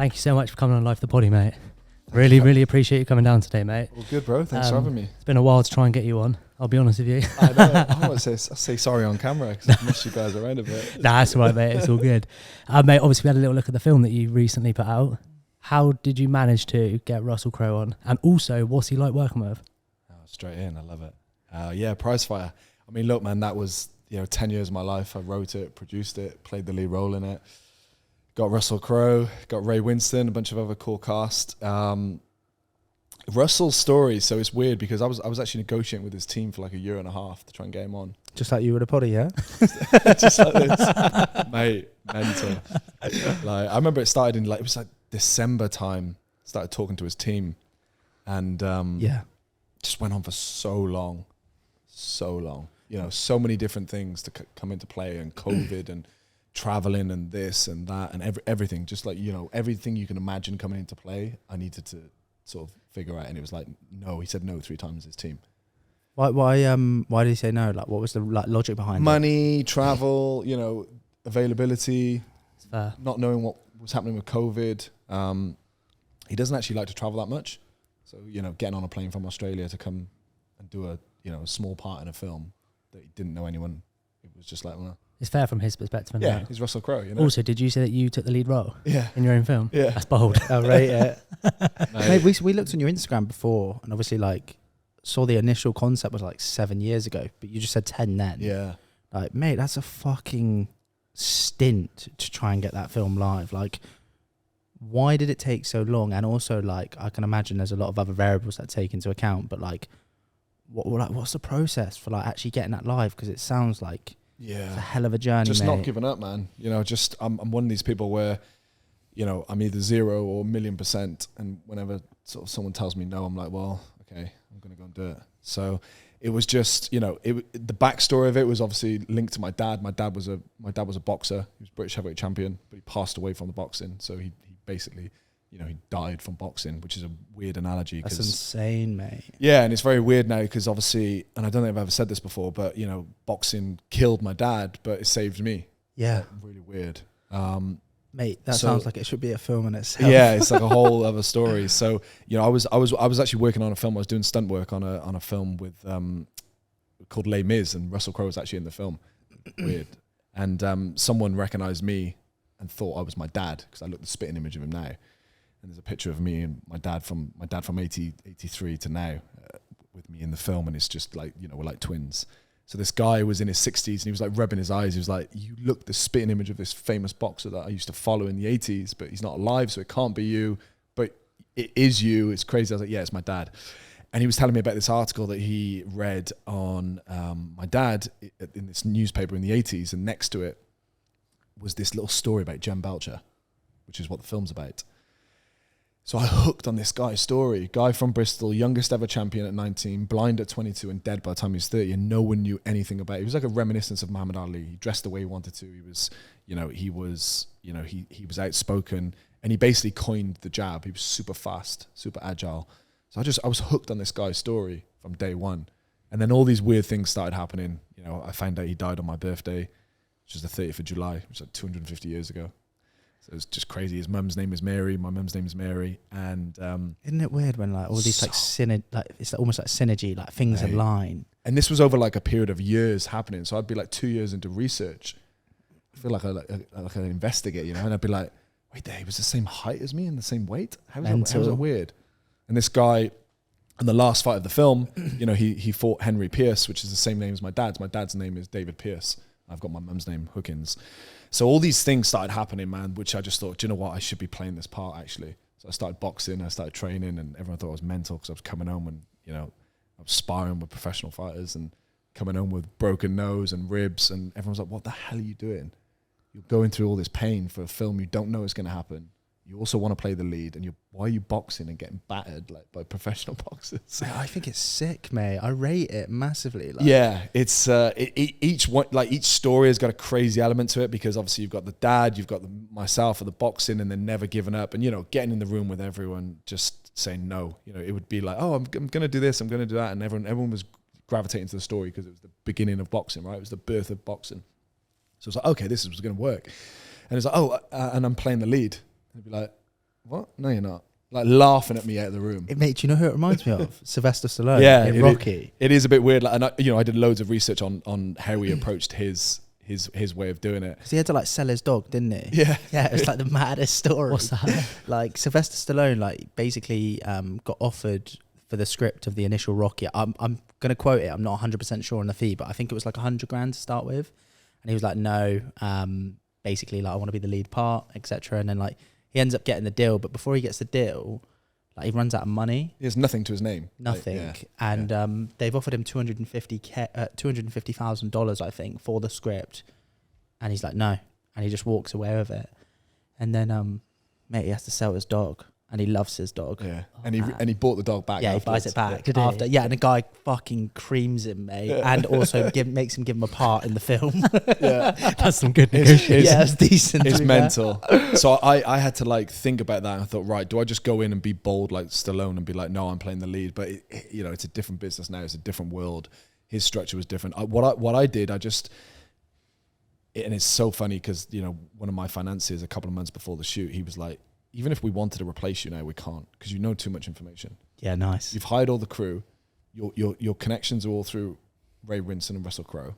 Thank you so much for coming on Life the Body, mate. Really appreciate you coming down today, mate. Well, good, bro. Thanks for having me. It's been a while to try and get you on. I'll be honest with you. I know. I want to say sorry on camera because I've missed you guys around a bit. Nah, that's all right, mate. It's all good. Mate, obviously we had a little look at the film that you recently put out. How did you manage to get Russell Crowe on? And also, what's he like working with? Oh, straight in. I love it. Yeah, Prizefighter. I mean, look, man, that was 10 years of my life. I wrote it, produced it, played the lead role in it. Got Russell Crowe, got Ray Winston, a bunch of other cool cast. Russell's story, so it's weird because I was actually negotiating with his team for like a year and a half to try and get him on. Just like you would a potty, yeah? Just like this. Mate, mental. Like, I remember it started in it was like December time, started talking to his team and just went on for so long. So many different things to come into play, and COVID and traveling and this and that and everything, just like, everything you can imagine coming into play, I needed to sort of figure out. And it was like, no, he said no 3 times, his team. Why did he say no? Like, what was the logic behind money, travel, availability, not knowing what was happening with COVID. He doesn't actually like to travel that much. So, getting on a plane from Australia to come and do a small part in a film that he didn't know anyone, it was just like, well, it's fair from his perspective. Yeah, he's Russell Crowe. Also, did you say that you took the lead role? Yeah. In your own film? Yeah. That's bold. I'll rate it. Mate, we looked on your Instagram before and obviously saw the initial concept was 7 years ago, but you just said 10 then. Yeah. Mate, that's a fucking stint to try and get that film live. Why did it take so long? And also, I can imagine there's a lot of other variables that take into account, but what's the process for actually getting that live? Because it sounds like it's a hell of a journey, just mate. not giving up, man. I'm one of these people where, I'm either 0 or 1,000,000%. And whenever sort of someone tells me no, I'm like, well, okay, I'm going to go and do it. So it was just, the backstory of it was obviously linked to my dad. My dad was a boxer. He was British heavyweight champion, but he passed away from the boxing. So he basically, he died from boxing, which is a weird analogy. That's insane, mate. Yeah, and it's very weird now because obviously, and I don't think I've ever said this before, but, boxing killed my dad, but it saved me. Yeah. Really weird. Mate, that sounds like it should be a film in itself. Yeah, it's like a whole other story. So, I was actually working on a film. I was doing stunt work on a film with called Les Mis, and Russell Crowe was actually in the film. Weird. And someone recognized me and thought I was my dad because I looked the spitting image of him now. And there's a picture of me and my dad from 83 to now with me in the film, and it's just like, we're like twins. So this guy was in his 60s and he was rubbing his eyes. He was like, you look the spitting image of this famous boxer that I used to follow in the 80s, but he's not alive, so it can't be you. But it is you. It's crazy. I was like, yeah, it's my dad. And he was telling me about this article that he read on my dad in this newspaper in the 80s, and next to it was this little story about Jem Belcher, which is what the film's about. So I hooked on this guy's story. Guy from Bristol, youngest ever champion at 19, blind at 22 and dead by the time he was 30, and no one knew anything about it. He was like a reminiscence of Muhammad Ali. He dressed the way he wanted to. He was, he was outspoken, and he basically coined the jab. He was super fast, super agile. So I was hooked on this guy's story from day one. And then all these weird things started happening. I found out he died on my birthday, which was the 30th of July, which was like 250 years ago. So it's just crazy. His mum's name is Mary. My mum's name is Mary. And isn't it weird when all these it's almost like synergy, things align. And this was over a period of years happening. So I'd be 2 years into research. I feel like an investigator, and I'd be like, wait, he was the same height as me and the same weight? How is that weird? And this guy, in the last fight of the film, he fought Henry Pierce, which is the same name as my dad's. My dad's name is David Pierce. I've got my mum's name, Hookings. So all these things started happening, man, which I just thought, do you know what? I should be playing this part, actually. So I started boxing, I started training, and everyone thought I was mental because I was coming home and, I was sparring with professional fighters and coming home with broken nose and ribs, and everyone's like, what the hell are you doing? You're going through all this pain for a film you don't know is going to happen. You also want to play the lead, and why are you boxing and getting battered by professional boxers? I think it's sick, mate. I rate it massively. Yeah, it's each one, each story has got a crazy element to it because obviously you've got the dad, you've got myself for the boxing, and then never giving up, and getting in the room with everyone, just saying no. It would be like, oh, I'm gonna do this, I'm gonna do that, and everyone was gravitating to the story because it was the beginning of boxing, right? It was the birth of boxing. So it's like, okay, this is gonna work, and it's like, oh, and I'm playing the lead. They'd be like, what? No, you're not. Like laughing at me out of the room. Mate, do you know who it reminds me of? Sylvester Stallone in it Rocky. It is a bit weird. Like, and I did loads of research on how he approached his way of doing it. Because he had to like sell his dog, didn't he? Yeah. Yeah, it's like the maddest story. What's that? Like Sylvester Stallone, like basically got offered for the script of the initial Rocky. I'm going to quote it. I'm not 100% sure on the fee, but I think it was like $100,000 to start with. And he was like, no, basically like I want to be the lead part, etc. And then like he ends up getting the deal, but before he gets the deal, like he runs out of money. He has nothing to his name. Nothing. Like, And they've offered him $250,000, I think, for the script. And he's like, no. And he just walks away with it. And then, mate, he has to sell his dog. And he loves his dog. Yeah. And he bought the dog back. Yeah, afterwards. he buys it back Did he? after. Yeah, and the guy fucking creams him, mate. Yeah. And also makes him give him a part in the film. Yeah. That's some good negotiation. Yeah, it's decent. It's to be fair. mental. So I had to like think about that. And I thought, right, do I just go in and be bold like Stallone and be like, no, I'm playing the lead? But it's a different business now. It's a different world. His structure was different. What I did, and it's so funny because one of my financiers a couple of months before the shoot, he was like, even if we wanted to replace you now, we can't because you know too much information. Yeah, nice. You've hired all the crew. Your connections are all through Ray Rinson and Russell Crowe.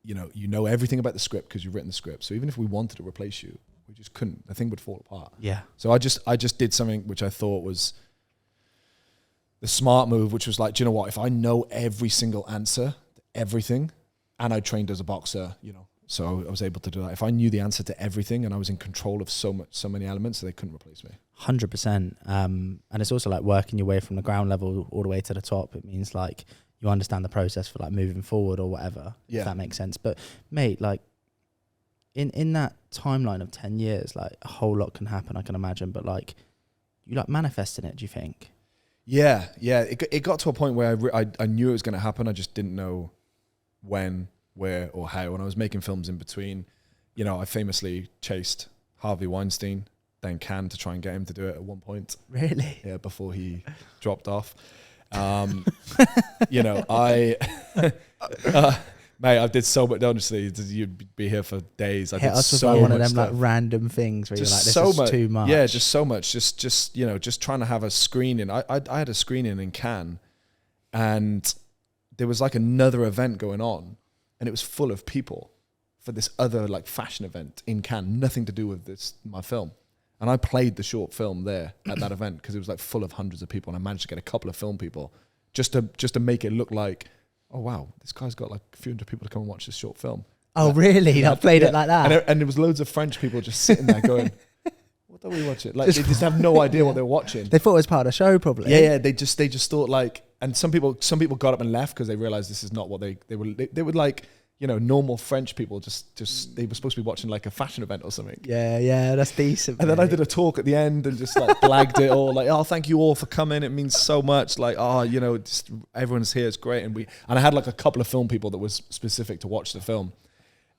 You know everything about the script because you've written the script. So even if we wanted to replace you, we just couldn't. The thing would fall apart. Yeah. So I just did something which I thought was the smart move, which was like, do you know what? If I know every single answer to everything, and I trained as a boxer, so I was able to do that. If I knew the answer to everything and I was in control of so many elements, they couldn't replace me. 100%. And it's also like working your way from the ground level all the way to the top. It means like you understand the process for like moving forward or whatever, if that makes sense. But mate, like in that timeline of 10 years, like a whole lot can happen, I can imagine. But like you like manifesting it, do you think? Yeah. It got to a point where I knew it was going to happen. I just didn't know when, where or how. When I was making films in between, I famously chased Harvey Weinstein down Cannes to try and get him to do it at one point. Really? Yeah, before he dropped off. Mate, I did so much. Honestly, you'd be here for days. I did us with so like one much of them stuff. like random things where Just you're like, this so is much, too much. Yeah, just so much. Just trying to have a screening. I had a screening in Cannes, and there was like another event going on, and it was full of people for this other like fashion event in Cannes, nothing to do with my film. And I played the short film there at that event because it was like full of hundreds of people, and I managed to get a couple of film people just to make it look like, oh wow, this guy's got like a few hundred people to come and watch this short film. Oh really? I played it like that. And there was loads of French people just sitting there going, what are we watching? Like they just have no idea what they're watching. They thought it was part of the show, probably. Yeah. They just thought like, and some people got up and left because they realized this is not what they were like, normal French people just they were supposed to be watching like a fashion event or something. Yeah, that's decent. And then I did a talk at the end and just like blagged it all, like, oh, thank you all for coming. It means so much. Like, just everyone's here. It's great. And I had like a couple of film people that was specific to watch the film.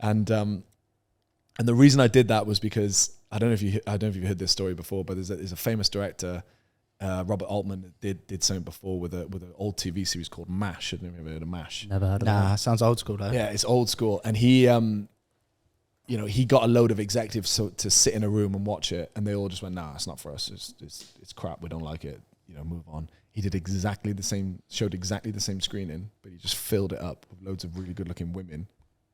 And the reason I did that was because I don't know if you heard this story before, but there's a famous director, Robert Altman, that did something before with an old TV series called MASH. I don't know if you've ever heard of MASH. Never heard of Nah, sounds old school though. Yeah, it's old school. And he he got a load of executives to sit in a room and watch it, and they all just went, nah, it's not for us. It's crap. We don't like it. Move on. He did showed exactly the same screening, but he just filled it up with loads of really good looking women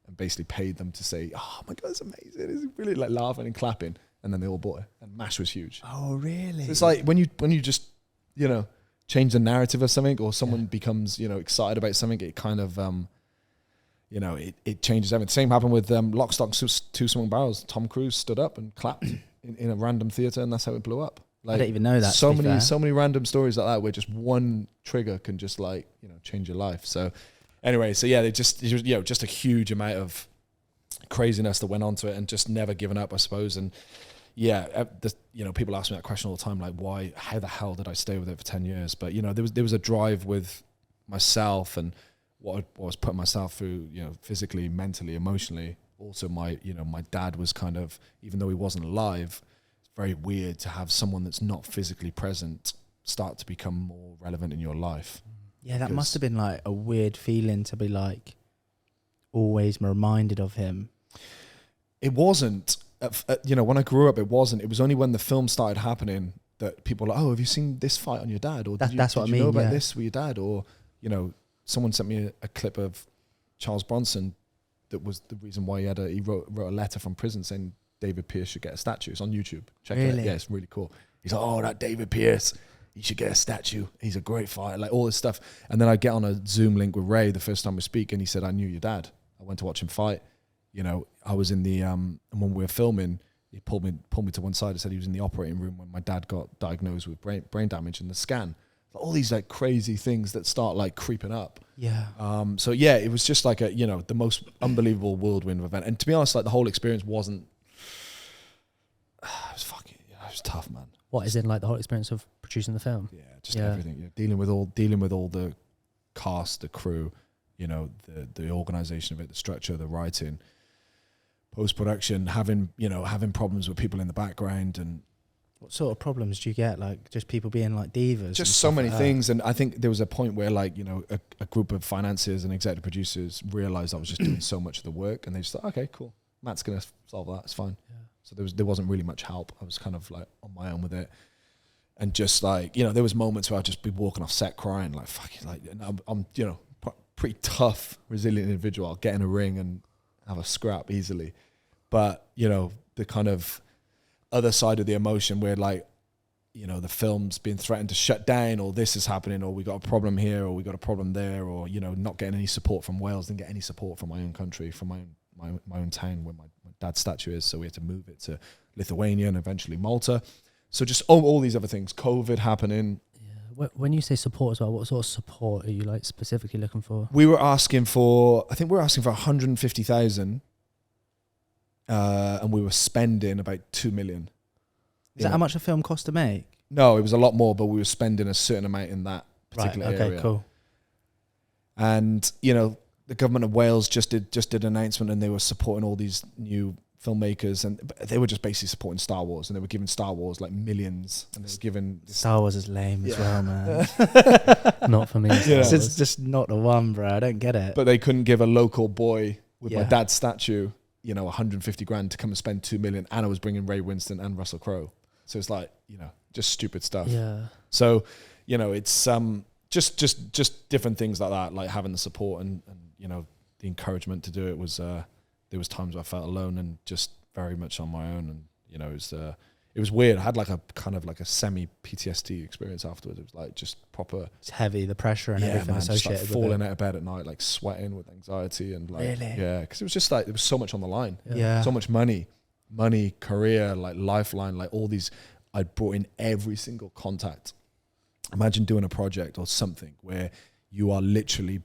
and basically paid them to say, oh my God, it's amazing. It's really like laughing and clapping. And then they all bought it. And MASH was huge. Oh really? So it's like when you just, change the narrative of something, or someone becomes, excited about something, it kind of, it changes everything. Same happened with Lock, Stock, Two Smoking Barrels. Tom Cruise stood up and clapped in a random theater, and that's how it blew up. Like, I don't even know that. So many random stories like that where just one trigger can just like, change your life. So anyway, it was just a huge amount of craziness that went onto it, and just never giving up, I suppose. And yeah, people ask me that question all the time, like, how the hell did I stay with it for 10 years? But, there was a drive with myself and what I was putting myself through, physically, mentally, emotionally. Also, my dad was kind of, even though he wasn't alive, it's very weird to have someone that's not physically present start to become more relevant in your life. Yeah, that must have been like a weird feeling to be like always reminded of him. It wasn't. when I grew up, it wasn't. It was only when the film started happening that people were like, oh, have you seen this fight on your dad? Or That's what I did you mean, know about yeah. this with your dad? Or, someone sent me a clip of Charles Bronson that was the reason why he wrote a letter from prison saying David Pierce should get a statue. It's on YouTube. Check it out. Really? Yeah, it's really cool. He's like, oh, that David Pierce, he should get a statue. He's a great fighter, like all this stuff. And then I get on a Zoom link with Ray the first time we speak, and he said, I knew your dad. I went to watch him fight. I was in the, and when we were filming, he pulled me to one side and said he was in the operating room when my dad got diagnosed with brain damage in the scan. All these like crazy things that start like creeping up. Yeah. So yeah, it was just like the most unbelievable whirlwind event. And to be honest, like the whole experience wasn't, it was tough, man. What is in like the whole experience of producing the film? Yeah, just everything. Dealing with all the cast, the crew, the organization of it, the structure, the writing, post-production, having problems with people in the background. And what sort of problems do you get? Like just people being like divas? Just so many things. And I think there was a point where like, a group of financiers and executive producers realized I was just doing so much of the work, and they just thought, okay, cool. Matt's going to solve that. It's fine. Yeah. So there wasn't really much help. I was kind of like on my own with it. And just like, there was moments where I'd just be walking off set crying, like, fucking, like, I'm pretty tough, resilient individual. I'll get in a ring and have a scrap easily. But, the kind of other side of the emotion where like, the film's being threatened to shut down, or this is happening, or we got a problem here, or we got a problem there, or, not getting any support from Wales, didn't get any support from my own country, from my own town where my dad's statue is. So we had to move it to Lithuania and eventually Malta. So just all these other things, COVID happening. Yeah. When you say support as well, what sort of support are you like specifically looking for? We were asking for 150,000. And we were spending about 2 million. Is that how much a film cost to make? No, it was a lot more, but we were spending a certain amount in that particular area. Okay, cool. And, the government of Wales just did an announcement, and they were supporting all these new filmmakers, and they were just basically supporting Star Wars, and they were giving Star Wars like millions, and they were giving Star Wars is lame as well, man. Not for me. It's just not the one, bro. I don't get it. But they couldn't give a local boy with my dad's statue, 150 grand to come and spend 2 million, and I was bringing Ray Winston and Russell Crowe. So it's like, just stupid stuff. Yeah. So, it's just different things like that, like having the support and the encouragement to do it was there was times where I felt alone and just very much on my own, and it was weird. I had like a kind of like a semi PTSD experience afterwards. It was like just proper. It's heavy, the pressure and everything associated just like with falling it. out of bed at night, like sweating with anxiety and like Really? yeah, because it was just like there was so much on the line. Yeah. So much money, career, like lifeline, like all these. I'd brought in every single contact. Imagine doing a project or something where you are literally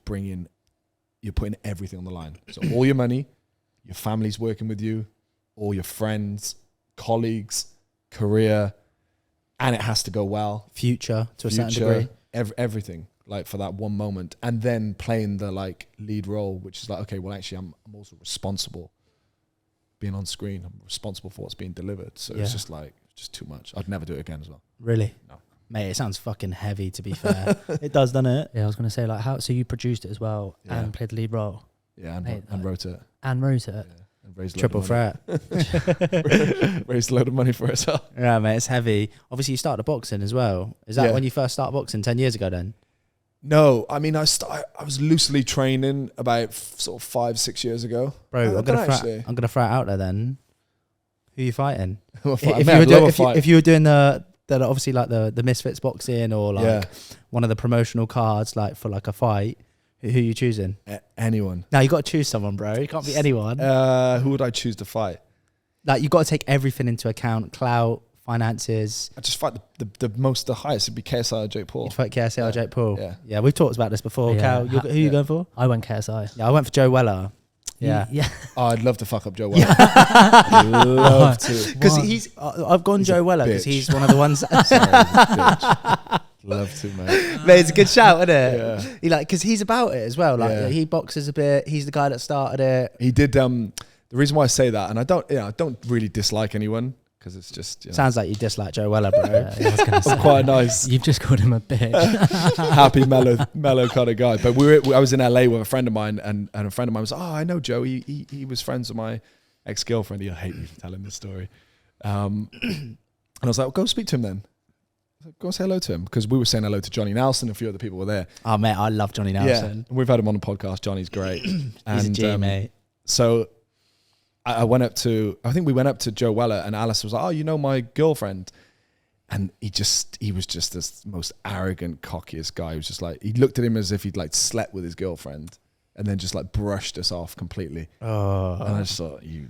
you're putting everything on the line. So all your money, your family's working with you, all your friends, colleagues, career, and it has to go well. Future to a certain degree. Everything, like for that one moment. And then playing the like lead role, which is like, okay, well actually I'm also responsible being on screen. I'm responsible for what's being delivered. So it's just like, just too much. I'd never do it again as well. Really? No. Mate, it sounds fucking heavy, to be fair. It does, doesn't it? Yeah, I was going to say, like, how? So you produced it as well and played the lead role? Yeah, Mate, and wrote it. And wrote it? Yeah, and raised a Triple load of threat. raised a load of money for herself. Yeah, mate, it's heavy. Obviously, you started boxing as well. Is that when you first started boxing 10 years ago then? No, I mean, I was loosely training about sort of 5-6 years ago. Bro, I'm gonna throw it out there then. Who are you fighting? If you were doing the obviously like the Misfits boxing or like one of the promotional cards like for like a fight, who are you choosing? Anyone. No, you got to choose someone, bro. You can't be anyone. Who would I choose to fight? Like you got to take everything into account: clout, finances. I just fight the highest. It'd be KSI or Jake Paul. You'd fight KSI or Jake Paul. Yeah, we've talked about this before. Yeah. Cal, who are you going for? I went KSI. Yeah, I went for Joe Weller. Yeah. Oh, I'd love to fuck up Joe Weller. I'd love to. Because I've gone Joe Weller because he's one of the ones. Love to, mate. Mate, it's a good shout, isn't it? Yeah. Because he's about it as well. Like he boxes a bit. He's the guy that started it. He did. The reason why I say that, and I don't really dislike anyone. Because it's just sounds like you dislike Joe Weller, bro. I was gonna say, I'm quite nice. You've just called him a bitch. Happy, mellow kind of guy. But I was in LA with a friend of mine, and a friend of mine was, I know Joe. He was friends with my ex-girlfriend. He'll hate me for telling this story. And I was like, well, go speak to him then. Go and say hello to him, because we were saying hello to Johnny Nelson. A few other people were there. Oh, mate, I love Johnny Nelson. Yeah, we've had him on the podcast. Johnny's great. He's a G, mate. So I went up to, I think we went up to Joe Weller, and Alice was like, oh, you know my girlfriend. And he was just this most arrogant, cockiest guy. He was just like, he looked at him as if he'd like slept with his girlfriend, and then just like brushed us off completely. Oh, and I just thought, you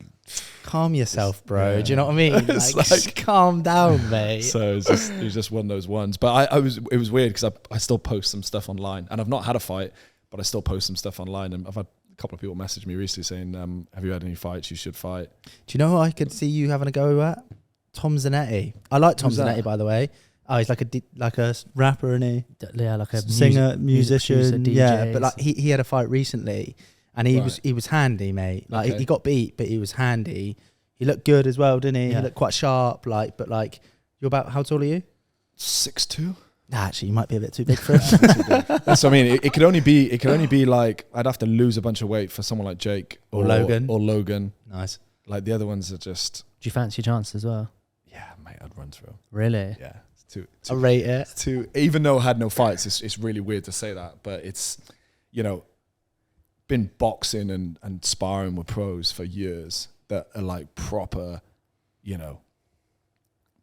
calm yourself, bro. Yeah. Do you know what I mean? Like, calm down, mate. So it was just one of those ones. But it was weird because I still post some stuff online, and I've not had a fight, but I still post some stuff online, and I've had a couple of people message me recently saying, have you had any fights? You should fight. Do you know who I could see you having a go at? Tom Zanetti. I like Tom Zanetti, by the way. Oh, he's like a rapper, isn't he? Yeah, like a singer, musician. DJ, yeah, but like he had a fight recently, and he was handy, mate. Like Okay. he got beat, but he was handy. He looked good as well, didn't he? Yeah. He looked quite sharp. But you're about, how tall are you? 6'2". Nah, actually, you might be a bit too big for him. So I mean, it could only be like I'd have to lose a bunch of weight for someone like Jake Or Logan. Nice. Like the other ones are just. Do you fancy your chances as well? Yeah, mate, I'd run through. Really? Yeah, it's too. I rate it. Even though I had no fights, it's really weird to say that, but it's, been boxing and sparring with pros for years that are like proper,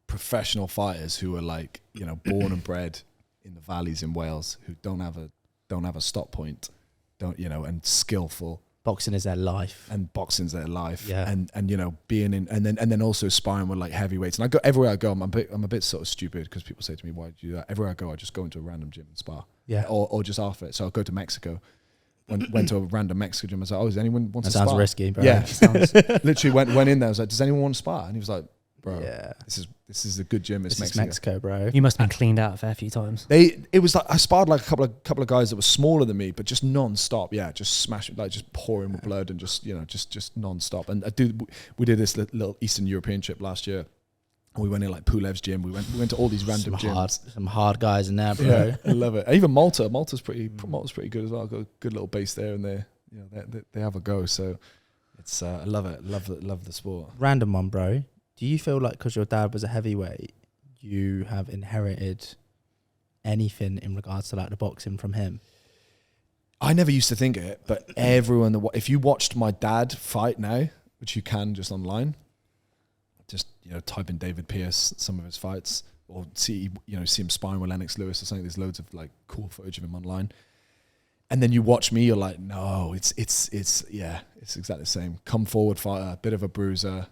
professional fighters who are like, born and bred in the valleys in Wales, who don't have a stop point, and skillful. Boxing is their life. And boxing's their life. Yeah. And being in, and then also sparring with like heavyweights. And I go everywhere I go, I'm a bit sort of stupid, because people say to me, why do you do that? Everywhere I go, I just go into a random gym and spar. Yeah. Or just after it. So I'll go to Mexico. Went to a random Mexican gym. I was like, oh, does anyone want to spar? That sounds risky, bro. Yeah. Literally went in there. I was like, does anyone want to spar? And he was like, bro, yeah, this is a good gym. It's this is Mexico, bro. You must have been cleaned out a fair few times. It was like I sparred like a couple of guys that were smaller than me, but just non-stop. Yeah, just smashing, like just pouring with blood, and just non-stop. And we did this little Eastern European trip last year. We went in like Pulev's gym. We went to all these random gyms. Some hard guys in there, bro. Yeah, I love it. Even Malta. Malta's pretty good as well. Got a good little base there, and they have a go. So it's I love it. Love the sport. Random one, bro. Do you feel like because your dad was a heavyweight, you have inherited anything in regards to like the boxing from him? I never used to think it, but everyone, if you watched my dad fight now, which you can just online, just type in David Pierce, some of his fights, or see him sparring with Lennox Lewis or something. There's loads of like cool footage of him online. And then you watch me, you're like, no, it's exactly the same. Come forward fighter, bit of a bruiser.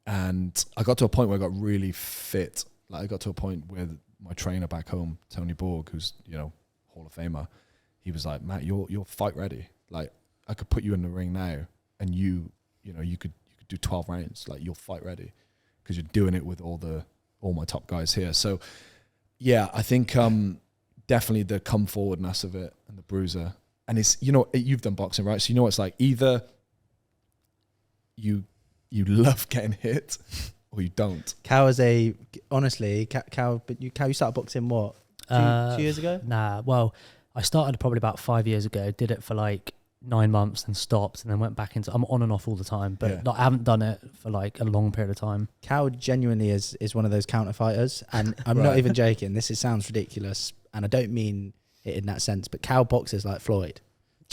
And I got to a point where I got really fit. Like I got to a point where my trainer back home, Tony Borg, who's Hall of Famer, he was like, Matt, you're fight ready. Like I could put you in the ring now, and you could do 12 rounds. Like you're fight ready, because you're doing it with all my top guys here. So yeah, I think definitely the come forwardness of it and the bruiser. And it's you've done boxing, right? So it's like either you love getting hit or you don't. Cal is honestly, Cal, but you started boxing what? 2 years ago? Nah, well, I started probably about 5 years ago, did it for like 9 months and stopped, and then went back into, I'm on and off all the time, but I haven't done it for like a long period of time. Cal genuinely is one of those counter fighters, and I'm not even joking. Sounds ridiculous, and I don't mean it in that sense, but Cal boxes like Floyd.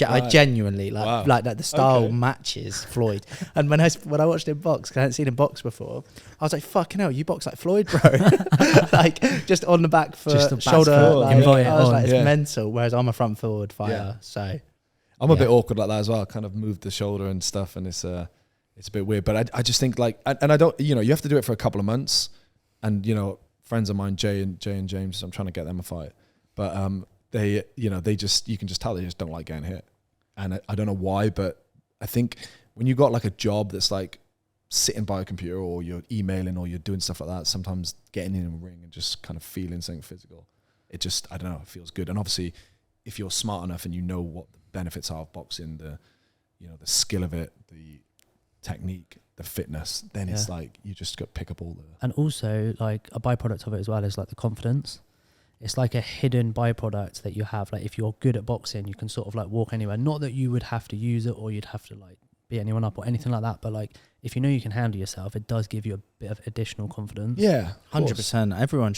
I genuinely like the style matches Floyd. And when I watched him box, 'cause I hadn't seen him box before, I was like, "Fucking hell, you box like Floyd, bro!" Like just on the back foot, shoulder. I was like, it's mental. Whereas I'm a front forward fighter, so I'm a bit awkward like that as well. I kind of moved the shoulder and stuff, and it's a bit weird. But I just think like, and I don't, you have to do it for a couple of months. And friends of mine, Jay and James, I'm trying to get them a fight, but they just, you can just tell they just don't like getting hit. And I don't know why, but I think when you got like a job that's like sitting by a computer, or you're emailing, or you're doing stuff like that, sometimes getting in a ring and just kind of feeling something physical, it just, I don't know, it feels good. And obviously if you're smart enough and you know what the benefits are of boxing, the skill of it, the technique, the fitness, then it's like you just got to pick up all the... And also like a byproduct of it as well is like the confidence. It's like a hidden byproduct that you have. Like if you're good at boxing, you can sort of like walk anywhere. Not that you would have to use it or you'd have to like beat anyone up or anything like that. But like, if you know you can handle yourself, it does give you a bit of additional confidence. Yeah, 100%. Everyone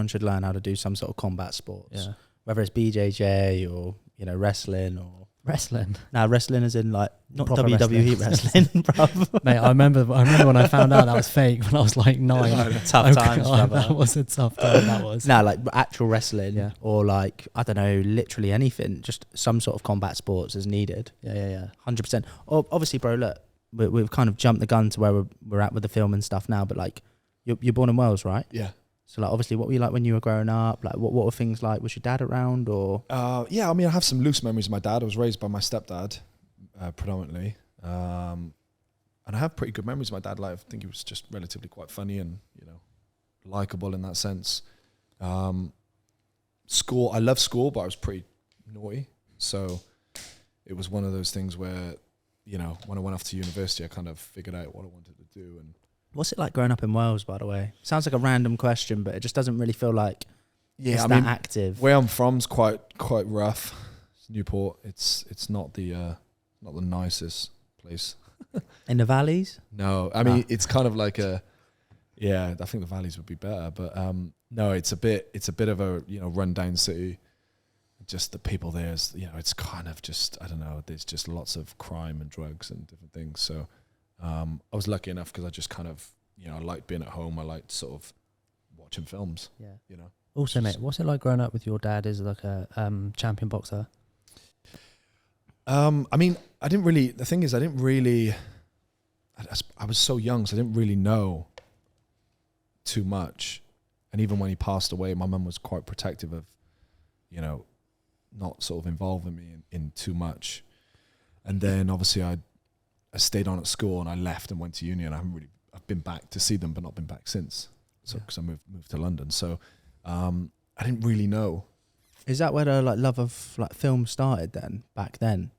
should learn how to do some sort of combat sports. Yeah. Whether it's BJJ or, you know, wrestling or Wrestling. now wrestling is in like not Proper WWE wrestling, bruv. Mate, I remember when I found out that was fake when I was like 9. Tough times, brother. That was a tough time. That was. Now, like actual wrestling, Yeah. or like, I don't know, literally anything, just some sort of combat sports is needed. Yeah. 100%. Obviously, bro, look, we've kind of jumped the gun to where we're at with the film and stuff now, but like, you're born in Wales, right? yeah. So like, obviously, what were you like when you were growing up? Like, what were things like? Was your dad around or? Yeah, I mean, I have some loose memories of my dad. I was raised by my stepdad, predominantly. And I have pretty good memories of my dad. Like, I think he was just relatively quite funny and, you know, likable in that sense. School, I love school, but I was pretty naughty. So it was one of those things where, you know, when I went off to university, I kind of figured out what I wanted to do. And What's it like growing up in Wales, by the way? Sounds like a random question, but it just doesn't really feel like it's that active. Where I'm from is quite rough. It's Newport. It's not the nicest place. In the valleys? No, I mean it's kind of like I think the valleys would be better, but no, it's a bit of a, you know, rundown city. Just the people there is, you know, it's kind of just, I don't know, there's just lots of crime and drugs and different things. So I was lucky enough because I just kind of, you know, I liked being at home. I liked sort of watching films. Yeah. You know. Also, mate, what's it like growing up with your dad as like a champion boxer? I mean, the thing is, I was so young, so I didn't really know too much. And even when he passed away, my mum was quite protective of, you know, not sort of involving me in too much. And then obviously I stayed on at school and I left and went to uni, and I've been back to see them, but not been back since. So because I moved to London. So I didn't really know. Is that where the like love of like film started then, back then?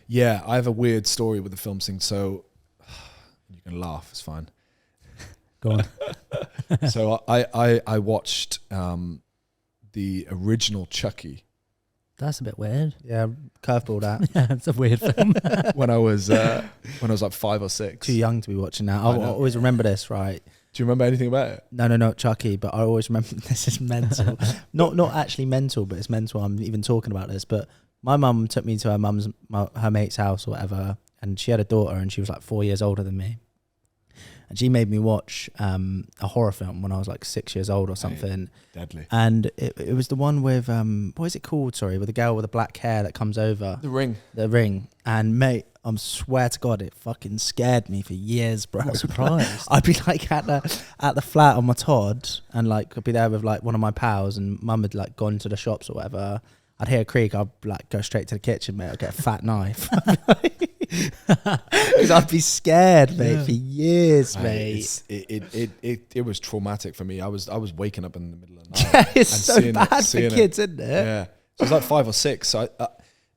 Yeah, I have a weird story with the film thing. So you can laugh, it's fine. Go on. So I watched the original Chucky. That's a bit weird. Yeah, curveball that. Yeah, it's a weird film. when I was like 5 or 6. Too young to be watching that. I always remember this, right? Do you remember anything about it? No, not Chucky, but I always remember this is mental. not actually mental, but it's mental. I'm even talking about this. But my mum took me to her mate's house or whatever, and she had a daughter, and she was like 4 years older than me. And she made me watch a horror film when I was like 6 years old or something. Deadly. And it was the one with, what is it called? Sorry, with the girl with the black hair that comes over. The Ring. The Ring. And mate, I swear to God, it fucking scared me for years, bro. I'm surprised. I'd be like at the flat on my Todd, and like I'd be there with like one of my pals, and mum had like gone to the shops or whatever. I'd hear a creak, I'd like go straight to the kitchen, mate. I'd get a fat knife. Because I'd be scared, mate, for years, mate. It was traumatic for me. I was waking up in the middle of the night. Yeah, it's so bad for kids, isn't it? Yeah. So it was like 5 or 6. So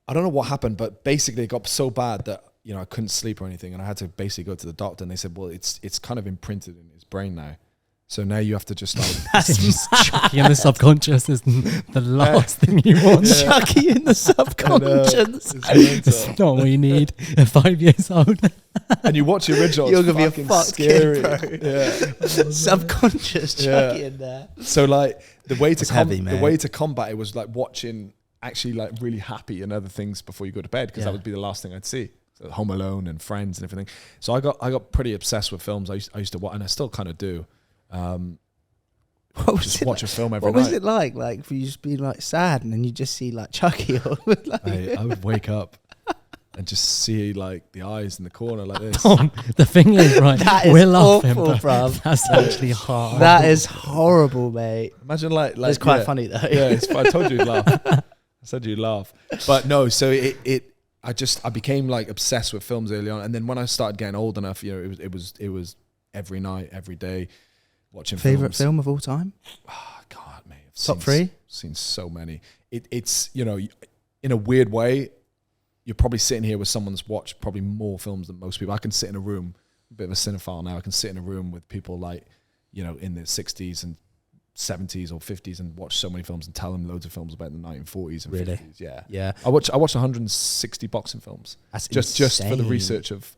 I don't know what happened, but basically it got so bad that, you know, I couldn't sleep or anything, and I had to basically go to the doctor, and they said, well, it's kind of imprinted in his brain now. So now you have to just like Chucky in the subconscious is the last thing you want. Yeah. Chucky in the subconscious. It's not what you need at 5 years old. And you watch the original, You're it's gonna be a fucking fuck scary. kid, bro. Yeah. Subconscious Chucky in there. So like the way to Mate. combat it was like watching actually like really happy and other things before you go to bed, because that would be the last thing I'd see. So Home Alone and Friends and everything. So I got pretty obsessed with films. I used to watch, and I still kind of do. What was just it watch like? a film every night. What was it like? Like for you just being like sad, and then you just see like Chucky or like I would wake up and just see like the eyes in the corner like this. Tom, the thing is, right, that is we're laughing, awful, but bruv. that's actually hard. That is horrible, mate. Imagine like It's quite funny though. Yeah, I told you you'd laugh. I said you'd laugh, but no. So I became like obsessed with films early on, and then when I started getting old enough, you know, it was every night, every day, watching Favorite films. film of all time? Oh God, mate! Top 3? Seen so many. It's, you know, in a weird way, you're probably sitting here with someone that's watched probably more films than most people. I can sit in a room, a bit of a cinephile now. I can sit in a room with people like, you know, in their 60s and 70s or 50s and watch so many films and tell them loads of films about the 1940s and Really? 50s. Yeah. Yeah. I watched 160 boxing films. That's just for the insane. research of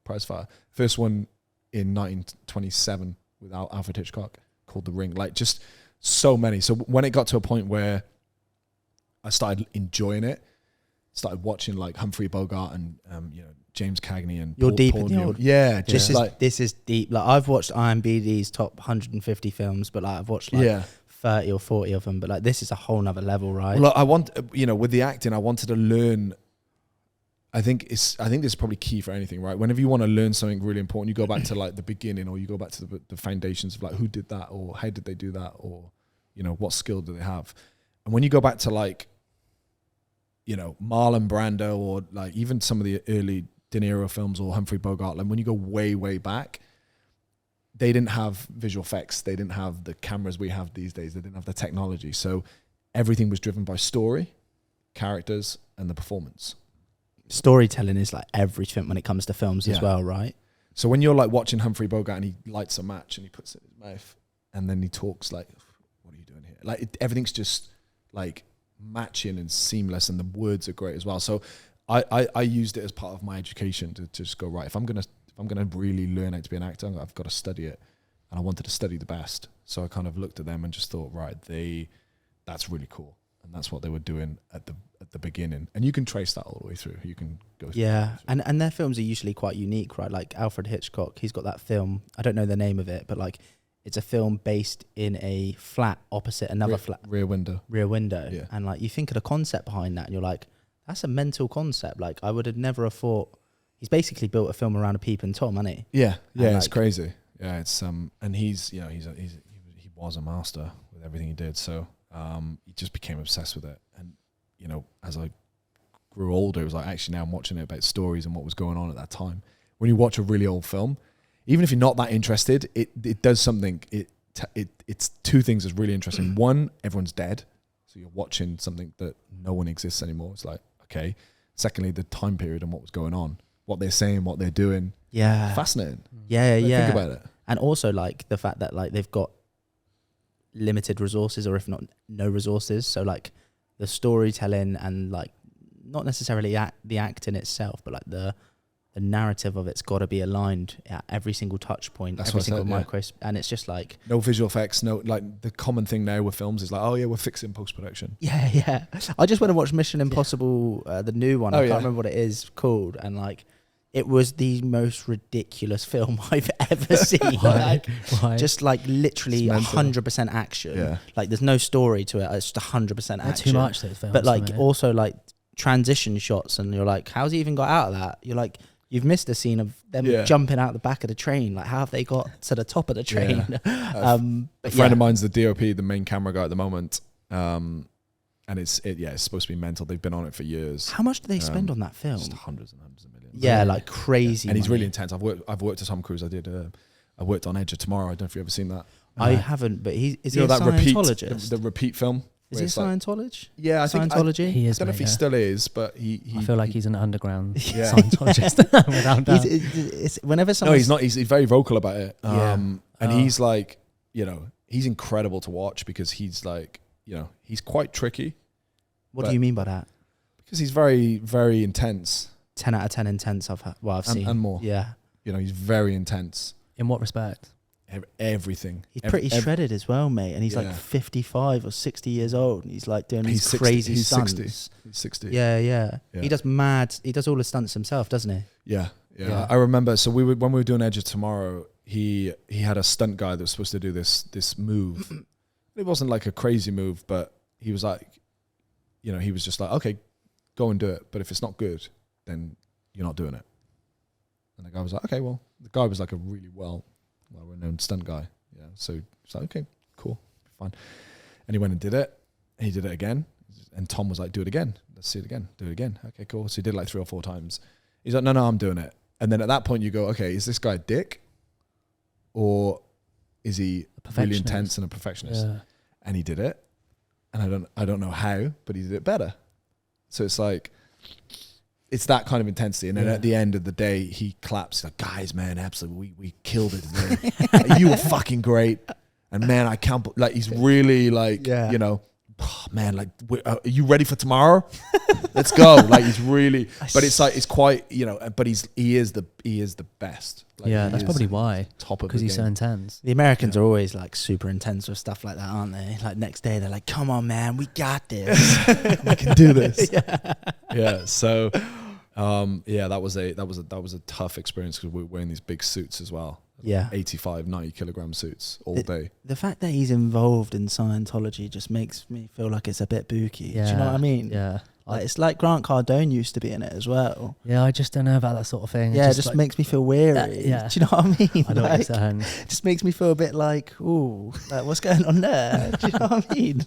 Prizefire. First one in 1927 with Alfred Hitchcock called The Ring. Like, just so many. So when it got to a point where I started enjoying it, started watching like Humphrey Bogart and James Cagney and You're Paul, deep Paul in the Newman. old. Yeah, This just is like this is deep. Like, I've watched IMDb's top 150 films, but like I've watched like 30 or 40 of them. But like, this is a whole nother level, right? Well, I want with the acting, I wanted to learn. I think this is probably key for anything, right? Whenever you want to learn something really important, you go back to like the beginning, or you go back to the foundations of like who did that, or how did they do that, or what skill do they have. And when you go back to like Marlon Brando, or like even some of the early De Niro films, or Humphrey Bogart, like when you go way, way back, they didn't have visual effects. They didn't have the cameras we have these days. They didn't have the technology. So everything was driven by story, characters, and the performance. Storytelling is like everything when it comes to films as well, right? So when you're like watching Humphrey Bogart and he lights a match and he puts it in his mouth and then he talks like, what are you doing here? Like everything's just like matching and seamless, and the words are great as well. So I used it as part of my education to just go, right, if I'm gonna really learn how to be an actor, I've got to study it. And I wanted to study the best. So I kind of looked at them and just thought, right, that's really cool. And that's what they were doing at the beginning. And you can trace that all the way through. You can go through. Yeah. And their films are usually quite unique, right? Like Alfred Hitchcock, he's got that film, I don't know the name of it, but like it's a film based in a flat opposite another flat. Rear Window. Yeah. And like you think of the concept behind that and you're like, that's a mental concept. Like I would have never have thought. He's basically built a film around a peeping Tom, hasn't he? Yeah. Yeah, and it's like, crazy. Yeah, it's and he was a master with everything he did. So he just became obsessed with it. And as I grew older, it was like, actually now I'm watching it about stories and what was going on at that time. When you watch a really old film, even if you're not that interested, it does something. It's two things that's really interesting. One, everyone's dead, so you're watching something that no one exists anymore. It's like, okay. Secondly, the time period and what was going on, what they're saying, what they're doing. Yeah. Fascinating. Yeah. Think about it. And also like the fact that like they've got limited resources, or if not no resources. So like the storytelling and like not necessarily the acting itself, but like the narrative of it's got to be aligned at every single touch point, That's every single micro, yeah. and it's just like no visual effects, no, like the common thing now with films is like, oh yeah, we're fixing post-production. Yeah. I just went to watch Mission Impossible, the new one. I can't remember what it is called, and like it was the most ridiculous film I've ever seen. Why? Just like literally 100% action. Yeah. Like there's no story to it. It's just 100% action. Too much those films. But like also like transition shots, and you're like, how's he even got out of that? You're like, you've missed a scene of them jumping out the back of the train. Like, how have they got to the top of the train? Yeah. A friend of mine's the DOP, the main camera guy at the moment. And it's supposed to be mental. They've been on it for years. How much do they spend on that film? Just hundreds and hundreds of millions. Yeah, like crazy. And he's money. really intense. I've worked with Tom Cruise. I worked on Edge of Tomorrow. I don't know if you've ever seen that. I haven't, but is he a that Scientologist? the repeat film. Is he a Scientologist? Yeah, I think Scientology. He is. I don't know if he still is, but he I feel like he's an underground Yeah. Scientologist. Without doubt. It's whenever someone. No, he's not. He's very vocal about it. Yeah. And he's like, he's incredible to watch because he's like, he's quite tricky. What do you mean by that? Because he's very, very intense. 10 out of 10 intense. I've seen and more. Yeah. He's very intense. In what respect? Everything. He's pretty shredded as well, mate. And he's like 55 or 60 years old. And he's like doing these crazy stunts. He's 60. Yeah. He does all the stunts himself, doesn't he? Yeah. I remember. So when we were doing Edge of Tomorrow, he had a stunt guy that was supposed to do this move. It wasn't like a crazy move, but he was like, he was just like, okay, go and do it. But if it's not good, then you're not doing it. And the guy was like, okay, well, the guy was like a really well-renowned stunt guy. Yeah. So it's like, okay, cool, fine. And he went and did it. And he did it again. And Tom was like, do it again. Let's see it again. Do it again. Okay, cool. So he did it like 3 or 4 times. He's like, no, I'm doing it. And then at that point you go, okay, is this guy a dick? Or is he really intense and a perfectionist? Yeah. And he did it. And I don't know how, but he did it better. So it's like, it's that kind of intensity. And then at the end of the day, he claps. He's like, guys, man, absolutely, we killed it today. You were fucking great. And man, I can't, like, he's really like, you know, oh, man, like, are you ready for tomorrow? Let's go. Like, he's really, but it's like, it's quite, you know, but he is the best. Like, yeah, that's probably why. Top of because he's so intense. The Americans are always like super intense with stuff like that, aren't they? Like next day they're like, "Come on, man, we got this. We can do this." Yeah. So, yeah, that was a tough experience because we were wearing these big suits as well. Yeah, 85, 90 kilogram suits all day. The fact that he's involved in Scientology just makes me feel like it's a bit booky. Yeah. Do you know what I mean? Yeah. Like, it's like Grant Cardone used to be in it as well. Yeah, I just don't know about that sort of thing. Yeah, it just like, makes me feel weary. Yeah. Do you know what I mean? I know like, what you're saying. It just makes me feel a bit like, ooh, like, what's going on there? Do you know what I mean?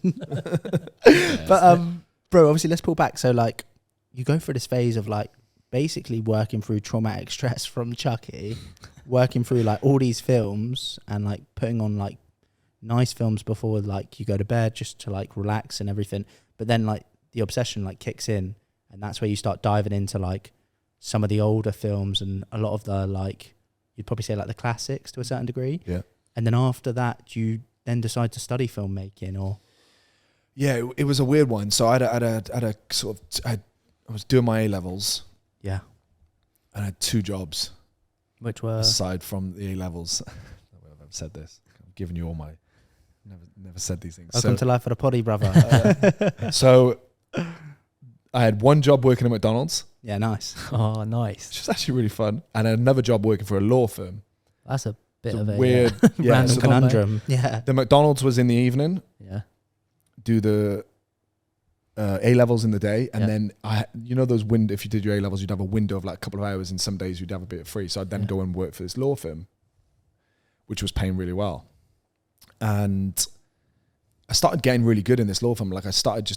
But bro, obviously let's pull back. So like, you go through this phase of like basically working through traumatic stress from Chucky, working through like all these films and like putting on like nice films before like you go to bed just to like relax and everything. But then like the obsession like kicks in, and that's where you start diving into like some of the older films and a lot of the like, you'd probably say like the classics to a certain degree. Yeah. And then after that, you then decide to study filmmaking, or? Yeah, it was a weird one. So I had a sort of, I was doing my A-levels. Yeah. And I had 2 jobs. Which were? Aside from the A-levels. I don't know if I've said this. I'm giving you all my, never said these things. Welcome to Life for the Poddy, brother. So I had 1 job working at McDonald's. Yeah, nice. Oh, nice. Which was actually really fun. And I had another job working for a law firm. That's a bit It's of a weird random conundrum. Yeah. The McDonald's was in the evening. Yeah. Do the A-levels in the day, and then you know those if you did your A-levels, you'd have a window of like a couple of hours, and some days you'd have a bit of free. So I'd then go and work for this law firm, which was paying really well. And I started getting really good in this law firm. Like I started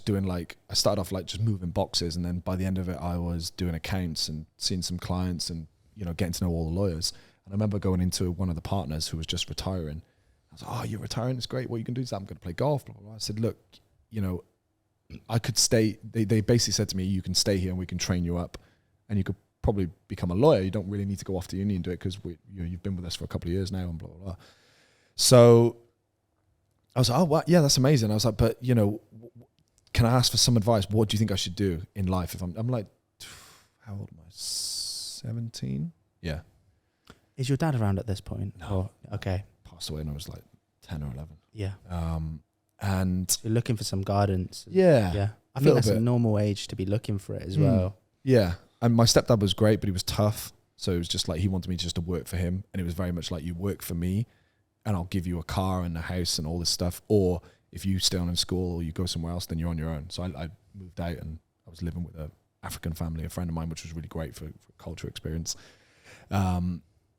off like just moving boxes, and then by the end of it, I was doing accounts and seeing some clients, and you know, getting to know all the lawyers. And I remember going into one of the partners who was just retiring. I was like, "Oh, you're retiring? It's great. What you can do is I'm going to play golf." Blah, blah, blah. I said, "Look, you know, I could stay." They basically said to me, "You can stay here and we can train you up, and you could probably become a lawyer. You don't really need to go off to uni and do it because you've been with us for a couple of years now and blah blah blah." So I was like, "Oh, well, yeah, that's amazing." I was like, "But you know, can I ask for some advice? What do you think I should do in life?" If I'm like, how old am I? 17. Yeah. Is your dad around at this point? No. Or, okay. Passed away when I was like 10 or 11. Yeah. And you're looking for some guidance. Yeah. Yeah. I think that's a normal age to be looking for it as well. Yeah. And my stepdad was great, but he was tough. So it was just like, he wanted me just to work for him. And it was very much like, you work for me and I'll give you a car and a house and all this stuff. Or if you stay on in school or you go somewhere else, then you're on your own. So I moved out and I was living with an African family, a friend of mine, which was really great for culture experience.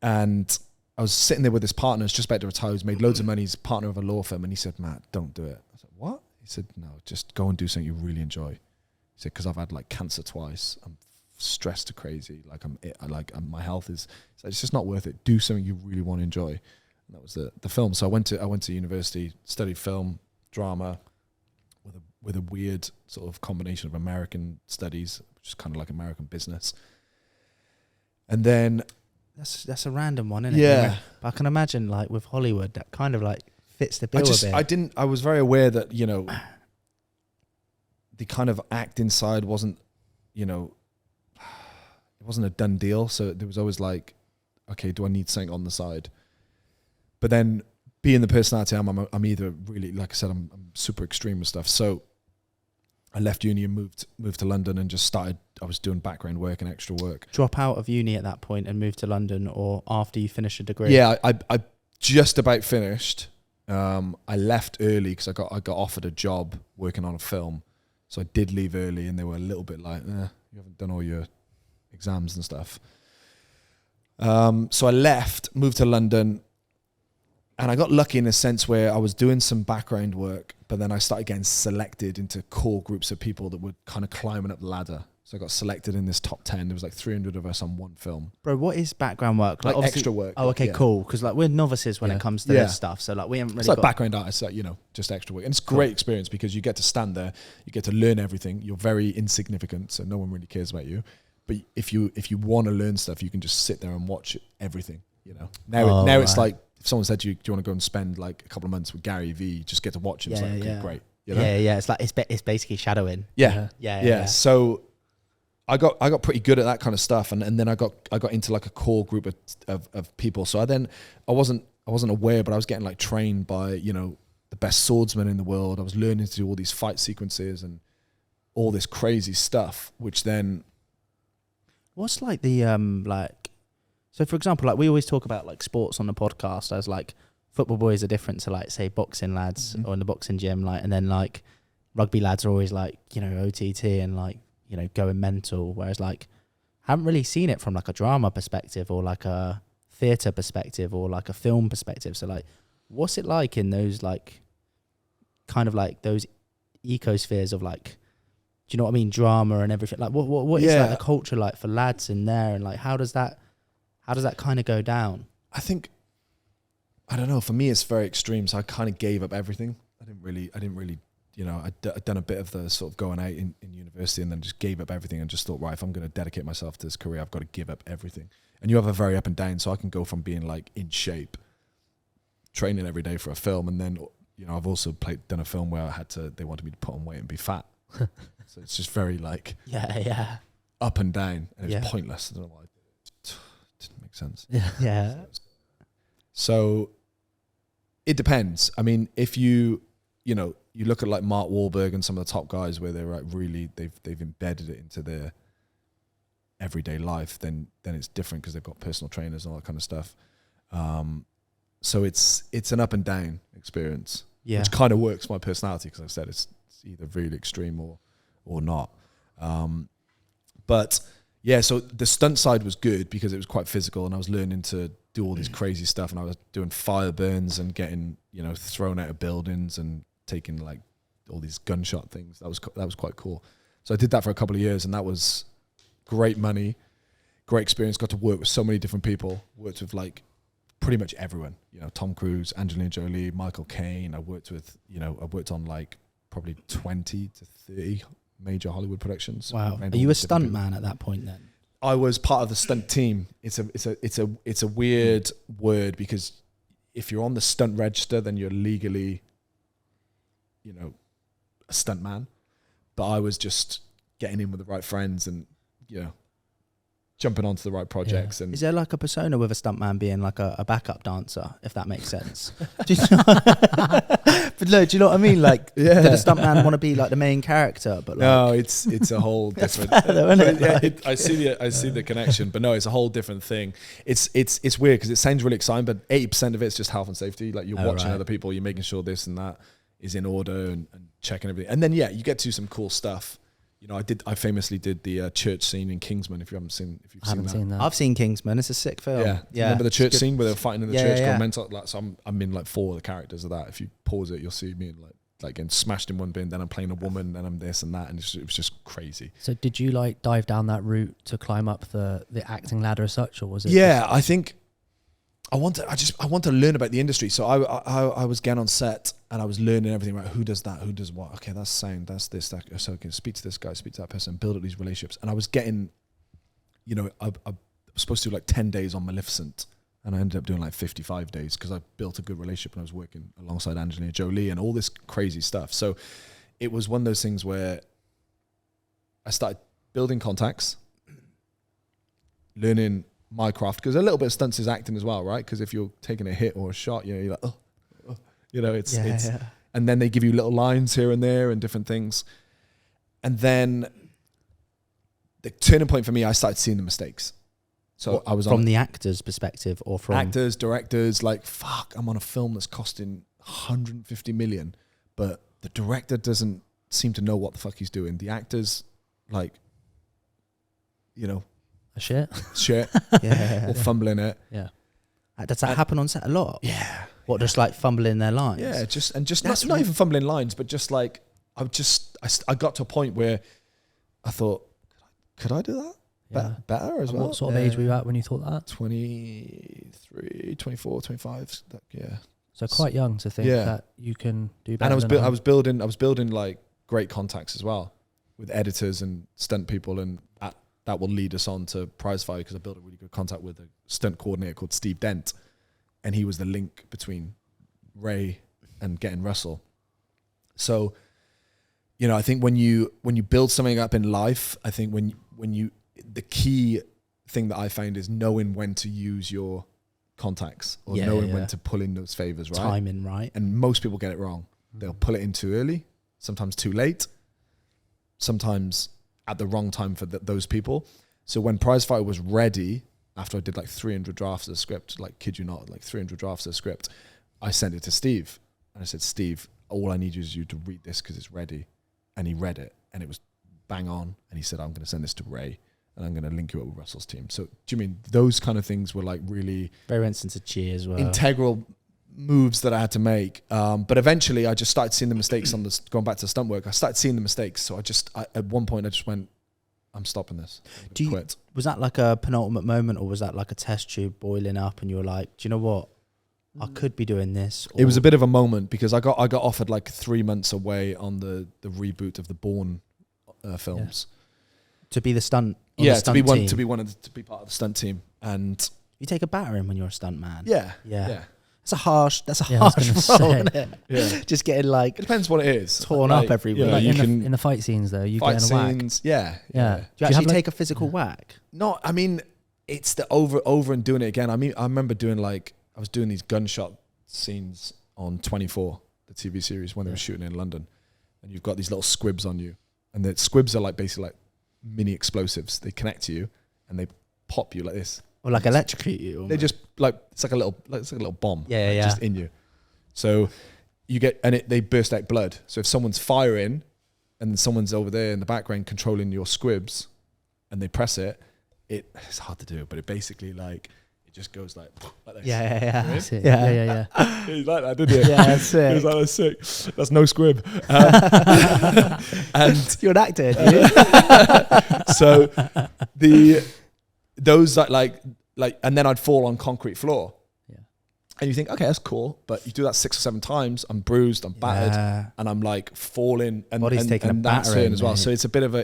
And I was sitting there with this partner who's just about to retire, who's made loads of money, he's a partner of a law firm, and he said, "Matt, don't do it." I said, "What?" He said, "No, just go and do something you really enjoy." He said, "Because I've had like cancer twice, I'm stressed to crazy, my health is, it's just not worth it. Do something you really want to enjoy." And that was the film. So I went to university, studied film, drama, with a weird sort of combination of American studies, which is kind of like American business. And then that's a random one, isn't it? Yeah. But I can imagine like with Hollywood that kind of like fits the bill a bit. I was very aware that, you know, the kind of act inside wasn't, you know, it wasn't a done deal. So there was always like, okay, do I need something on the side? But then being the personality I'm either really, like I said, I'm super extreme with stuff. So I left uni and moved to London and just started, I was doing background work and extra work. Drop out of uni at that point and move to London, or after you finish a degree? Yeah, I just about finished. I left early because I got offered a job working on a film. So I did leave early and they were a little bit like, you haven't done all your exams and stuff. So I left, moved to London, and I got lucky in a sense where I was doing some background work, but then I started getting selected into core groups of people that were kind of climbing up the ladder. So I got selected in this top 10. There was like 300 of us on one film. Bro, what is background work? Like extra work. Oh, okay, cool. Because like we're novices when it comes to this stuff. So like we haven't really It's like background artists, like, you know, just extra work. And it's a great experience because you get to stand there, you get to learn everything. You're very insignificant, so no one really cares about you. But if you want to learn stuff, you can just sit there and watch everything. you know. Now it's right. like if someone said to you, do you want to go and spend like a couple of months with Gary Vee, you just get to watch him. It's like, okay, great. You know? Yeah. It's like it's basically shadowing. Yeah. So I got pretty good at that kind of stuff, and then I got into like a core group of people. So I wasn't aware, but I was getting like trained by, you know, the best swordsman in the world. I was learning to do all these fight sequences and all this crazy stuff, which then... What's like the, like... So, for example, like we always talk about like sports on the podcast as like football boys are different to like, say, boxing lads or in the boxing gym. Like, and then like rugby lads are always like, you know, OTT and like, you know, going mental. Whereas like, I haven't really seen it from like a drama perspective or like a theatre perspective or like a film perspective. So like, what's it like in those like kind of like those ecospheres of like, do you know what I mean, drama and everything? Like what is like the culture like for lads in there, and like how does that kind of go down? I think, I don't know, for me it's very extreme, so I kind of gave up everything. I didn't really, you know, I'd done a bit of the sort of going out in university, and then just gave up everything and just thought, right, if I'm going to dedicate myself to this career, I've got to give up everything. And you have a very up and down, so I can go from being like in shape, training every day for a film, and then, you know, I've also done a film where they wanted me to put on weight and be fat. So it's just very like up and down, and it's pointless. I don't know why it didn't make sense. Yeah. So it depends. I mean, if you know, you look at like Mark Wahlberg and some of the top guys where they're like really they've embedded it into their everyday life, then it's different because they've got personal trainers and all that kind of stuff. So it's an up and down experience, which kind of works for my personality, because like I said, it's either really extreme or not. But yeah, so the stunt side was good because it was quite physical, and I was learning to do all these crazy stuff, and I was doing fire burns and getting, you know, thrown out of buildings and taking like all these gunshot things. That was quite cool. So I did that for a couple of years, and that was great money, great experience. Got to work with so many different people. Worked with like pretty much everyone. You know, Tom Cruise, Angelina Jolie, Michael Caine. I worked on like probably 20 to 30 major Hollywood productions. Wow. Are you a stunt man at that point then? I was part of the stunt team. It's a weird word, because if you're on the stunt register, then you're legally, you know, a stunt man. But I was just getting in with the right friends and, you know, jumping onto the right projects. And is there like a persona with a stuntman being like a backup dancer, if that makes sense? But no, do you know what I mean? Like, did a stuntman want to be like the main character? But like, no, it's a whole different. Though, isn't it? I see the connection, but no, it's a whole different thing. It's weird because it sounds really exciting, but 80% of it is just health and safety. Like you're watching other people, you're making sure this and that is in order and checking everything, and then you get to some cool stuff. You know, I famously did the church scene in Kingsman. If you've seen that. I've seen Kingsman. It's a sick film. Yeah. Remember the church scene where they were fighting in the church? Yeah. Mental. Like, so I'm in like 4 of the characters of that. If you pause it, you'll see me like getting smashed in one bin. Then I'm playing a woman. Then I'm this and that, and it was just crazy. So did you like dive down that route to climb up the acting ladder as such, or was it? Yeah, I think I want to learn about the industry. So I was getting on set and I was learning everything, right? Who does that? Who does what? Okay, that's sound. That's this. That. So I can speak to this guy, speak to that person, build up these relationships. And I was getting, you know, I was supposed to do like 10 days on Maleficent, and I ended up doing like 55 days because I built a good relationship and I was working alongside Angelina Jolie and all this crazy stuff. So it was one of those things where I started building contacts, learning my craft, because a little bit of stunts is acting as well, right? Because if you're taking a hit or a shot, you know, you're like, you know, it's and then they give you little lines here and there and different things. And then the turning point for me, I started seeing the mistakes. So I was from the actor's perspective, or from actors, directors, like, fuck, I'm on a film that's costing 150 million, but the director doesn't seem to know what the fuck he's doing. The actors, like, you know, shit, or fumbling it. Yeah. Does that happen on set a lot? Yeah. What, just like fumbling their lines? Yeah, just not even fumbling lines, but just like I got to a point where I thought, could I do that? Yeah. Better as well. What sort of age were you at when you thought that? 23, 24, 25. So quite young to think that you can do better. And I was building like great contacts as well with editors and stunt people, and that will lead us on to Prizefighter, because I built a really good contact with a stunt coordinator called Steve Dent, and he was the link between Ray and getting Russell. So, you know, I think when you build something up in life, I think the key thing that I found is knowing when to use your contacts, or knowing when to pull in those favors, right? Timing, right? And most people get it wrong. They'll pull it in too early, sometimes too late, sometimes at the wrong time for those people. So when Prizefighter was ready, after I did like 300 drafts of the script, like kid you not, like 300 drafts of the script, I sent it to Steve. And I said, Steve, all I need is you to read this because it's ready. And he read it and it was bang on. And he said, I'm going to send this to Ray and I'm going to link you up with Russell's team. So do you mean those kind of things were like really Very instance of Chi as well. integral moves that I had to make. But eventually I just started seeing the mistakes on this, going back to stunt work. I started seeing the mistakes. So at one point I just went, I'm stopping this. Quit. Was that like a penultimate moment, or was that like a test tube boiling up and you were like, do you know what? I could be doing this. It was a bit of a moment because I got offered like 3 months away on the reboot of the Bourne films. To be the stunt. To be part of the stunt team. And you take a battering when you're a stunt man. Yeah. That's a harsh role, isn't it? Yeah. Just getting like, it depends what it is. Torn up everywhere. Like in the fight scenes though, you get a whack. Yeah. Do you actually take a physical whack? No, I mean, it's the over and doing it again. I mean, I remember I was doing these gunshot scenes on 24, the TV series, when they were shooting in London. And you've got these little squibs on you. And the squibs are like basically like mini explosives. They connect to you and they pop you like this. Or like electrocute you. They just like, it's like a little bomb. Yeah. Just in you. So you get, and they burst out blood. So if someone's firing and someone's over there in the background controlling your squibs and they press it, it's hard to do, but it basically like, it just goes like this. Yeah. That's it. Yeah. You like that, didn't you? Yeah, that's it. He was like, that's sick. That's no squib. And you're an actor, dude. so those like, and then I'd fall on concrete floor. Yeah. And you think, okay, that's cool. But you do that 6 or 7 times, I'm bruised, I'm battered, and I'm like falling, and body's taking a that's battering as well. mate. So it's a bit of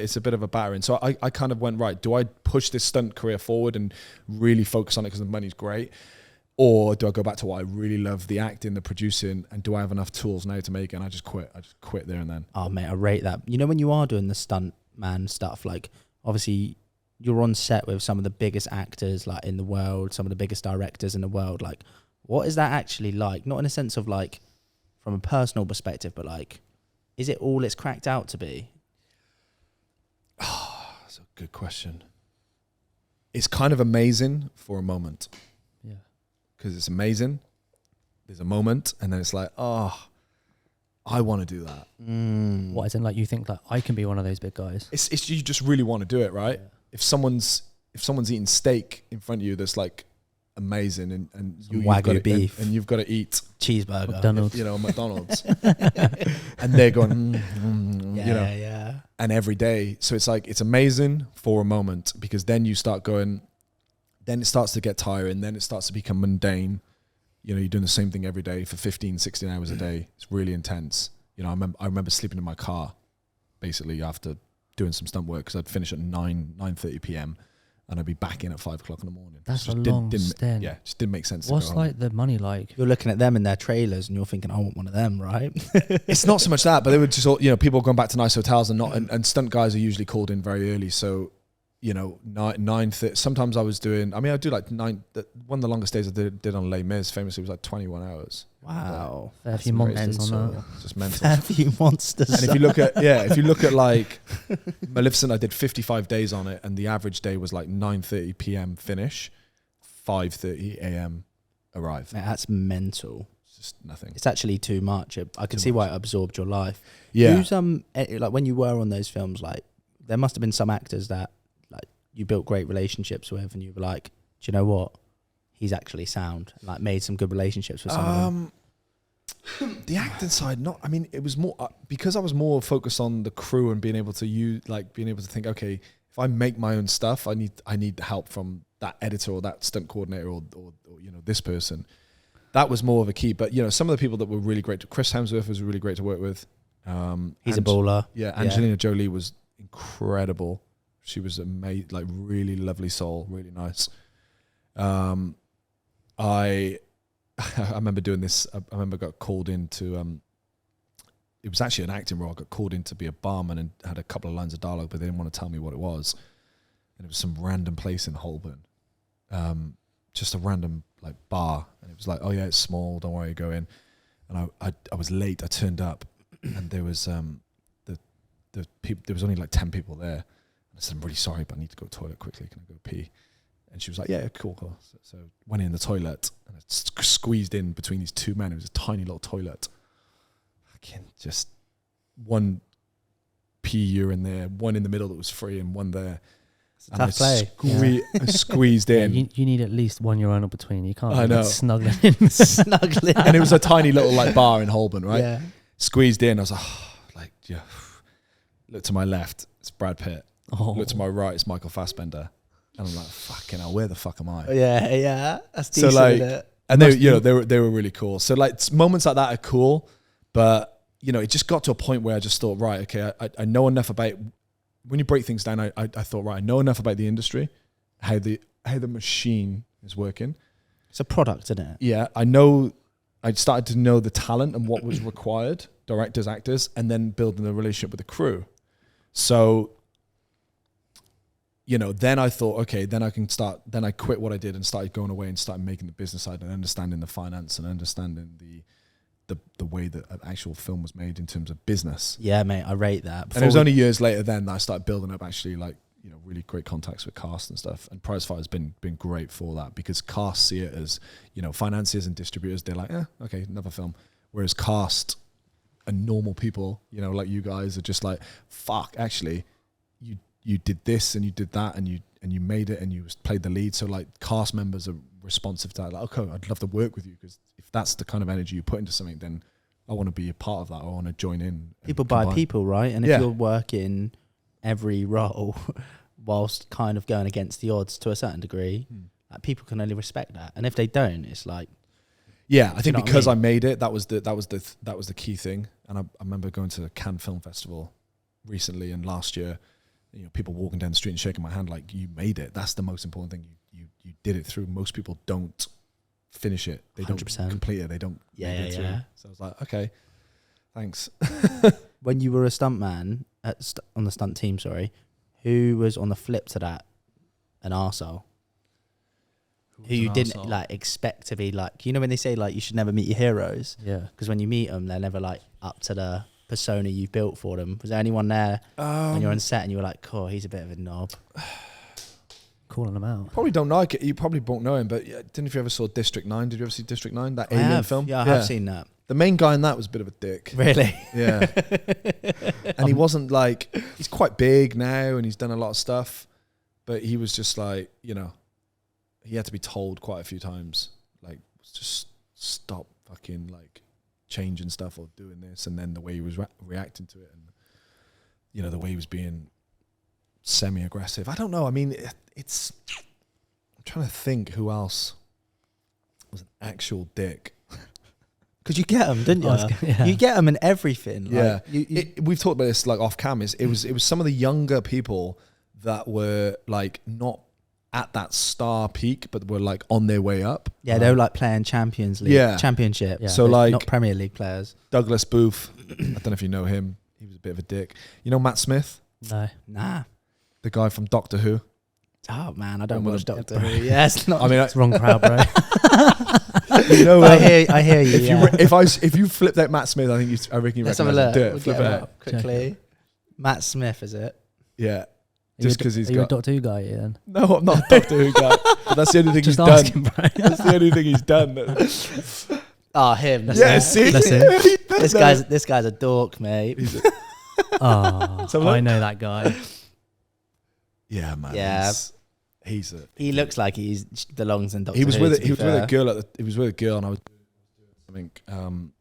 a battering. So I kind of went, right, do I push this stunt career forward and really focus on it because the money's great? Or do I go back to what I really love, the acting, the producing, and do I have enough tools now to make it? And I just quit. I just quit there and then. Oh, mate, I rate that. You know, when you are doing the stunt man stuff, like, obviously, you're on set with some of the biggest actors, like, in the world, some of the biggest directors in the world. Like, what is that actually like? Not in a sense of, like, from a personal perspective, but, like, is it all it's cracked out to be? Oh, that's a good question. It's kind of amazing for a moment. Because it's amazing. There's a moment, and then it's like, oh, I want to do that. What, as in like you think that I can be one of those big guys? It's you just really want to do it, right? Yeah. If someone's eating steak in front of you, that's like amazing, and you've got to, beef, and you've got to eat cheeseburger, McDonald's, and they're going, yeah, and every day. So it's like it's amazing for a moment, because then you start going. Then it starts to get tiring. Then it starts to become mundane. You know, you're doing the same thing every day for 15, 16 hours a day. It's really intense. You know, I remember sleeping in my car, basically after doing some stunt work, because I'd finish at 9:30 p.m. and I'd be back in at 5 o'clock in the morning. That's a long stint. Yeah, just didn't make sense. What's like the money like? You're looking at them in their trailers and you're thinking, I want one of them, right? It's not so much that, but they were just all, people going back to nice hotels and stunt guys are usually called in very early. So, 9:30. Sometimes I was doing. I mean, I do like 9. One of the longest days I did on Les Mis, famously, was like 21 hours. Wow, fair few monsters on that. Just mental. Fair few monsters. And if you look at like Maleficent, I did 55 days on it, and the average day was like 9:30 p.m. finish, 5:30 a.m. arrive. Mate, that's mental. It's just nothing. It's actually too much. I can see why it absorbed your life. Yeah. Who's like when you were on those films, like there must have been some actors that you built great relationships with, and you were like, do you know what? He's actually sound. Like made some good relationships with some of them. The acting side, it was more because I was more focused on the crew and being able to think, okay, if I make my own stuff, I need help from that editor or that stunt coordinator or this person. That was more of a key. But some of the people that were really great. Chris Hemsworth was really great to work with. He's a baller. Yeah, Angelina Jolie was incredible. She was like really lovely soul, really nice. I remember doing this. I remember got called into. It was actually an acting role. I got called in to be a barman and had a couple of lines of dialogue, but they didn't want to tell me what it was. And it was some random place in Holborn, just a random like bar. And it was like, oh yeah, it's small. Don't worry, go in. And I was late. I turned up, and there was the people. There was only like 10 people there. And I said, I'm really sorry, but I need to go to the toilet quickly. Can I go pee? And she was like, yeah, cool. So went in the toilet and I squeezed in between these two men. It was a tiny little toilet. Just one pee urine there, one in the middle that was free, and one there. And tough play. I squeezed in. You need at least one urinal between. You can't. I know. Snuggling in. Snuggling. And it was a tiny little like bar in Holborn, right? Yeah. Squeezed in. I was like, yeah. Look to my left, it's Brad Pitt. Oh. Look to my right, it's Michael Fassbender. And I'm like, fucking hell, where the fuck am I? Yeah. That's So decent, like, isn't it? and they were really cool. So like moments like that are cool, but it just got to a point where I just thought, right, okay, I know enough about. When you break things down, I thought, right, I know enough about the industry, how the machine is working. It's a product, isn't it? Yeah, I started to know the talent and what was required, directors, actors, and then building a relationship with the crew. So, then I thought, okay, then I can start. Then I quit what I did and started going away and started making the business side and understanding the finance and understanding the way that an actual film was made in terms of business. Yeah, mate, I rate that. And it was only years later then that I started building up actually like, really great contacts with cast and stuff. And Prizefighter has been great for that because cast see it as, financiers and distributors, they're like, okay, another film. Whereas cast and normal people, like you guys are just like, fuck, actually, you did this and you did that and you made it and you played the lead. So like cast members are responsive to that. Like, okay, I'd love to work with you because if that's the kind of energy you put into something, then I want to be a part of that. I want to join in. People buy people, right? And if you're working every role whilst kind of going against the odds to a certain degree, like people can only respect that. And if they don't, it's like, yeah, I think because I made it, that was the key thing. And I remember going to the Cannes Film Festival recently and last year. People walking down the street and shaking my hand like, you made it. That's the most important thing. You did it through. Most people don't finish it. They 100%. Don't complete it. They don't make it through. So I was like, okay, thanks. When you were a stuntman on the stunt team, who was on the flip to that an arsehole? Who you didn't like expect to be like, when they say like you should never meet your heroes? Yeah. Because when you meet them, they're never like up to the persona you built for them. Was there anyone there when you're on set and you were like, cool, he's a bit of a knob? Calling him out. Probably don't know. You probably won't know him, but didn't know if you ever saw District 9. Did you ever see District 9? That alien film? Yeah, I have seen that. The main guy in that was a bit of a dick. Really? Yeah. And he wasn't like, he's quite big now and he's done a lot of stuff, but he was just like, he had to be told quite a few times, like, just stop fucking like changing stuff or doing this. And then the way he was reacting to it and, the way he was being semi-aggressive. I don't know. I mean, it's, I'm trying to think who else was an actual dick. Because you get them, didn't you? Yeah. You get them in everything. Yeah. Like, we've talked about this like off cam. It was some of the younger people that were like not at that star peak, but were like on their way up. Yeah, they were like playing Champions League, Championship. Yeah. So like not Premier League players. Douglas Booth. I don't know if you know him. He was a bit of a dick. You know Matt Smith, No. Nah. the guy from Doctor Who. Oh man, I don't One watch of the- Doctor Who. Yeah, it's not. I mean, It's wrong crowd, bro. I hear you. if you flipped out Matt Smith, I reckon you Let's have a recognise look. him. Do it. We'll Flip get it him out. up quickly. Matt Smith, is it? Yeah. Are Just because he's you a got. Doctor Who guy, Ian? No, I'm not a Doctor Who guy. But that's the only thing he's Just asking, done. bro. That's the only thing he's done. Oh, him. Yeah, see? That's it. This guy's a dork, mate. Oh, So look. I know that guy. Yeah, man. Yeah. He's a. He looks like he belongs in Doctor He was Who. with to it. be He was with fair. a girl. He was with a girl, and I was doing something on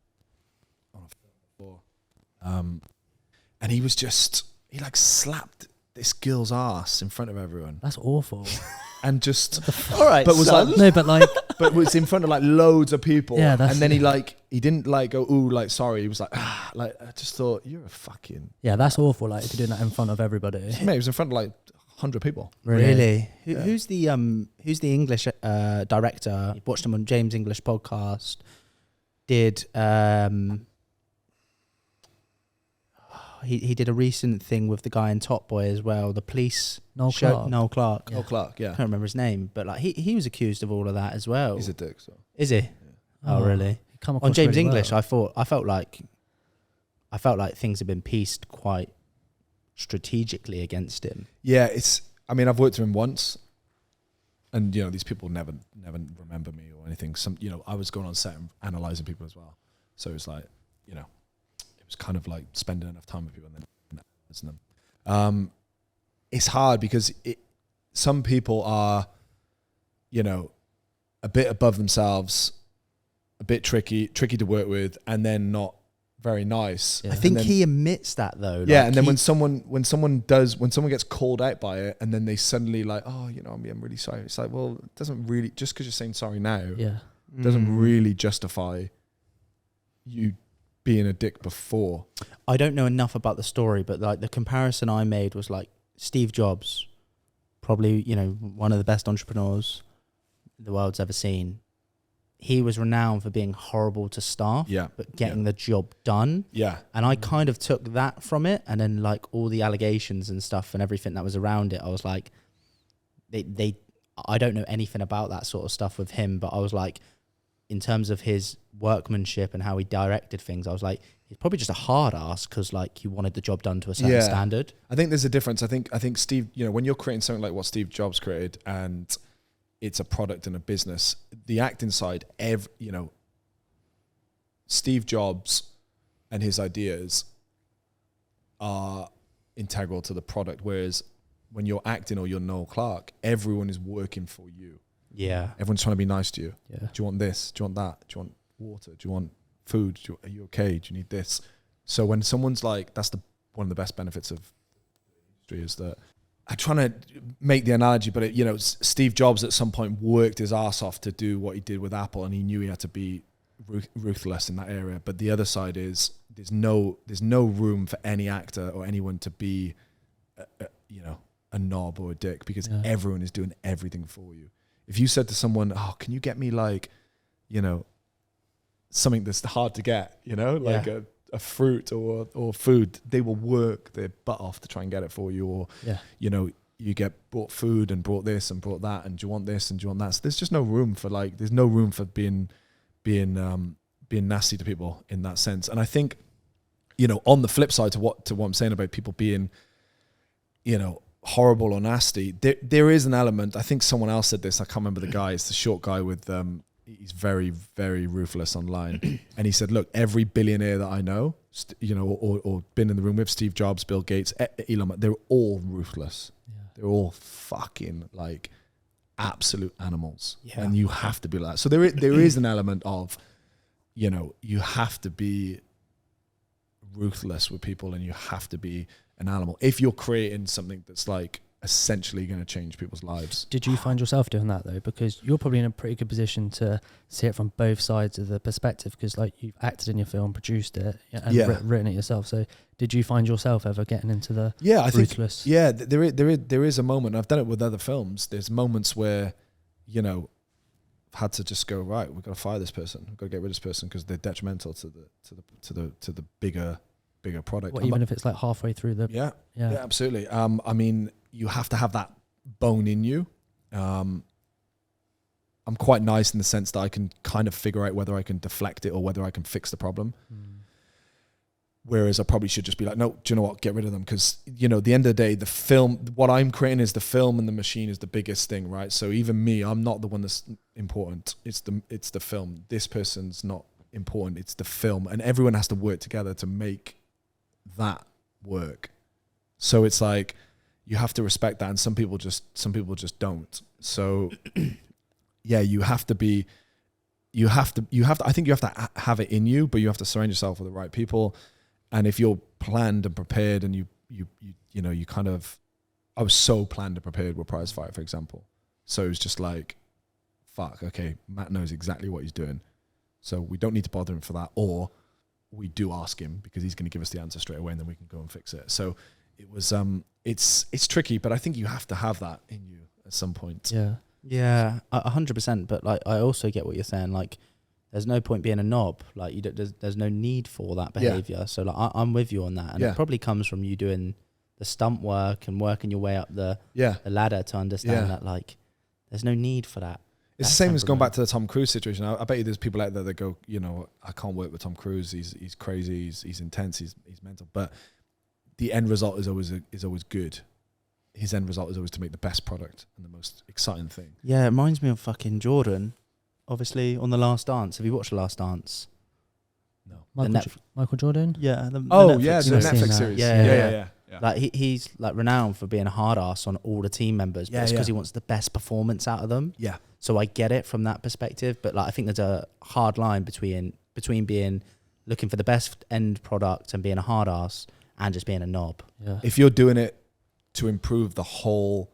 a film before. And he was just like slapped this girl's ass in front of everyone, That's awful. and just All right, but was son. like No, but like, but was in front of like loads of people. Yeah, that's- and then he didn't like go ooh like sorry. He was like like I just thought you're a fucking yeah, that's awful. Like, if you're doing that in front of everybody. mate. He was in front of like 100 people. Really? Yeah. Who's the English director? Watched him on James English podcast. Did he did a recent thing with the guy in Top Boy as well, the police Noel show, Clarke. Noel Clarke. Noel Clarke, yeah. I can't remember his name, but like he was accused of all of that as well. He's a dick, so. Is he? Oh, really? Come On James really English, well. I felt like things had been pieced quite strategically against him. Yeah, I mean, I've worked with him once, and these people never remember me or anything. I was going on set and analyzing people as well, so it's like, it was kind of like spending enough time with people and then analyzing them. It's hard because some people are, a bit above themselves, a bit tricky to work with, and then not very nice. Yeah. I think he admits that though. Yeah, and then when someone gets called out by it, and then they suddenly like, oh, I'm really sorry. It's like, well, it doesn't really, just because you're saying sorry now, doesn't really justify you being a dick before. I don't know enough about the story, but like the comparison I made was like Steve Jobs, probably one of the best entrepreneurs the world's ever seen. He was renowned for being horrible to staff, but getting the job done. Yeah. And I kind of took that from it, and then like all the allegations and stuff and everything that was around it, I was like, I don't know anything about that sort of stuff with him, but I was like, in terms of his workmanship and how he directed things, I was like, he's probably just a hard ass because like he wanted the job done to a certain standard. I think there's a difference. I think Steve, when you're creating something like what Steve Jobs created, and it's a product and a business, the acting side, Steve Jobs and his ideas are integral to the product. Whereas when you're acting or you're Noel Clarke, everyone is working for you. Yeah. Everyone's trying to be nice to you. Yeah. Do you want this? Do you want that? Do you want water? Do you want food? Are you okay? Do you need this? So when someone's like, that's one of the best benefits of the industry is that, I'm trying to make the analogy, but Steve Jobs at some point worked his ass off to do what he did with Apple, and he knew he had to be ruthless in that area. But the other side is there's no room for any actor or anyone to be, a knob or a dick, because everyone is doing everything for you. If you said to someone, "Oh, can you get me like, something that's hard to get, like a fruit or food," they will work their butt off to try and get it for you. Or, you get brought food and brought this and brought that, and do you want this and do you want that? So there's just no room for there's no room for being nasty to people in that sense. And I think, on the flip side to what I'm saying about people being, horrible or nasty, there is an element. I think someone else said this. I can't remember the guy. It's the short guy with he's very, very ruthless online. And he said, look, every billionaire that I know, or been in the room with, Steve Jobs, Bill Gates, Elon Musk, they're all ruthless. Yeah. They're all fucking like absolute animals. Yeah. And you have to be like that. So there is an element of, you have to be ruthless with people, and you have to be an animal if you're creating something that's like essentially going to change people's lives. Did you find yourself doing that though? Because you're probably in a pretty good position to see it from both sides of the perspective, because like you've acted in your film, produced it, and written it yourself. So did you find yourself ever getting into the ruthless? There is a moment. I've done it with other films. There's moments where, I've had to just go, right, we've got to fire this person. We've got to get rid of this person because they're detrimental to the bigger product. What, even if it's like halfway through the... Yeah, absolutely. I mean, you have to have that bone in you. I'm quite nice in the sense that I can kind of figure out whether I can deflect it or whether I can fix the problem. Whereas I probably should just be like, no, do you know what? Get rid of them. Because, at the end of the day, the film, what I'm creating is the film, and the machine is the biggest thing, right? So even me, I'm not the one that's important. It's the film. This person's not important. It's the film. And everyone has to work together to make that work. So it's like, you have to respect that. And some people just don't. So yeah, I think you have to have it in you, but you have to surround yourself with the right people. And if you're planned and prepared, and you kind of, I was so planned and prepared with Prize Fight, for example. So it was just like, fuck, okay, Matt knows exactly what he's doing. So we don't need to bother him for that. Or we do ask him, because he's going to give us the answer straight away, and then we can go and fix it. So it was it's tricky, but I think you have to have that in you at some point. Yeah, 100%. But like, I also get what you're saying. Like, there's no point being a knob. Like, there's no need for that behavior. Yeah. So like, I'm with you on that, and it probably comes from you doing the stunt work and working your way up the ladder to understand that like, there's no need for that. It's the same as going back to the Tom Cruise situation. I bet you there's people out there that go, you know, I can't work with Tom Cruise. He's crazy. He's intense. He's mental. But the end result is always good. His end result is always to make the best product and the most exciting thing. Yeah, it reminds me of fucking Jordan. Obviously, on The Last Dance. Have you watched The Last Dance? No. Michael Jordan? Yeah. The Netflix series. Yeah. Like he's like renowned for being a hard ass on all the team members, but it's because he wants the best performance out of them. Yeah. So I get it from that perspective, but like I think there's a hard line between being looking for the best end product and being a hard ass and just being a knob. Yeah. If you're doing it to improve the whole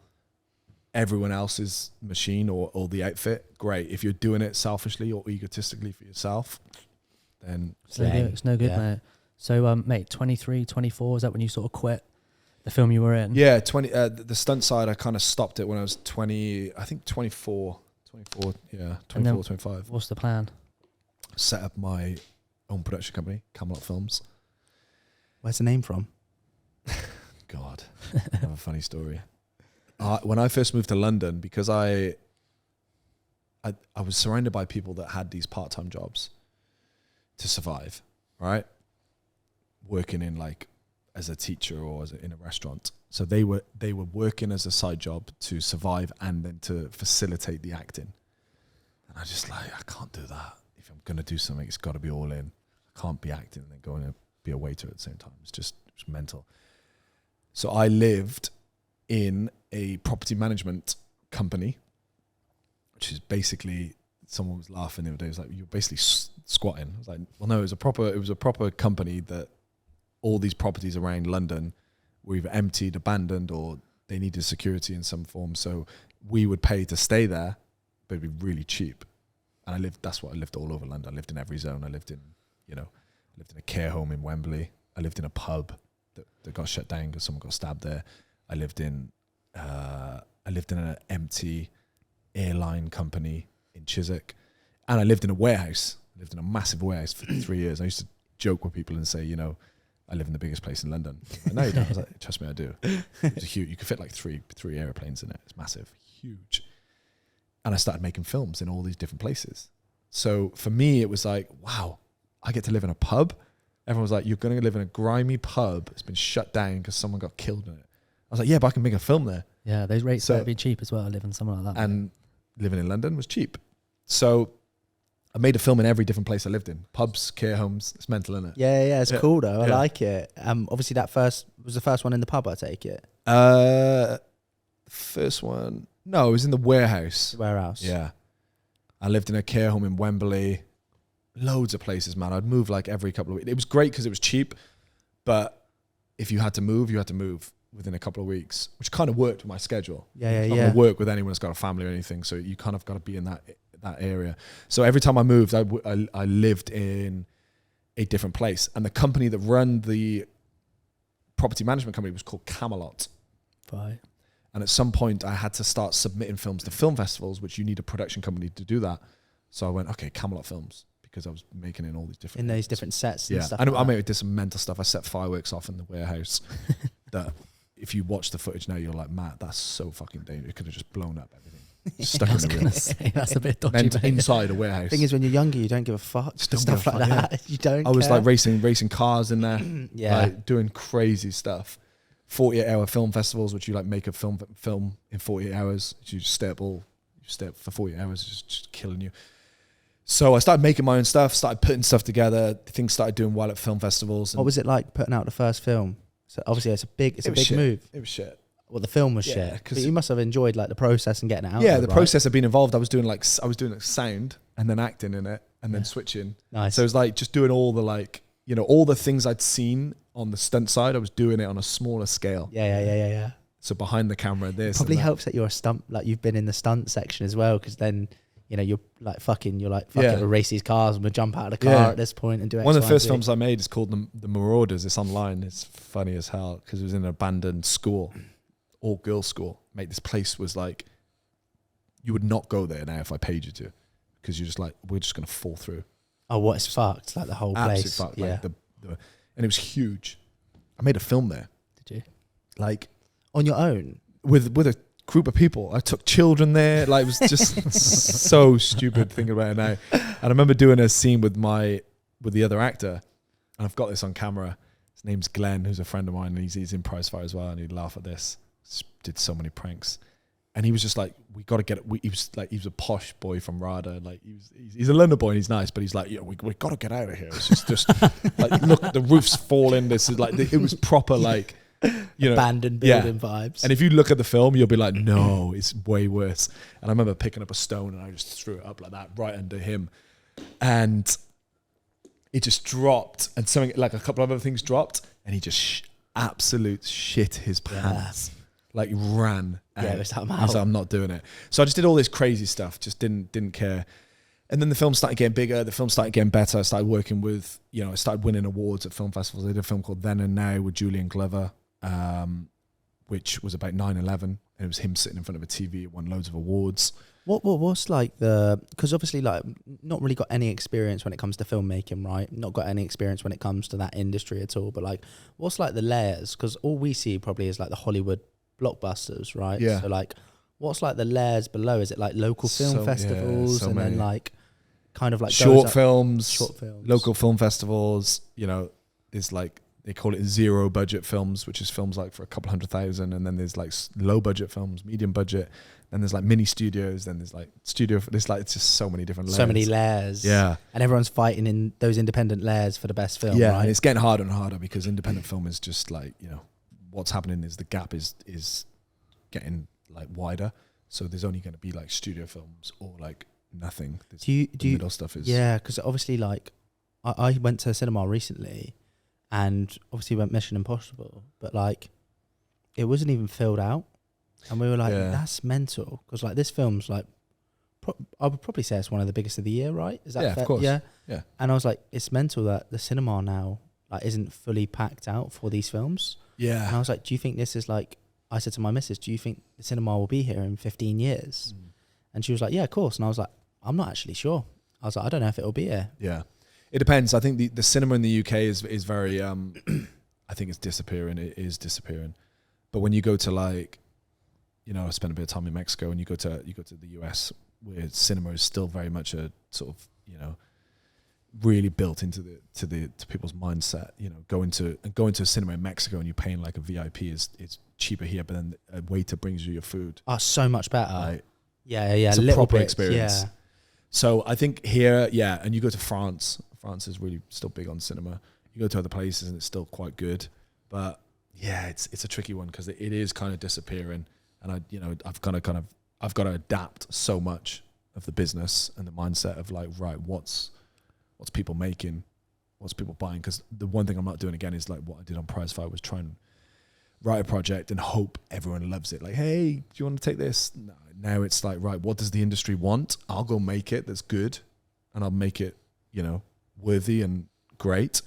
everyone else's machine or the outfit, great. If you're doing it selfishly or egotistically for yourself, then it's no good, mate. So, mate, 23, 24, is that when you sort of quit the film you were in? Yeah, the stunt side, I kind of stopped it when I was 20, I think 24, 25. What's the plan? Set up my own production company, Camelot Films. Where's the name from? God, I have a funny story. When I first moved to London, because I was surrounded by people that had these part-time jobs to survive, right? Working in like as a teacher or in a restaurant. So they were working as a side job to survive and then to facilitate the acting. And I just like, I can't do that. If I'm going to do something, it's got to be all in. I can't be acting and then going to be a waiter at the same time. It's mental. So I lived in a property management company, which is basically, someone was laughing the other day. It was like, you're basically squatting. I was like, well, no, it was a proper company that all these properties around London were either emptied, abandoned, or they needed security in some form. So we would pay to stay there, but it'd be really cheap. And that's what I lived all over London. I lived in every zone. I lived in a care home in Wembley. I lived in a pub that got shut down because someone got stabbed there. I lived in an empty airline company in Chiswick. And I lived in a warehouse. I lived in a massive warehouse for 3 years. I used to joke with people and say, you know, I live in the biggest place in London. I know you don't. I was like, trust me, I do. It was huge. You could fit like three airplanes in it. It's massive, huge. And I started making films in all these different places. So for me, it was like, wow, I get to live in a pub. Everyone was like, you're going to live in a grimy pub. It's been shut down because someone got killed in it. I was like, yeah, but I can make a film there. Yeah, those rates would be cheap as well, living somewhere like that. And living in London was cheap. So I made a film in every different place I lived in. Pubs, care homes. It's mental, isn't it? Yeah, it's cool though. I like it. Obviously that was the first one in the pub, I take it. First one, no, it was in the warehouse. Warehouse. Yeah. I lived in a care home in Wembley. Loads of places, man. I'd move like every couple of weeks. It was great because it was cheap, but if you had to move, you had to move within a couple of weeks, which kind of worked with my schedule. Yeah. It's not gonna work with anyone that's got a family or anything, so you kind of got to be in that area. So every time I moved, I lived in a different place. And the company that run the property management company was called Camelot. Right. And at some point I had to start submitting films to film festivals, which you need a production company to do that. So I went, okay, Camelot Films, because I was making in all these different different sets and stuff. And I did some mental stuff. I set fireworks off in the warehouse that if you watch the footage now, you're like, Matt, that's so fucking dangerous. It could have just blown up everything. Stuck in the room. Say, that's a bit dodgy. Inside a warehouse. Thing is, when you're younger, you don't give a fuck. Stuff like that. Yeah. You don't. I was like racing cars in there. Yeah. Like doing crazy stuff. 48-hour film festivals, which you like make a film in 48 hours. You just stay up for 48 hours, just killing you. So I started making my own stuff, started putting stuff together. Things started doing well at film festivals. What was it like putting out the first film? So obviously it's a big move. It was shit. Well, the film was shit. But you must have enjoyed like the process and getting it out. Yeah, the process of being involved. I was doing sound and then acting in it and then switching. Nice. So it was like just doing all the all the things I'd seen on the stunt side. I was doing it on a smaller scale. Yeah. So behind the camera, this probably helps that you're a stunt, like you've been in the stunt section as well, because then you know, you're like fuck it, we'll race these cars and we'll jump out of the car at this point and do X, One of the Y, first Z. films I made is called The Marauders. It's online. It's funny as hell because it was in an abandoned school, all girls school. Mate, this place was like, you would not go there now if I paid you to, because you're just like, we're just going to fall through. Oh, what is fucked? Like the whole place. Fucked. Yeah. Like and it was huge. I made a film there. Did you? Like On your own? with a group of people. I took children there. Like it was just so stupid thinking about it now. And I remember doing a scene with the other actor, and I've got this on camera. His name's Glenn, who's a friend of mine, and he's in Prizefighter as well, and he'd laugh at this. Did so many pranks. And he was just like, we got to get it. He was a posh boy from RADA. Like he's a London boy and he's nice, but he's like, yeah, we got to get out of here. It's just like, look, the roof's falling. This is like, it was proper like, you know, abandoned building vibes. And if you look at the film, you'll be like, no, it's way worse. And I remember picking up a stone and I just threw it up like that right under him, and it just dropped, and something like a couple of other things dropped, and he just absolute shit his pants. Like ran. Yeah, it was that I was like, I'm not doing it. So I just did all this crazy stuff. Just didn't care. And then the film started getting bigger. The film started getting better. I started working with, I started winning awards at film festivals. I did a film called Then and Now with Julian Glover, which was about 9/11. And it was him sitting in front of a TV. It won loads of awards. What's like because obviously like not really got any experience when it comes to filmmaking, right? Not got any experience when it comes to that industry at all. But like, what's like the layers? Because all we see probably is like the Hollywood blockbusters, right? Yeah. So like, what's like the layers below? Is it like local film festivals and then like kind of like short films, local film festivals? There's like, they call it zero budget films, which is films like for a couple $100,000, and then there's like low budget films, medium budget, then there's like mini studios, then there's like it's just so many different layers. So many layers. Yeah. And everyone's fighting in those independent layers for the best film, yeah, right? and it's getting harder and harder because independent film is just like, what's happening is the gap is getting like wider. So there's only going to be like studio films or like nothing. The middle stuff is... Yeah, because obviously like I went to cinema recently and obviously went Mission Impossible, but like it wasn't even filled out. And we were like, that's mental. Because like this film's like, I would probably say it's one of the biggest of the year, right? Is that fair? Of course. Yeah. Yeah. And I was like, it's mental that the cinema now like isn't fully packed out for these films. Yeah. And I was like, do you think this is like, I said to my missus, do you think the cinema will be here in 15 years? And she was like, yeah, of course. And I was like, I'm not actually sure. I was like, I don't know if it'll be here. Yeah. It depends. I think the cinema in the UK is very, I think it's disappearing. It is disappearing. But when you go to like, I spent a bit of time in Mexico, and you go to the US, where cinema is still very much a sort of, really built into to people's mindset. Going to a cinema in Mexico and you're paying like a VIP is cheaper here, but then a waiter brings you your food. Oh, so much better. Right? Yeah. It's a proper experience. Yeah. So I think here, and you go to France. France is really still big on cinema. You go to other places and it's still quite good, but yeah, it's a tricky one because it is kind of disappearing. And I've got to adapt so much of the business and the mindset of like, right, what's people making, what's people buying? Because the one thing I'm not doing again is like what I did on Prizefighter, was try and write a project and hope everyone loves it. Like, hey, do you want to take this? No. Now it's like, right, what does the industry want? I'll go make it that's good, and I'll make it, worthy and great.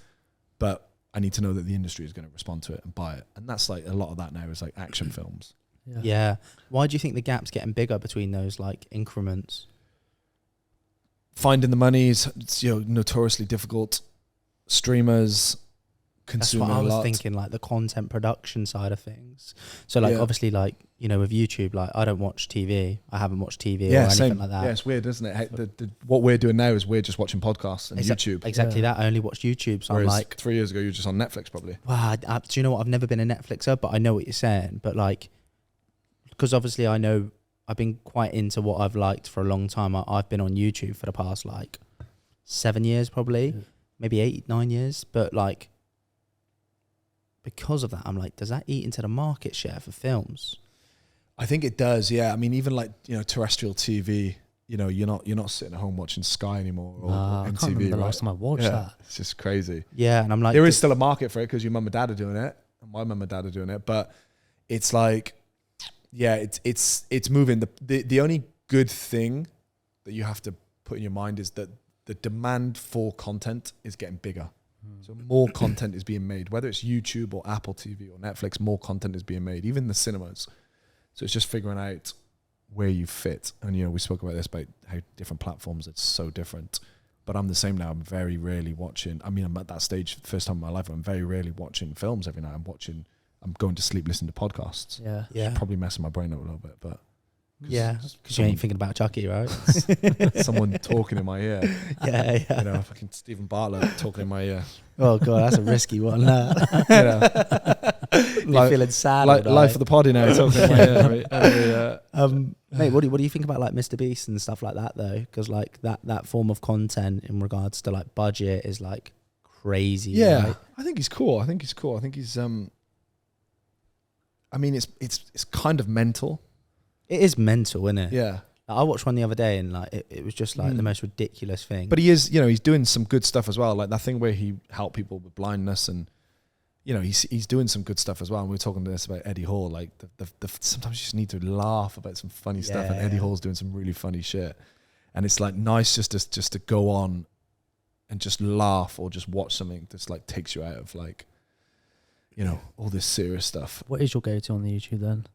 But I need to know that the industry is going to respond to it and buy it. And that's like a lot of that now is like action films. Yeah. Why do you think the gap's getting bigger between those like increments? Finding the money is notoriously difficult. Streamers consume a lot. That's what I was thinking, like the content production side of things. So like obviously like, with YouTube, like I don't watch TV. I haven't watched TV or anything like that. Yeah, it's weird, isn't it? What we're doing now is we're just watching podcasts and YouTube. Exactly that. I only watch YouTube. So whereas I'm like 3 years ago you were just on Netflix probably. Wow, do you know what? I've never been a Netflixer, but I know what you're saying. But like, because obviously I know I've been quite into what I've liked for a long time. I've been on YouTube for the past like 7 years probably, maybe 8-9 years. But like, because of that, I'm like, does that eat into the market share for films? I think it does, yeah. I mean, even like, terrestrial TV, you're not sitting at home watching Sky anymore or MTV, I can't remember the last time I watched that. It's just crazy. Yeah, and I'm like... There is still a market for it because your mum and dad are doing it, and my mum and dad are doing it, but it's like, yeah, it's moving. The only good thing that you have to put in your mind is that the demand for content is getting bigger. So more content is being made, whether it's YouTube or Apple TV or Netflix, more content is being made, even the cinemas. So it's just figuring out where you fit. And, we spoke about this, about how different platforms, it's so different. But I'm the same now. I'm very rarely watching. I mean, I'm at that stage, first time in my life, I'm very rarely watching films every night. I'm going to sleep listening to podcasts. Yeah. It's probably messing my brain up a little bit, but. Yeah, because you ain't thinking about Chucky, right? Someone talking in my ear. Yeah. Fucking Stephen Bartlett talking in my ear. Oh god, that's a risky one. You're feeling sad. Life of the party now. Talking in my ear. Mate, what do you think about like Mr. Beast and stuff like that though? Because like that form of content in regards to like budget is like crazy. Yeah, right? I think he's cool. I think he's. I mean, it's kind of mental. It is mental, isn't it? Yeah. I watched one the other day and like it was just like the most ridiculous thing. But he is, he's doing some good stuff as well. Like that thing where he helped people with blindness, and he's doing some good stuff as well. And we were talking to this about Eddie Hall. Like the sometimes you just need to laugh about some funny stuff, and Eddie Hall's doing some really funny shit. And it's like nice just to go on and just laugh or just watch something that's like takes you out of like, all this serious stuff. What is your go-to on the YouTube then?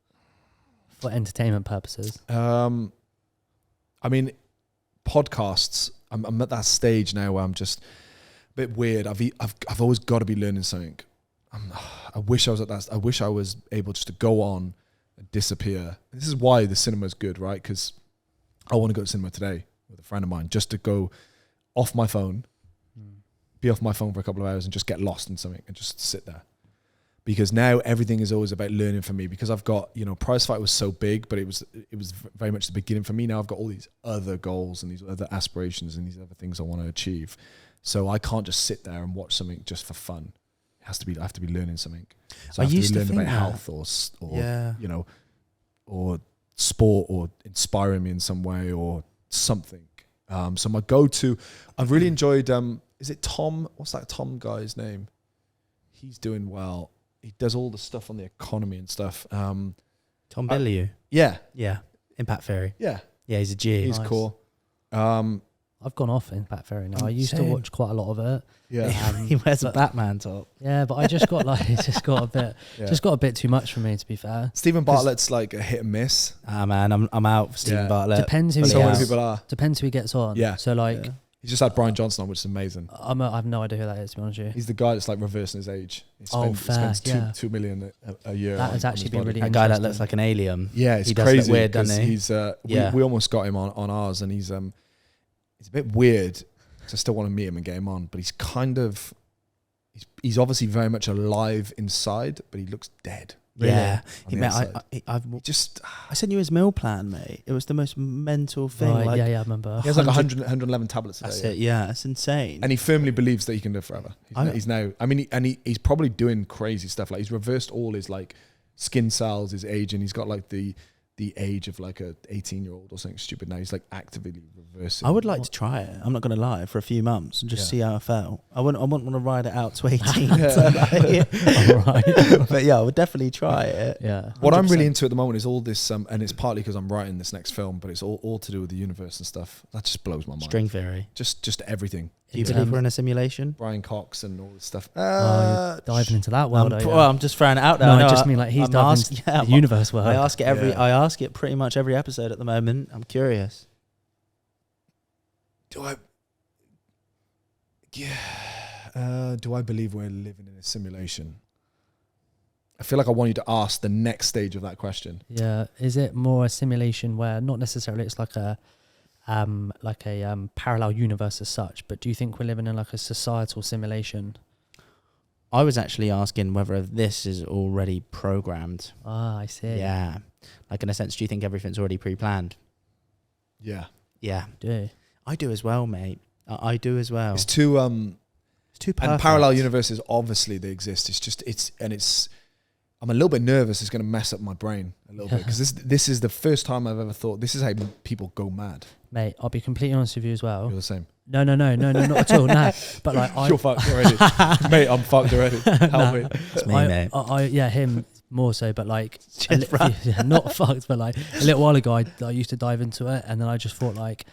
For entertainment purposes? I mean, podcasts. I'm at that stage now where I'm just a bit weird. I've always got to be learning something. I wish I was at that. I wish I was able just to go on and disappear. This is why the cinema is good, right? Because I want to go to cinema today with a friend of mine, just to go off my phone, be off my phone for a couple of hours, and just get lost in something and just sit there. Because now everything is always about learning for me, because I've got, Prize Fight was so big, but it was very much the beginning for me. Now I've got all these other goals and these other aspirations and these other things I want to achieve. So I can't just sit there and watch something just for fun. It has to be, I have to be learning something. So I have to be learning about health or or sport or inspiring me in some way or something. So my go-to, I've really enjoyed, is it Tom? What's that Tom guy's name? He's doing well. He does all the stuff on the economy and stuff. Tom Bellew. Yeah. Impact Fairy. Yeah. Yeah, he's a G. He's cool. I've gone off Impact Fairy now. I used to watch quite a lot of it. Yeah. He wears a Batman top. Yeah, but I just got a bit too much for me, to be fair. Stephen Bartlett's like a hit and miss. Man, I'm out for Stephen Bartlett. Depends who many people are. Depends who he gets on. Yeah. So like. Yeah. He's just had Brian Johnson on, which is amazing. I have no idea who that is, to be honest with you. He's the guy that's like reversing his age. He spends $2 million a year. That has actually been really interesting. That guy that looks like an alien. Yeah, it's he crazy. Does look weird, doesn't he? He's we almost got him on ours, and he's a bit weird. So I still want to meet him and get him on, but he's kind of he's obviously very much alive inside, but he looks dead. Really? Yeah, I sent you his meal plan, mate. It was the most mental thing. Right, yeah, I remember. He has like 111 tablets a day. That's it. Yeah, it's insane. And he firmly believes that he can live forever. He's now. I mean, he's probably doing crazy stuff. Like he's reversed all his like skin cells, his age, and he's got like the age of like a 18-year-old or something stupid. Now he's like actively reversing. I would like to try it. I'm not going to lie, for a few months and just see how I felt. I wouldn't want to ride it out to 18. Right. But yeah, I would definitely try it. Yeah. 100%. What I'm really into at the moment is all this, and it's partly because I'm writing this next film, but it's all to do with the universe and stuff. That just blows my mind. String theory. Just everything. Do you believe we're in a simulation? Brian Cox and all this stuff. You're diving into that world. I'm just throwing it out there. No, I just mean like he's diving into the universe world. I ask it pretty much every episode at the moment. I'm curious. Do I believe we're living in a simulation? I feel like I want you to ask the next stage of that question. Yeah. Is it more a simulation where not necessarily it's like a parallel universe as such, but do you think we're living in like a societal simulation? I was actually asking whether this is already programmed. Ah, I see. Yeah. Like in a sense, do you think everything's already pre-planned? Yeah. Yeah. Do. I do as well, mate. I do as well. It's too perfect. And parallel universes, obviously they exist. I'm a little bit nervous it's going to mess up my brain a little bit, because this is the first time I've ever thought this is how people go mad. Mate, I'll be completely honest with you as well. You're the same. No, not at all. No, but like you're fucked already, mate. I'm fucked already. Help me. It's me, mate. Him more so, but like not fucked, but like a little while ago, I used to dive into it, and then I just thought like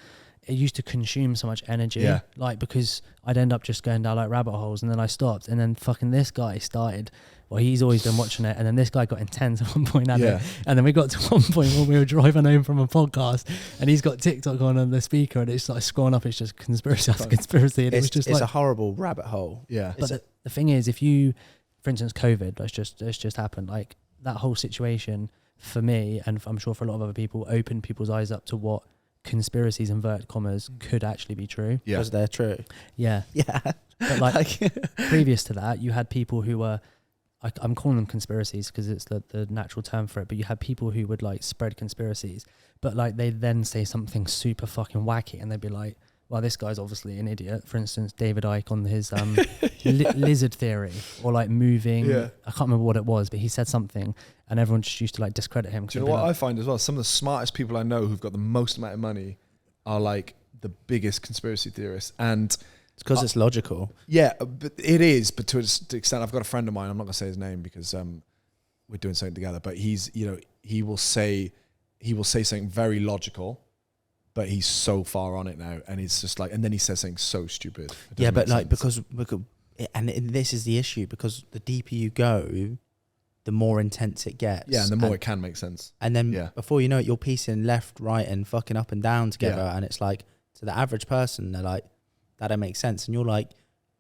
it used to consume so much energy. Yeah. Like, because I'd end up just going down like rabbit holes, and then I stopped, and then fucking this guy started. Well, he's always been watching it, and then this guy got intense at one point, and then we got to one point when we were driving home from a podcast, and he's got TikTok on the speaker, and it's like scrolling up, it's just conspiracy after conspiracy, and it was just it's like a horrible rabbit hole. Yeah. But the thing is, if you, for instance, COVID, that's just happened. Like, that whole situation for me, and I'm sure for a lot of other people, opened people's eyes up to what conspiracies, inverted commas, could actually be true. Yeah. Because they're true. Yeah. Yeah. But like previous to that, you had people who were, I'm calling them conspiracies because it's the natural term for it, but you had people who would like spread conspiracies, but like they then say something super fucking wacky, and they'd be like, well, this guy's obviously an idiot. For instance, David Icke on his lizard theory, or like moving. Yeah. I can't remember what it was, but he said something, and everyone just used to like discredit him. Do you know what I find as well? Some of the smartest people I know who've got the most amount of money are like the biggest conspiracy theorists, and it's because it's logical. Yeah, but it is. But to an extent, I've got a friend of mine. I'm not gonna say his name because we're doing something together. But he's, he will say something very logical, but he's so far on it now, and it's just like, and then he says something so stupid. Yeah, but like because and this is the issue, because the deeper you go, the more intense it gets. Yeah, and the more it can make sense. And then before you know it, you're piecing left, right, and fucking up and down together, and it's like, to the average person, they're like, that don't make sense, and you're like,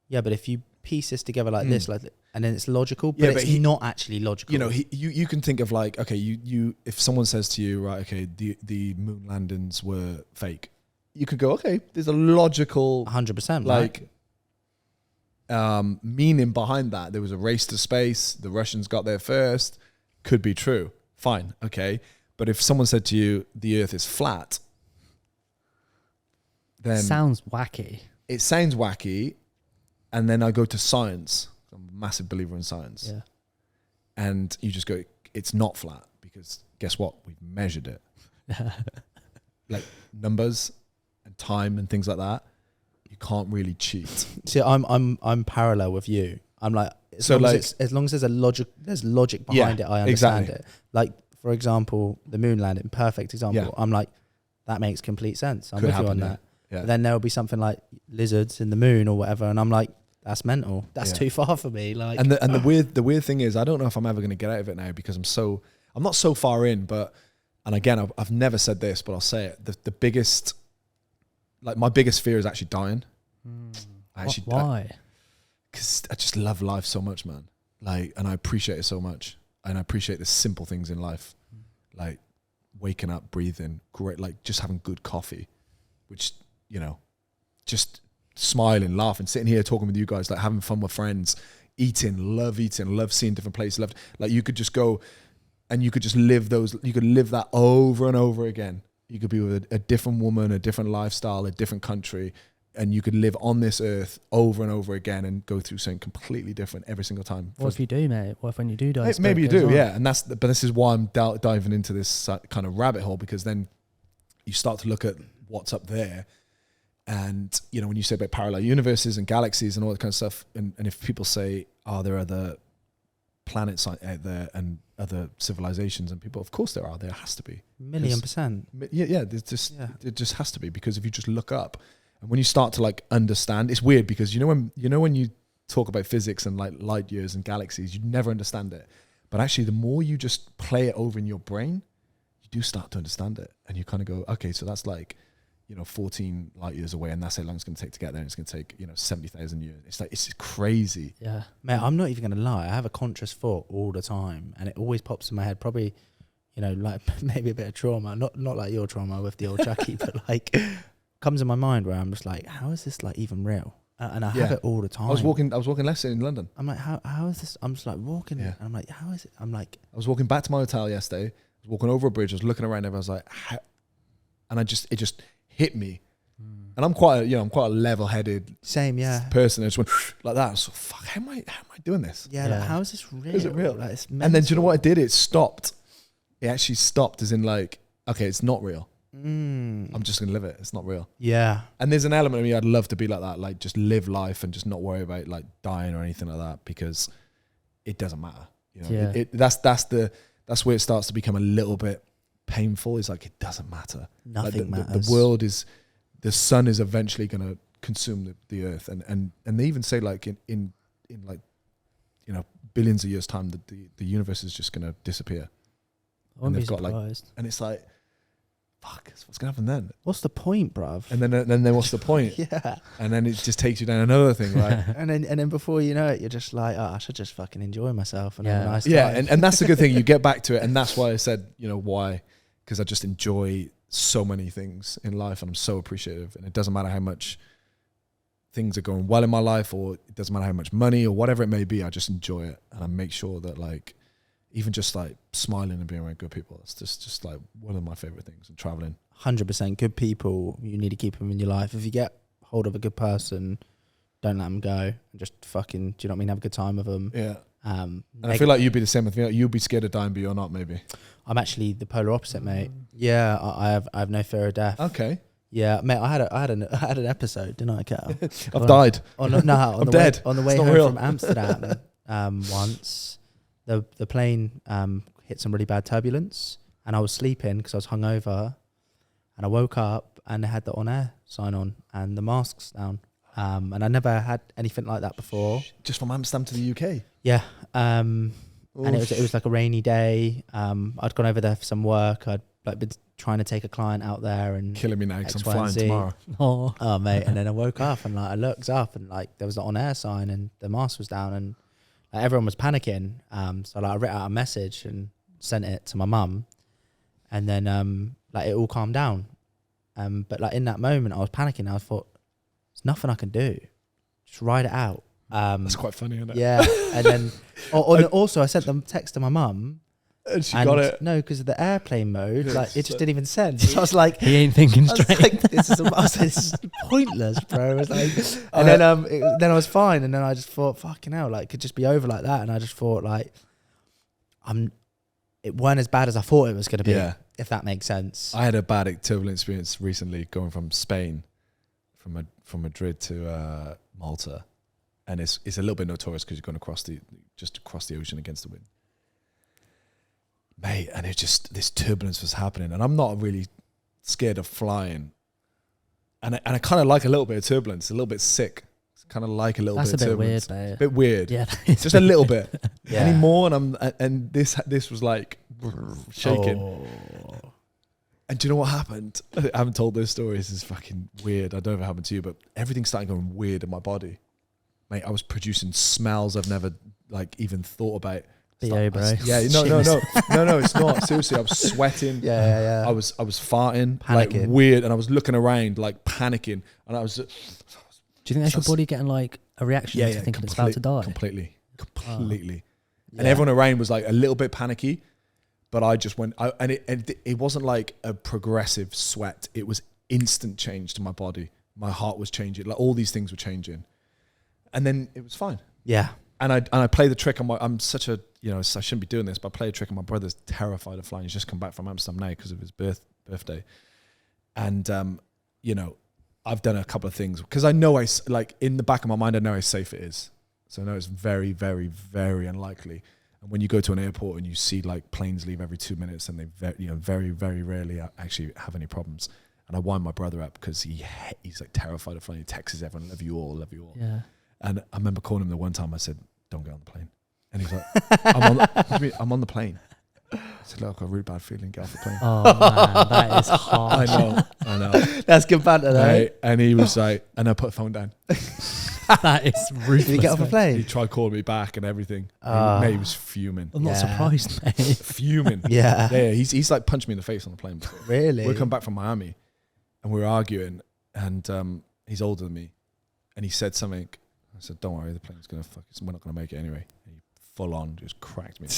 yeah, but if you piece this together like this, like, and then it's logical, but it's not actually logical. You can think of like, okay, you if someone says to you, right, okay, the moon landings were fake, you could go, okay, there's a logical 100%, like meaning behind that. There was a race to space, the Russians got there first, could be true, fine, okay. But if someone said to you the earth is flat, then sounds wacky. It sounds wacky. And then I go to science. I'm a massive believer in science. Yeah. And you just go, it's not flat, because guess what? We've measured it. Like numbers and time and things like that. You can't really cheat. See, I'm parallel with you. I'm like, as long as there's logic behind it, I understand it. Like, for example, the moon landing, perfect example. Yeah. I'm like, that makes complete sense. I'm with you on that. Yeah. But then there'll be something like lizards in the moon or whatever, and I'm like, that's mental. That's too far for me. Like, and the weird thing is, I don't know if I'm ever going to get out of it now, because I'm not so far in. But, and again, I've never said this, but I'll say it. The biggest, like my biggest fear is actually dying. Why? Because I just love life so much, man. Like, and I appreciate it so much, and I appreciate the simple things in life, like waking up, breathing, great, like just having good coffee, which, just smiling, laughing, sitting here talking with you guys, like having fun with friends, eating, love seeing different places, like you could just go and you could just live that over and over again. You could be with a different woman, a different lifestyle, a different country, and you could live on this earth over and over again and go through something completely different every single time. What if you do, mate? What if when you do die? Maybe you do, yeah. And but this is why I'm diving into this kind of rabbit hole, because then you start to look at what's up there. And, when you say about parallel universes and galaxies and all that kind of stuff, and if people say, oh, there are other planets out there and other civilizations and people, of course there are. There has to be. 1,000,000%. Yeah, it just has to be, because if you just look up, and when you start to like understand, it's weird, because when you talk about physics and like light years and galaxies, you never understand it. But actually, the more you just play it over in your brain, you do start to understand it, and you kind of go, okay, so that's like, 14 light years away, and that's how long it's going to take to get there, and it's going to take 70,000 years. It's like, it's crazy. Yeah, mate, I'm not even going to lie. I have a conscious thought all the time, and it always pops in my head. Probably, like maybe a bit of trauma, not like your trauma with the old Jackie, but like comes in my mind where I'm just like, how is this like even real? And I have it all the time. I was walking Leicester in London. I'm like, how is this? I'm just like walking, and I'm like, how is it? I'm like, I was walking back to my hotel yesterday. I was walking over a bridge. I was looking around, and I was like, how? And it just hit me. And I'm quite a level-headed person. I just went like that. I was like, fuck, how am I doing this? Yeah, like, how is this real? Is it real? Like, it's and then do you know what it did? It stopped. It actually stopped, as in like, okay, it's not real. I'm just gonna live it. It's not real. Yeah. And there's an element of me, I'd love to be like that, like just live life and just not worry about like dying or anything like that, because it doesn't matter. That's where it starts to become a little bit painful. It's like, it doesn't matter. Nothing like matters. The world is the sun is eventually going to consume the earth, and they even say like in like, you know, billions of years time that the universe is just going to disappear. I wouldn't be surprised. And it's like, fuck, what's going to happen then? What's the point, bruv? And then what's the point? Yeah. And then it just takes you down another thing, right? and then before you know it, you're just like, I should just fucking enjoy myself and have a nice time. Yeah, and that's the good thing. You get back to it, and that's why I said, you know, why? Because I just enjoy so many things in life, and I'm so appreciative. And it doesn't matter how much things are going well in my life, or it doesn't matter how much money or whatever it may be. I just enjoy it, and I make sure that, like, even just like smiling and being around good people, it's just like one of my favorite things. And traveling, 100%. Good people, you need to keep them in your life. If you get hold of a good person, don't let them go. And just fucking, do you know what I mean? Have a good time with them. Yeah. And I feel like you'd be the same with me. Like, you'd be scared of dying, but you're not. Maybe I'm actually the polar opposite, mate. Yeah, I have no fear of death. Okay. Yeah, mate. I had an episode, didn't I, Cal? I've died. I'm dead. On the way It's not home real. from Amsterdam, once the plane hit some really bad turbulence, and I was sleeping because I was hungover, and I woke up and they had the on-air sign on and the masks down. And I never had anything like that before. Just from Amsterdam to the UK. Yeah. And it was like a rainy day. I'd gone over there for some work. I'd like been trying to take a client out there and Killing me now because I'm X, Y, and flying Z. tomorrow. Oh mate. And then I woke up and like I looked up and like there was the on-air sign and the mask was down and like, everyone was panicking. So like I wrote out a message and sent it to my mum, and then like it all calmed down. But like in that moment I was panicking. I thought, there's nothing I can do. Just ride it out. That's quite funny, isn't it? Yeah. And then also I sent them text to my mum. And she got it. No, because of the airplane mode, like it just didn't even send. So I was like, He ain't thinking straight. like, this is pointless, bro. I was like, and then I was fine, and then I just thought, fucking hell, like it could just be over like that. And I just thought, like, it weren't as bad as I thought it was going to be. Yeah. If that makes sense. I had a bad turbulent experience recently going from Spain, from Madrid to Malta, and it's a little bit notorious because you're going across the ocean against the wind, mate. And it just, this turbulence was happening, and I'm not really scared of flying, and I kind of like a little bit of turbulence, a little bit sick. Kind of like a little That's bit a of bit turbulence. weird, mate. A bit weird. Yeah, just a little bit. Yeah. Any more, and this was like shaking. Oh. And do you know what happened? I haven't told those stories. It's fucking weird. I don't know if it happened to you, but everything started going weird in my body. Mate, I was producing smells I've never like even thought about. B.O., bro. Yeah, no, it's not. Seriously, I was sweating. Yeah. I was farting, Panicking. like weird, and I was looking around like panicking, and I was. Do you think that's your body getting like a reaction to thinking it's about to die? Completely. Yeah. And everyone around was like a little bit panicky, but I just went, and it wasn't like a progressive sweat. It was instant change to my body. My heart was changing. Like all these things were changing. And then it was fine. Yeah. And I play the trick on I'm such a, you know, I shouldn't be doing this, but I play a trick on my brother's terrified of flying. He's just come back from Amsterdam now because of his birthday. And, you know, I've done a couple of things because I know like in the back of my mind, I know how safe it is. So I know it's very, very, very unlikely. And when you go to an airport and you see like planes leave every 2 minutes and they very, very rarely actually have any problems. And I wind my brother up because he's like terrified of flying. He texts everyone, love you all. Yeah. And I remember calling him the one time I said, don't get on the plane. And he's like, I'm on the plane. I said, look, I've got a really bad feeling, get off the plane. Oh man, that is hard. I know. That's good banter though. Right? And he was like, and I put the phone down. That is ruthless. Did he get off a He plane? tried calling me back and everything. Mate, he was fuming. I'm not Yeah. surprised, mate. Fuming. Yeah. Yeah, he's like punched me in the face on the plane before. Really? We come back from Miami and we were arguing, and he's older than me, and he said something. I said, don't worry, the plane's going to we're not going to make it anyway. And he full on just cracked me.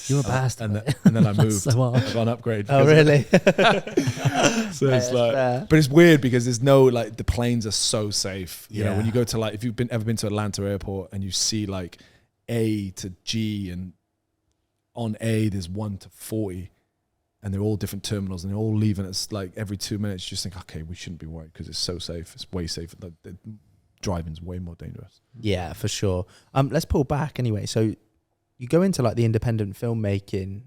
You're a bastard. And then I moved. So hard. I got an upgrade. Oh, really? So it's like, but it's weird because there's no, like, the planes are so safe. You know, when you go to, like, if you've ever been to Atlanta airport and you see like A to G, and on A there's 1 to 40, and they're all different terminals and they're all leaving us like every 2 minutes. You just think, okay, we shouldn't be worried because it's so safe. It's way safer. The driving's way more dangerous. Yeah, for sure. Let's pull back anyway. So you go into like the independent filmmaking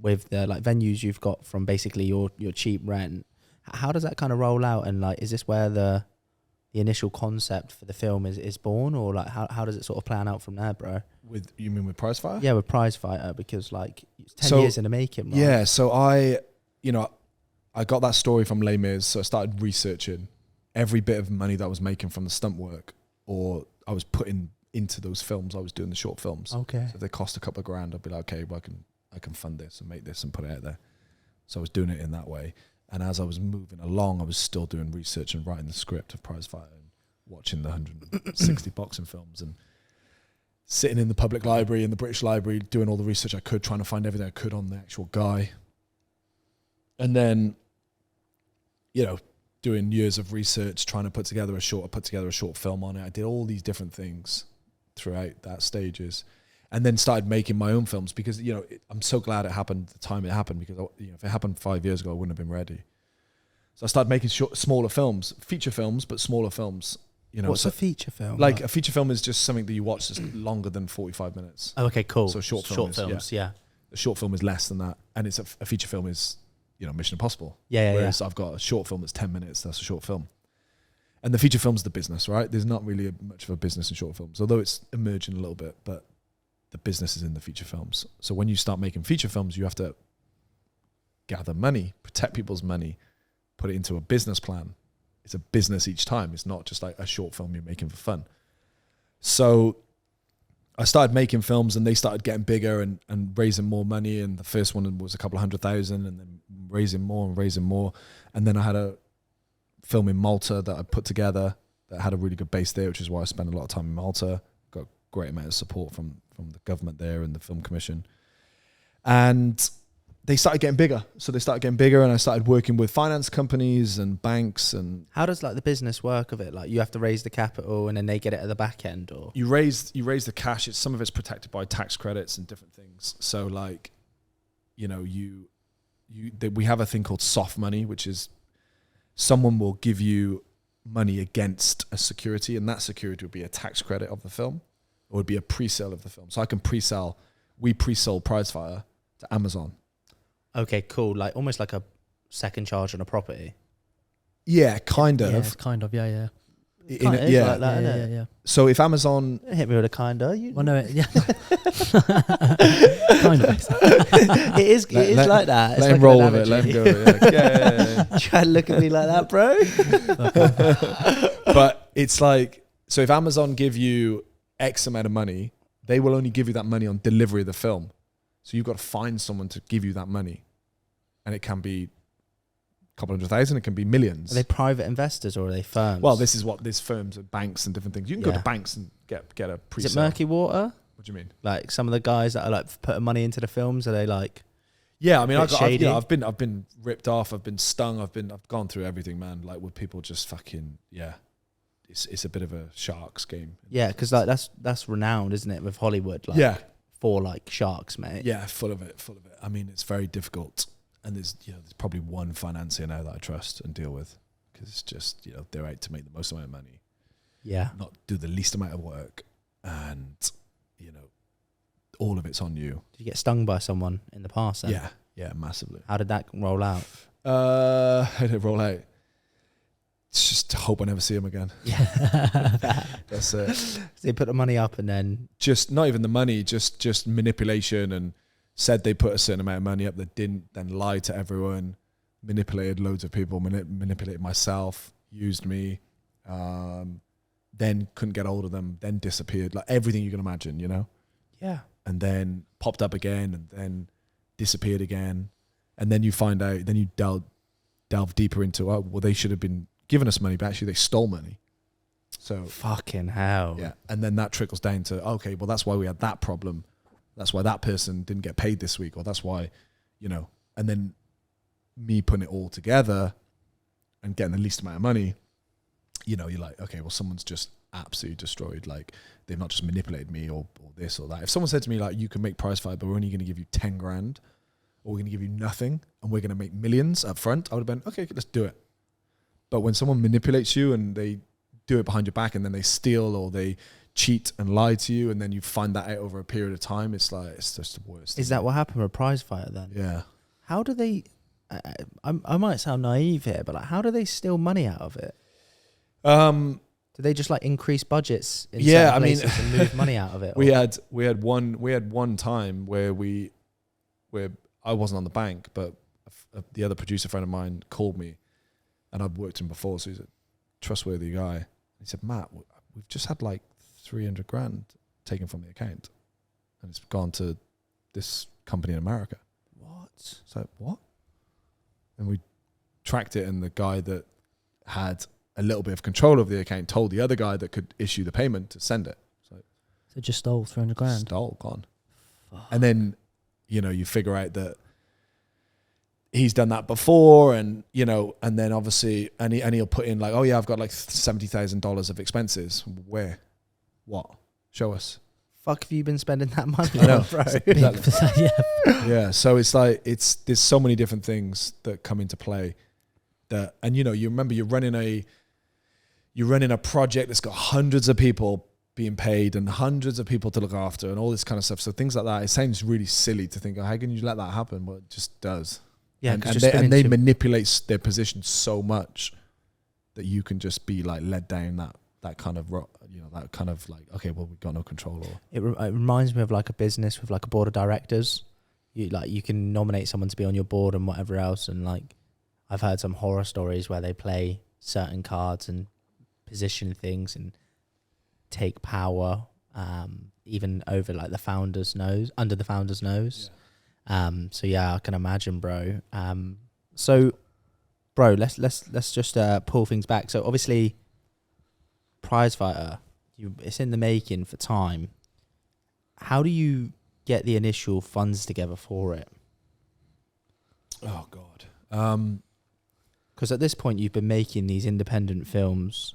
with the like venues you've got from basically your cheap rent. How does that kind of roll out? And like, is this where the initial concept for the film is born, or like how does it sort of plan out from there, bro? You mean with Prizefighter? Yeah, with Prizefighter, because like it's 10 years in the making. Right? Yeah, so I got that story from Les Mis, so I started researching every bit of money that I was making from the stunt work, or I was putting into those films. I was doing the short films. Okay. So if they cost a couple of grand, I'd be like, okay, well, I can fund this and make this and put it out there. So I was doing it in that way. And as I was moving along, I was still doing research and writing the script of Prizefighter and watching the 160 boxing films and sitting in the public library, in the British Library, doing all the research I could, trying to find everything I could on the actual guy. And then, doing years of research, trying to put together a short film on it. I did all these different things throughout that stages. And then started making my own films because, I'm so glad it happened the time it happened, because, if it happened 5 years ago, I wouldn't have been ready. So I started making smaller films, feature films, but smaller films. What's a feature film? Like a feature film is just something that you watch that's longer than 45 minutes. Oh, okay, cool. So short films, yeah. A short film is less than that. And it's a feature film is, Mission Impossible. Yeah. Whereas I've got a short film that's 10 minutes, that's a short film. And the feature film's the business, right? There's not really much of a business in short films, although it's emerging a little bit, but the business is in the feature films. So when you start making feature films, you have to gather money, protect people's money, put it into a business plan. It's a business each time. It's not just like a short film you're making for fun. So I started making films and they started getting bigger and raising more money. And the first one was a couple of 100,000 and then raising more. And then I had a film in Malta that I put together that had a really good base there, which is why I spent a lot of time in Malta. Got a great amount of support from the government there and the film commission. And they started getting bigger. So they started getting bigger and I started working with finance companies and banks. And how does like the business work of it? Like you have to raise the capital and then they get it at the back end, or you raise the cash. Some of it's protected by tax credits and different things. So like, we have a thing called soft money, which is someone will give you money against a security, and that security would be a tax credit of the film, or would be a pre-sale of the film. So I can we pre-sold Prizefighter to Amazon. Okay, cool. Like almost like a second charge on a property. Yeah, kind of. Yeah, kind of, yeah. Like that, yeah. So if Amazon... Don't hit me with a kinda. Well, no, yeah. Kind of. It is like that. It's Let him like roll with it. Let him go with it. Yeah. Try to look at me like that, bro. But it's like, so if Amazon give you X amount of money, they will only give you that money on delivery of the film. So you've got to find someone to give you that money. And it can be a couple 100,000, it can be millions. Are they private investors or are they firms? Well, this is what there's firms and banks and different things. You can go to banks and get a pre-sale. Is it murky water? What do you mean? Like some of the guys that are like putting money into the films, are they like? Yeah, I mean, I've been ripped off. I've been stung. I've gone through everything, man. Like with people just fucking It's a bit of a sharks game. Yeah, because like that's renowned, isn't it, with Hollywood? Like, yeah. For like sharks, mate. Yeah, full of it. I mean, it's very difficult, and there's probably one financier now that I trust and deal with, because it's just they're out to make the most amount of money. Yeah. Not do the least amount of work, and all of it's on you. Did you get stung by someone in the past then? Yeah, massively. How did that roll out? How did it roll out? It's just hope I never see him again. Yeah. That's it. So they put the money up and then... Just not even the money, just manipulation, and said they put a certain amount of money up that didn't, then lied to everyone, manipulated loads of people, manipulated myself, used me, then couldn't get hold of them, then disappeared. Like everything you can imagine, Yeah. And then popped up again and then disappeared again. And then you find out, then you delve deeper into, they should have been giving us money, but actually they stole money. So fucking hell. Yeah. And then that trickles down to, okay, well, that's why we had that problem. That's why that person didn't get paid this week, or that's why, and then me putting it all together and getting the least amount of money, you're like, okay, well, someone's just absolutely destroyed. Like they've not just manipulated me or this or that. If someone said to me, like, you can make Prizefighter, but we're only going to give you 10 grand, or we're going to give you nothing and we're going to make millions up front, I would have been, okay, let's do it. But when someone manipulates you and they do it behind your back and then they steal or they cheat and lie to you and then you find that out over a period of time, it's just the worst. Is that what happened with Prizefighter then? Yeah. How do they... I might sound naive here, but like, how do they steal money out of it? Do they just like increase budgets in certain places and move money out of it? We had one time where I wasn't on the bank, but the other producer friend of mine called me, and I'd worked him before, so he's a trustworthy guy. He said, Matt, we've just had like 300 grand taken from the account, and it's gone to this company in America. What? So what? And we tracked it, and the guy that had a little bit of control of the account told the other guy that could issue the payment to send it. So just stole 300 grand. Stole, gone. Fuck. And then, you figure out that he's done that before, and and then obviously, and he'll put in like, oh yeah, I've got like $70,000 of expenses. Where? What? Show us. Fuck, have you been spending that money? I know, bro. Yeah. So it's like there's so many different things that come into play. That, and you remember you're running a project that's got hundreds of people being paid and hundreds of people to look after and all this kind of stuff. So things like that, it sounds really silly to think, oh, how can you let that happen? Well, it just does. Yeah, and they manipulate their position so much that you can just be like led down that kind of that kind of like, okay, well, we've got no control. Or it reminds me of like a business with like a board of directors. You can nominate someone to be on your board and whatever else, and like I've heard some horror stories where they play certain cards and position things and take power, even over like the founder's nose, under the founder's nose. Yeah. So yeah, I can imagine, bro. So, bro, let's just pull things back. So obviously, Prizefighter, it's in the making for time. How do you get the initial funds together for it? Oh God. Because at this point you've been making these independent films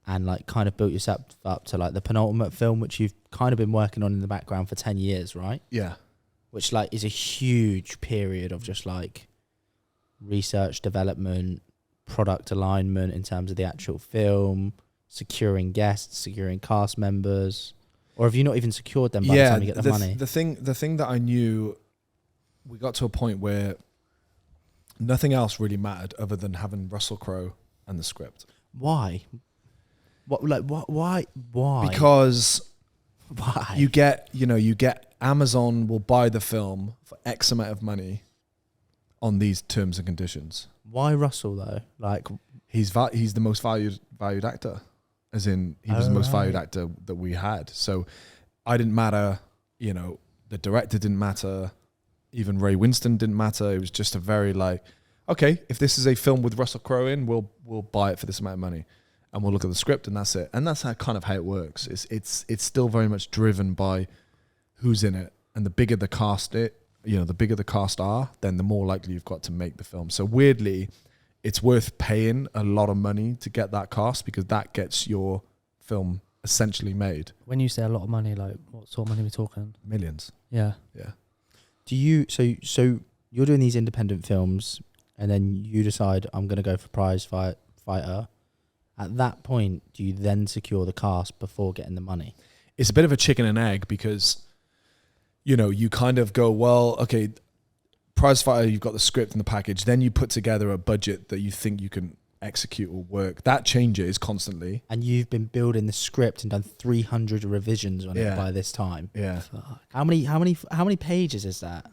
and like kind of built yourself up to like the penultimate film, which you've kind of been working on in the background for 10 years, right? Yeah. Which like is a huge period of just like research, development, product alignment in terms of the actual film, securing guests, securing cast members. Or have you not even secured them by the time you get the money? The thing that I knew, we got to a point where nothing else really mattered other than having Russell Crowe and the script. Why? Why? Because why? you get Amazon will buy the film for X amount of money on these terms and conditions. Why Russell though? Like he's the most valued actor, as in he was the most valued actor that we had. So I didn't matter, the director didn't matter, even Ray Winston didn't matter. It was just a very like, okay, if this is a film with Russell Crowe in, we'll buy it for this amount of money, and we'll look at the script, and that's it. And that's how it works. It's still very much driven by who's in it, and the bigger the cast the bigger the cast are, then the more likely you've got to make the film. So weirdly, it's worth paying a lot of money to get that cast, because that gets your film essentially made. When you say a lot of money, like what sort of money are we talking? Millions. Yeah. Yeah. Do you so you're doing these independent films, and then you decide I'm going to go for Prizefighter. At that point, do you then secure the cast before getting the money? It's a bit of a chicken and egg, because you kind of go, well, okay, Prizefighter, you've got the script and the package, then you put together a budget that you think you can execute or work. That changes constantly. And you've been building the script and done 300 revisions on it by this time. Yeah. Fuck. How many pages is that?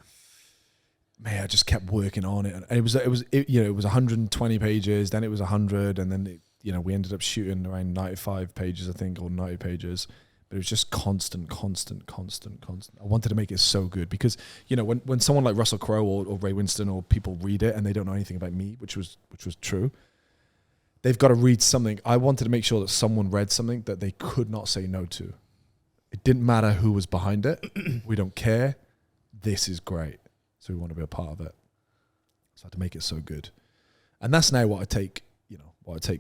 Man, I just kept working on it, and it was 120 pages, then it was 100, and then we ended up shooting around 95 pages, I think, or 90 pages. But it was just constant. I wanted to make it so good, because when someone like Russell Crowe or Ray Winston or people read it and they don't know anything about me, which was true, they've got to read something. I wanted to make sure that someone read something that they could not say no to. It didn't matter who was behind it. We don't care. This is great. So we want to be a part of it. So I had to make it so good. And that's now what I take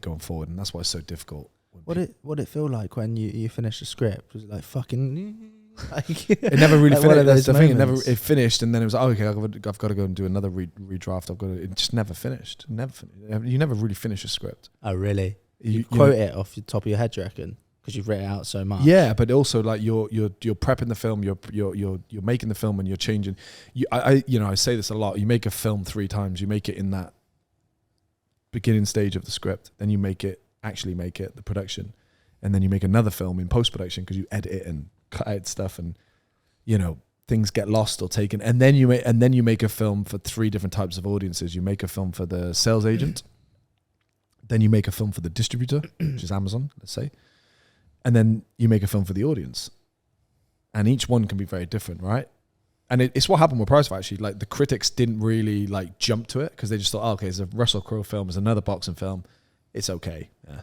going forward. And that's why it's so difficult. What it feel like when you finished the script? Was it like fucking? Like, it never really like finished. That's the thing. It finished, and then it was okay. I've got to go and do another redraft. It just never finished. You never really finish a script. Oh really? You quote it off the top of your head, do you reckon? because you've written it out so much. Yeah, but also like you're prepping the film, you're making the film, and you're changing. I say this a lot. You make a film 3 times. You make it in that beginning stage of the script, then you actually make it the production, and then you make another film in post production because you edit it and cut out stuff, and things get lost or taken, and then you make a film for 3 different types of audiences. You make a film for the sales agent, then you make a film for the distributor, which is Amazon, let's say, and then you make a film for the audience, and each one can be very different, right? And it's what happened with Pricefight, actually. Like, the critics didn't really like jump to it because they just thought, oh, okay, it's a Russell Crowe film, it's another boxing film, it's okay. Yeah.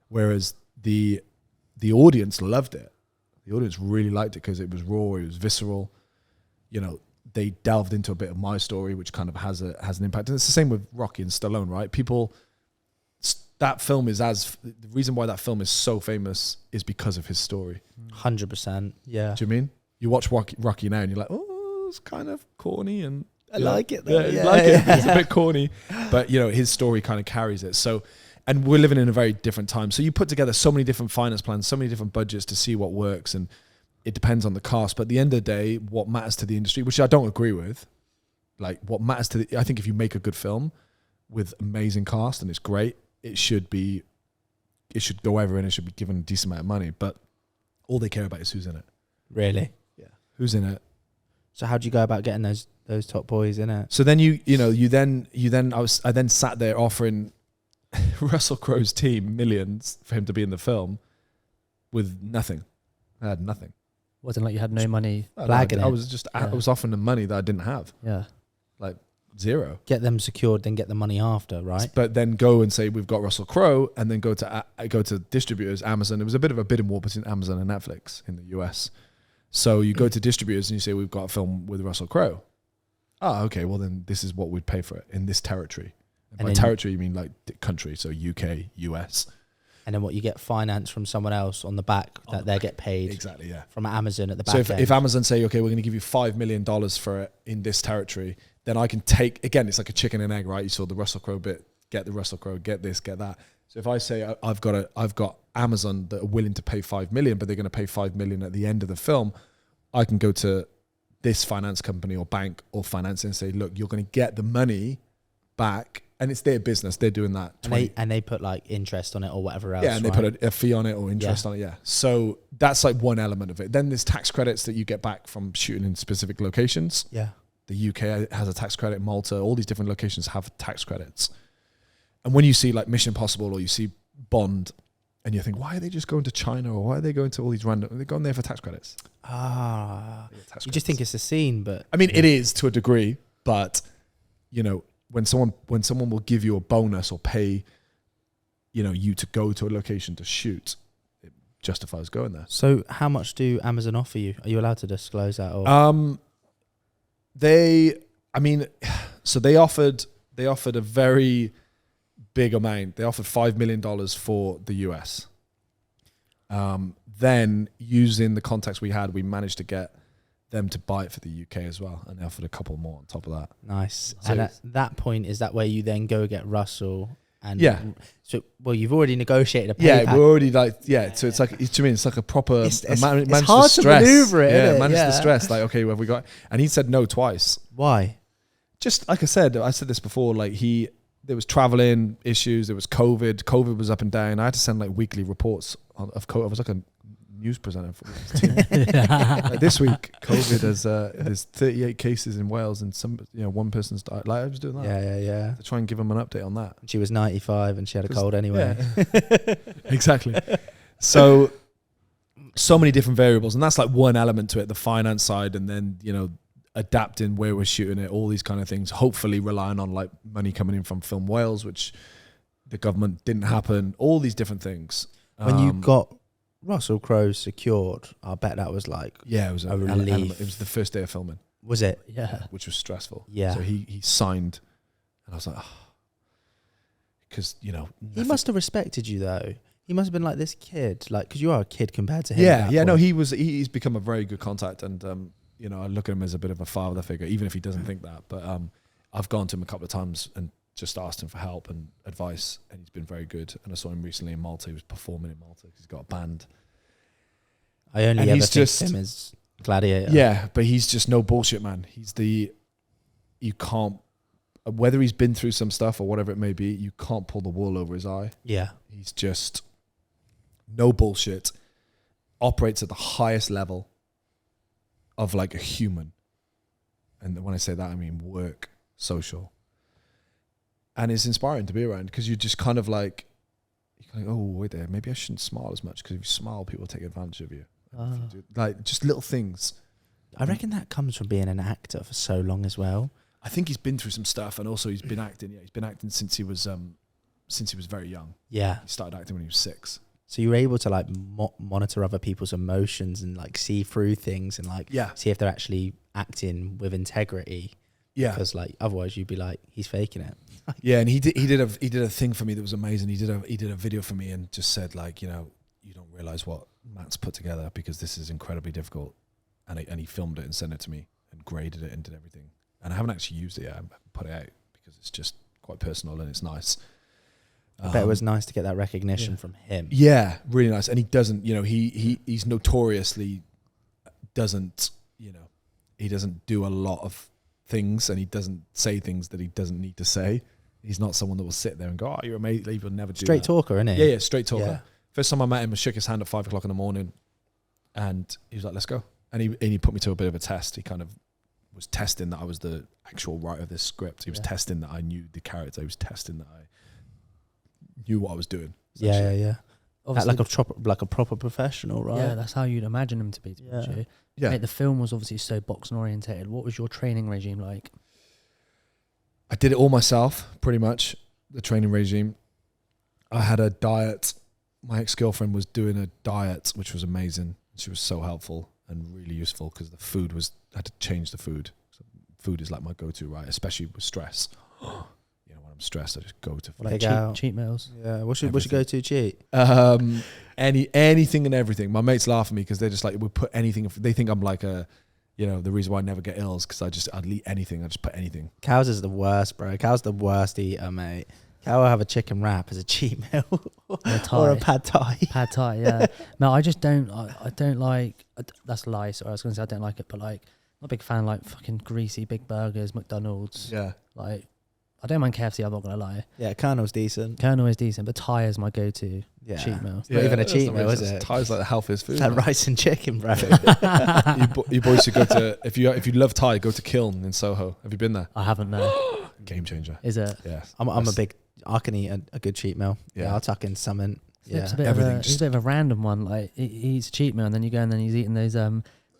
Whereas the audience loved it. The audience really liked it because it was raw, it was visceral. They delved into a bit of my story, which kind of has an impact. And it's the same with Rocky and Stallone, right? That film the reason why that film is so famous is because of his story. 100%. Yeah. Do you mean? You watch Rocky now and you're like, oh, it's kind of corny, and I like it though. Yeah, like it. It's a bit corny, but his story kind of carries it. So, and we're living in a very different time. So you put together so many different finance plans, so many different budgets to see what works, and it depends on the cast. But at the end of the day, what matters to the industry, which I don't agree with, like what matters I think if you make a good film with amazing cast and it's great, it should go over and it should be given a decent amount of money. But all they care about is who's in it. Really? Yeah. Who's in it? So how do you go about getting those top boys in it? So then I then sat there offering Russell Crowe's team millions for him to be in the film with nothing. I had nothing. Wasn't like you had no money. I was offering them money that I didn't have. Yeah. Like 0. Get them secured, then get the money after, right? But then go and say we've got Russell Crowe, and then go to distributors, Amazon. It was a bit of a bidding war between Amazon and Netflix in the US. So you go to distributors and you say, we've got a film with Russell Crowe. Oh, okay. Well, then this is what we'd pay for it in this territory. And by territory, you mean like country. So UK, US. And then what, you get finance from someone else on the back that they get paid. Exactly, yeah. From Amazon at the back. So if Amazon say, okay, we're going to give you $5 million for it in this territory, then I can take, again, it's like a chicken and egg, right? You saw the Russell Crowe bit, get the Russell Crowe, get this, get that. So if I say I've got Amazon that are willing to pay $5 million, but they're going to pay $5 million at the end of the film, I can go to this finance company or bank or finance and say, look, you're going to get the money back, and it's their business. They're doing that. And they put like interest on it or whatever else. Yeah, and they put a fee on it or interest on it. Yeah. So that's like one element of it. Then there's tax credits that you get back from shooting in specific locations. Yeah. The UK has a tax credit. Malta, all these different locations have tax credits. And when you see like Mission Impossible or you see Bond, and you think, why are they just going to China, or why are they going to all these random? They're going there for tax credits. You just think it's a scene, but I mean, it is to a degree. But when someone will give you a bonus or pay, you to go to a location to shoot, it justifies going there. So how much do Amazon offer you? Are you allowed to disclose that? Or? They offered a very big amount. They offered $5 million for the US. Then using the contacts we had, we managed to get them to buy it for the UK as well, and they offered a couple more on top of that. Nice. So, and at that point, is that where you then go get Russell? And yeah. So, well, you've already negotiated a pay Yeah, pack. we're already So it's like, to me, it's like a proper it's hard to maneuver it. Yeah, manage the stress. Like, okay, what have we got? And he said no twice. Why? Just like I said this before. Like there was traveling issues. There was COVID. COVID was up and down. I had to send like weekly reports of COVID. I was like a news presenter for this team. Like this week, COVID there's 38 cases in Wales, and one person's died. Like I was doing that. Yeah. To try and give them an update on that. She was 95 and she had a cold anyway. Yeah. Exactly. So many different variables, and that's like one element to it, the finance side, and then adapting where we're shooting it, all these kind of things. Hopefully, relying on like money coming in from Film Wales, which the government didn't happen. All these different things. When you got Russell Crowe secured, I bet that was like it was a relief. It was the first day of filming. Was it? Yeah. Which was stressful. Yeah. So he signed, and I was like, because he must have respected you though. He must have been like this kid, like because you are a kid compared to him. Yeah. No, he's become a very good contact, and I look at him as a bit of a father figure, even if he doesn't think that. But I've gone to him a couple of times and just asked him for help and advice, and he's been very good. And I saw him recently in Malta. He was performing in Malta because he's got a band. I only ever think of him as Gladiator. Yeah, but he's just no bullshit, man. You can't, whether he's been through some stuff or whatever it may be, you can't pull the wool over his eye. Yeah. He's just no bullshit, operates at the highest level of like a human. And when I say that, I mean work, social. And it's inspiring to be around because you just kind of like, oh, wait there, maybe I shouldn't smile as much because if you smile, people take advantage of you. Like just little things. I reckon that comes from being an actor for so long as well. I think he's been through some stuff, and also he's been acting. Yeah, he's been acting since he was very young. Yeah, he started acting when he was 6. So you were able to like monitor other people's emotions and like see through things and like see if they're actually acting with integrity. Yeah, because like otherwise you'd be like, he's faking it. Yeah, and he did a thing for me that was amazing. He did a video for me and just said like, you don't realize what Matt's put together because this is incredibly difficult. And he filmed it and sent it to me and graded it and did everything. And I haven't actually used it yet. I haven't put it out because it's just quite personal and it's nice. I bet it was nice to get that recognition from him. Yeah, really nice. And he doesn't, he's notoriously doesn't, he doesn't do a lot of things and he doesn't say things that he doesn't need to say. He's not someone that will sit there and go, oh, you're amazing. He will never do that. Straight talker, isn't he? Yeah, straight talker. Yeah. First time I met him, I shook his hand at 5 o'clock in the morning and he was like, let's go. And he put me to a bit of a test. He kind of was testing that I was the actual writer of this script. He was testing that I knew the character. He was testing that I knew what I was doing. Yeah. Like a proper professional, right? Yeah, that's how you'd imagine him to be. Yeah. Mate, the film was obviously so boxing orientated. What was your training regime like? I did it all myself, pretty much. The training regime. I had a diet. My ex-girlfriend was doing a diet, which was amazing. She was so helpful and really useful because the food I had to change the food. So food is like my go-to, right? Especially with stress. When I'm stressed, I just go to food. Like cheat meals. Yeah, what's your go-to cheat? Anything and everything. My mates laugh at me because they're just like, we put anything. They think I'm like the reason why I never get ill is because I'd eat anything. I just put anything. Cows is the worst, bro. Cow's the worst eater, mate. Cow will have a chicken wrap as a cheat meal or a pad thai. Pad thai, yeah. No, I just don't. I don't like. That's a lie. Sorry, I was going to say I don't like it, but like, I'm not a big fan of like fucking greasy big burgers, McDonald's. Yeah. Like, I don't mind KFC. I'm not gonna lie. Yeah, Colonel's decent. Colonel is decent, but Thai is my go-to cheat meal. It's not even a cheat meal, is it? Thai's like the healthiest food. It's like rice and chicken, bro. You boys should go to if you love Thai, go to Kiln in Soho. Have you been there? I haven't. No. Game changer. Is it? Yeah. I'm a big. I can eat a good cheat meal. Yeah, I'll tuck in something. It's a bit of a random one. Like he eats a cheat meal, and then you go and then he's eating those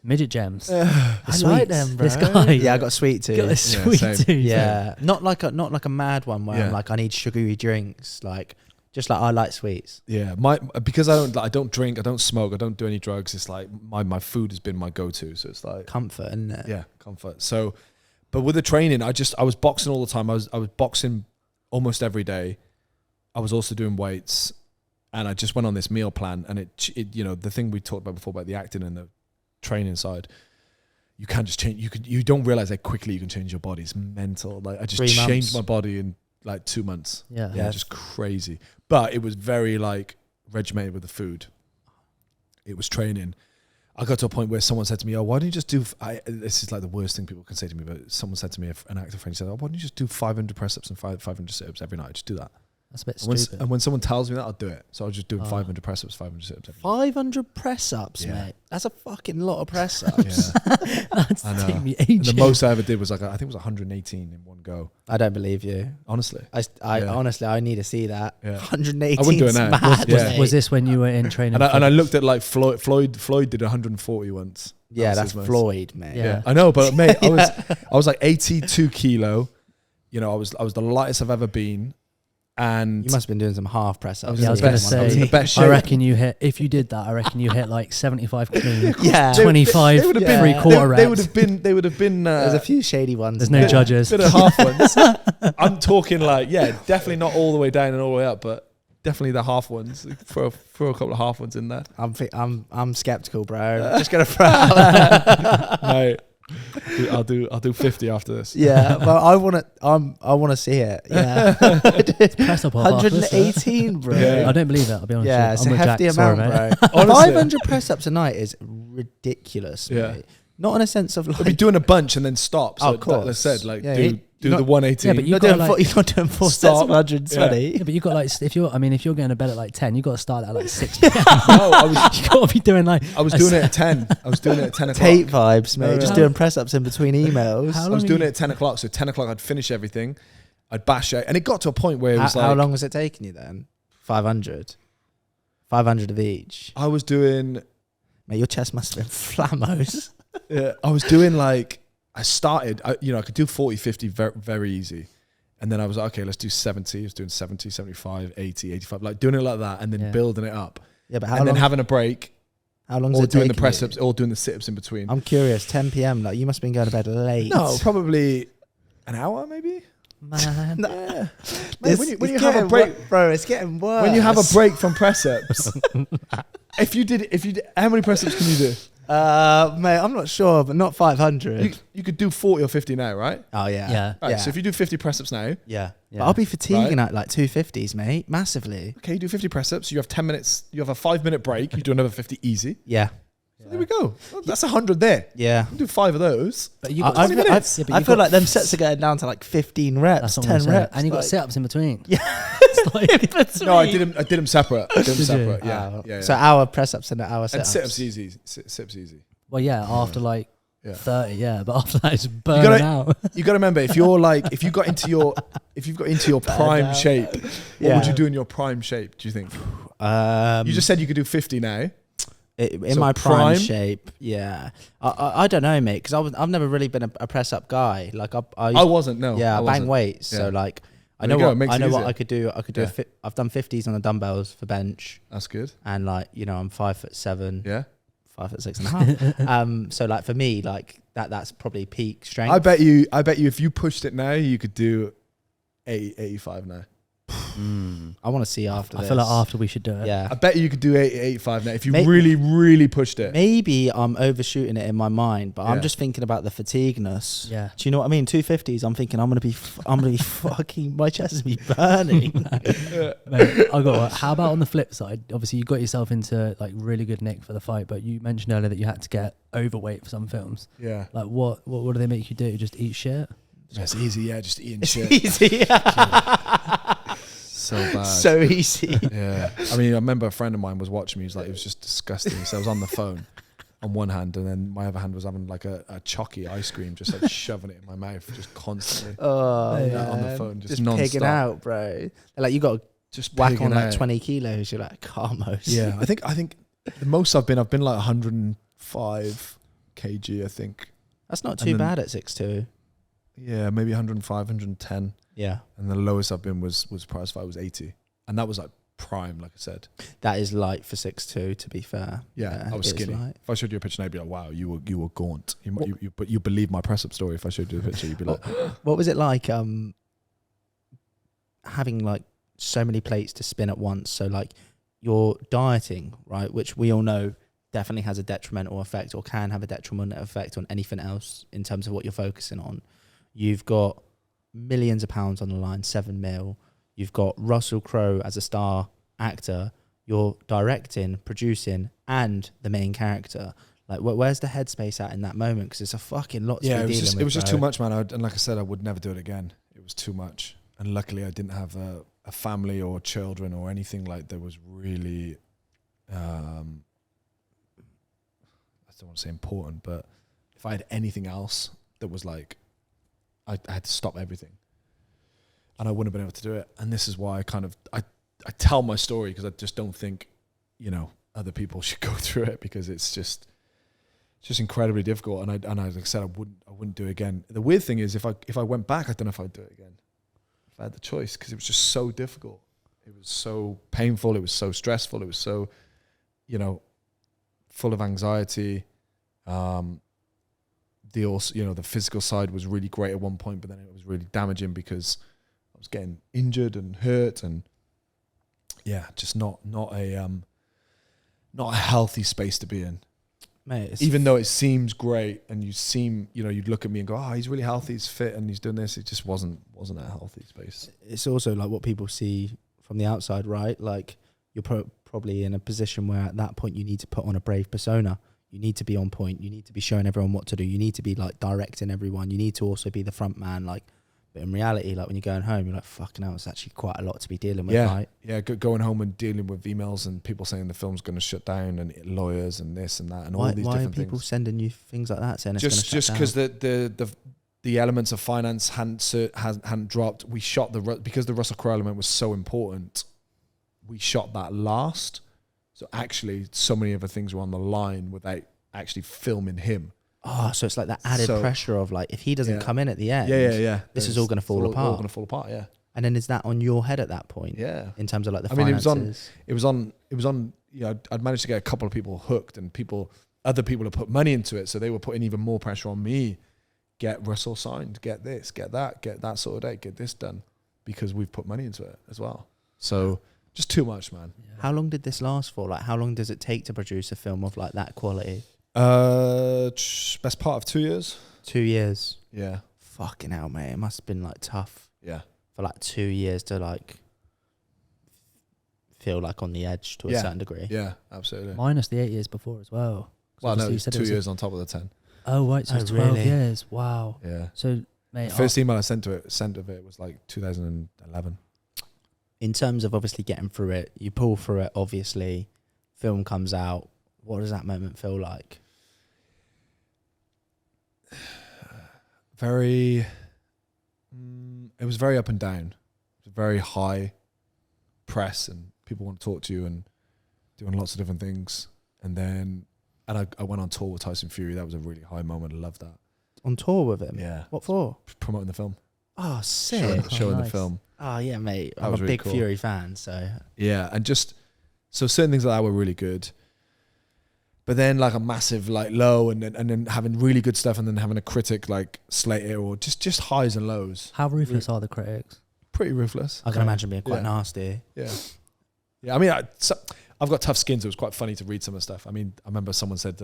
midget gems. I like them, bro. This guy. Yeah, I got sweet tooth. Got a sweet tooth. Yeah, not like a mad one where I'm like I need sugary drinks. Like just like I like sweets. Yeah, because I don't drink, I don't smoke, I don't do any drugs. It's like my food has been my go-to. So it's like comfort, isn't it? Yeah, comfort. So, but with the training, I was boxing all the time. I was boxing almost every day. I was also doing weights, and I just went on this meal plan. And it the thing we talked about before about the acting and the training side, you can't just change. You don't realize how quickly you can change your body. It's mental. Like I just changed my body in like 2 months. Yeah, just crazy. But it was very like regimented with the food. It was training. I got to a point where someone said to me, "Oh, why don't you just do?" This is like the worst thing people can say to me. But someone said to me, an actor friend said, "Oh, why don't you just do 500 press-ups and 500 sit-ups every night? Just do that." That's a bit stupid. And when someone tells me that, I'll do it. So I was just doing 500 press-ups, 500 sit-ups every night. 500 press-ups, mate. That's a fucking lot of press-ups. That's taking me ages. And the most I ever did was I think it was 118 in one go. I don't believe you. Honestly. Honestly, I need to see that. Yeah. 118. I wouldn't do it now. Mad, was this when you were in training? And I looked at like Floyd did 140 once. Yeah, that's Floyd, mate. Yeah. I know, but mate, I was like 82 kilo. I was the lightest I've ever been. And you must have been doing some half press ups. I was going to say, in the best shape. I reckon you hit, if you did that, I reckon you hit like 75 clean, 25 they would have been 3/4 reps. They would have been there's a few shady ones. There's no judges. Bit of half ones. I'm talking like, definitely not all the way down and all the way up, but definitely the half ones. Throw a couple of half ones in there. I'm skeptical, bro. I'm just gonna throw out. No, I'll do 50 after this. Yeah, well, I want to see it. Yeah, Press up 118, bro. Yeah. I don't believe that. I'll be honest. Yeah, with it's you. a I'm with hefty Jack. Sorry, amount, mate. bro. Honestly. 500 press ups a night is ridiculous. Yeah. Mate. Not in a sense of like. I'll be doing a bunch and then stop. So of course. Like I said, like Yeah, do you're the 118. Yeah, but you're not doing four sets Stop. of 120. Yeah, but you got like if you're going to bed at like 10, you got to start at like 6 No, you got to be doing like. I was doing it at 10. I was doing it at 10 o'clock. Tape vibes, mate. No, Just no. doing press ups in between emails. How I long was are doing you- it at 10 o'clock. So 10 o'clock, I'd finish everything. I'd bash it. And it got to a point where it was How long was it taking you then? 500? 500 of each. I was doing, Mate, your chest must have been flammos. I was doing like, I could do 40, 50 very, very easy. And then I was like, okay, let's do 70. I was doing 70, 75, 80, 85, like doing it like that and then building it up. Yeah, but Then having a break. How long Or is it doing the taking press you? ups, or doing the sit ups in between. I'm curious. 10 p.m. Like you must have been going to bed late. No, probably an hour maybe. Man. Yeah. This- when you it's have a getting break, bro, it's getting worse. when you have a break from press ups, if you did, how many press ups can you do? Mate, I'm not sure, but not 500. You could do 40 or 50 now, right? Oh yeah, Yeah. Right. Yeah. So if you do 50 press ups now, yeah. Yeah. But I'll be fatiguing Right. at like 250s, mate, massively. okay, you do 50 press ups. You have 10 minutes. You have a 5-minute break. You do another 50 easy. Yeah, So there we go. That's 100 there. yeah. You do 5 of those. But you I, got I, 20 feel- minutes. Yeah, but I you feel got- like them sets are going down to like 15 reps, That's what 10 I'm saying. reps, And you got like- sit-ups in between. Yeah. It's like, No, I did them separate. I did them Did you? separate. Yeah. Oh. Yeah. So hour press ups and an hour and sit-ups. sit ups easy. Sit ups easy. well, yeah, after like Yeah. 30, yeah, but after that it's burning gotta- out. You got to remember, if you got into your prime out. shape, what Yeah. would you do in your prime shape? Do you think? You just said you could do 50 now. In So my prime prime? shape, yeah. I don't know, mate, because I've never really been a press up guy. Like I used I wasn't. No. yeah, I I bang wasn't. weights. So Yeah. like I There know you go, what it makes I it know what easier. I could do. I could do Yeah. I've done 50s on the dumbbells for bench, That's good. and like I'm 5'7", Yeah. 5'6.5". So like for me, like that's probably peak strength. I bet you if you pushed it now, you could do 80, 85 now. I want to see after. I this. feel like after we should do it. Yeah. I bet you could do 80, 85 now if you May- really, really pushed it. Maybe I'm overshooting it in my mind, but I'm Yeah. just thinking about the fatigueness. Yeah. Do you know what I mean? 250s. I'm thinking I'm gonna be fucking. My chest is be burning. Mate, I got one. How about on the flip side? Obviously, you got yourself into like really good nick for the fight, but you mentioned earlier that you had to get overweight for some films. Yeah. Like, what do they make you do? Just eat shit? It's easy. Yeah. Just eating shit. Easy. So bad. So easy. Yeah. I mean, I remember a friend of mine was watching me. He was like, it was just disgusting. So I was on the phone on one hand, and then my other hand was having like a chalky ice cream, just like shoving it in my mouth, just constantly. Oh, Yeah, on the man. phone, just pigging non-stop. out, bro. Like you got to Just whack pigging on like out. 20 kilos. You're like Carmos. Yeah. I think the most I've been like 105 kg, I think. That's not And too then- bad at 6'2". Yeah, maybe 105, 110. Yeah, And the lowest I've been was prize fight was 80. And that was like prime, like I said. that is light for 6'2". To be fair. Yeah, I was it is skinny. light. If I showed you a picture now, you'd be like, wow, you were gaunt. But you believe my press up story. If I showed you the picture, you'd be like, What was it like having like so many plates to spin at once? So like you're dieting, right, which we all know definitely has a detrimental effect or can have a detrimental effect on anything else in terms of what you're focusing on. You've got millions of pounds on the line, 7 mil. You've got Russell Crowe as a star actor. You're directing, producing, and the main character. Like, where's the headspace at in that moment? Because it's a fucking lot to yeah, be it was just bro. too much, man. And like I said, I would never do it again. It was too much. And luckily, I didn't have a family or children or anything like that was really, I don't want to say important, but if I had anything else that was like, I had to stop everything. And I wouldn't have been able to do it. And this is why I tell my story, because I just don't think, other people should go through it, because it's just incredibly difficult. And like I said, I wouldn't do it again. The weird thing is, if I went back, I don't know if I'd do it again. If I had the choice, because it was just so difficult. It was so painful. It was so stressful. It was so, full of anxiety. The physical side was really great at one point, but then it was really damaging because I was getting injured and hurt, and just not a healthy space to be in. mate, even though it seems great, and you'd look at me and go, oh, he's really healthy, he's fit, and he's doing this. It just wasn't a healthy space. It's also like what people see from the outside, right? Like you're probably in a position where at that point you need to put on a brave persona. You need to be on point. You need to be showing everyone what to do. You need to be like directing everyone. You need to also be the front man. Like, but in reality, like when you're going home, you're like, fucking hell, it's actually quite a lot to be dealing with, right? Yeah, going home and dealing with emails and people saying the film's going to shut down and lawyers and this and that and all these different things. Why are people sending you things like that saying it's going to shut down? Just because the elements of finance hadn't dropped. We shot because the Russell Crowe element was so important. We shot that last. So actually, so many other things were on the line without actually filming him. Oh, so it's like that added pressure of like, if he doesn't come in at the end, this is all going to fall apart. All going to fall apart, yeah. And then is that on your head at that point? Yeah. In terms of like the finances? It was on. I'd managed to get a couple of people hooked, and other people had put money into it, so they were putting even more pressure on me. Get Russell signed, get this, get that sorted out, get this done, because we've put money into it as well. So just too much, man. Yeah. How long did this last for? Like, how long does it take to produce a film of like that quality? Best part of 2 years. 2 years. Yeah. Fucking hell, mate. It must have been like tough. Yeah. For like 2 years to like feel like on the edge to a certain degree. Yeah, absolutely. Minus the 8 years before as well. Well, no, it's 2 years on top of the 10. Oh, right. So it's 12 years. Wow. Yeah. So, mate, the first email I sent of it was like 2011. In terms of obviously getting through it, you pull through it, obviously, film comes out. What does that moment feel like? It was very up and down. It was very high press and people want to talk to you and doing lots of different things. And I went on tour with Tyson Fury. That was a really high moment. I loved that. On tour with him? Yeah. What for? Promoting the film. Oh, sick. Showing nice. the film. Oh, yeah, mate. I'm a really big Fury fan, so. Yeah, and so certain things like that were really good. But then like a massive like low and then having really good stuff and then having a critic like slate it, or just highs and lows. How ruthless are the critics? Pretty ruthless. I can imagine being quite nasty. Yeah. Yeah, I mean, I've got tough skin, so it was quite funny to read some of the stuff. I mean, I remember someone said,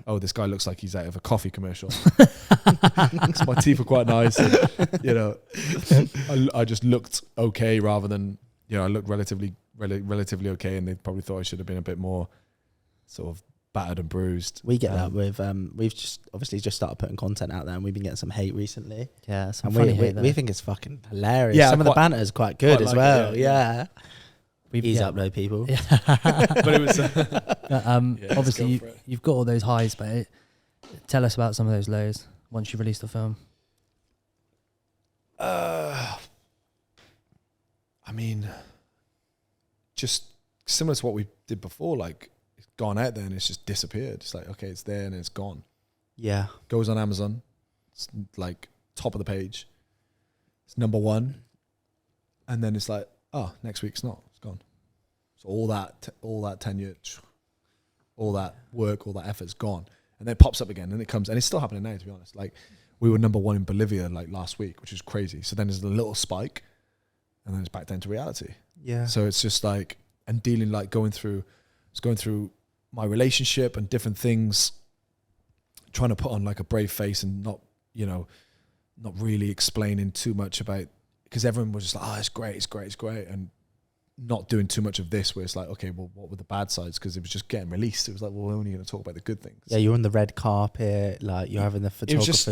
oh, this guy looks like he's out of a coffee commercial. Because my teeth were quite nice. And, I just looked okay rather than, I looked relatively okay, and they probably thought I should have been a bit more sort of battered and bruised. We get that with, we've just started putting content out there, and we've been getting some hate recently. Yeah, some and funny hate. We think it's fucking hilarious. Yeah, some of the banter is quite good as well. Yeah. Ease up, though, people. Yeah. But it was obviously you've got all those highs, but tell us about some of those lows once you release the film. I mean, just similar to what we did before, like it's gone out there and it's just disappeared. It's like, okay, it's there and it's gone. Yeah. Goes on Amazon. It's like top of the page. It's number one. And then it's like, oh, next week it's not. It's gone. So all that tenure, all that work, all that effort's gone. And then it pops up again and it comes, and it's still happening now, to be honest. Like we were number one in Bolivia like last week, which is crazy. So then there's a little spike and then it's back down to reality. Yeah. So it's just like, and dealing like going through my relationship and different things, trying to put on like a brave face and not really explaining too much about, because everyone was just like, oh, it's great. And not doing too much of this where it's like, okay, well, what were the bad sides? Because it was just getting released. It was like, well, we're only going to talk about the good things. Yeah, you're on the red carpet, like you're having the photographers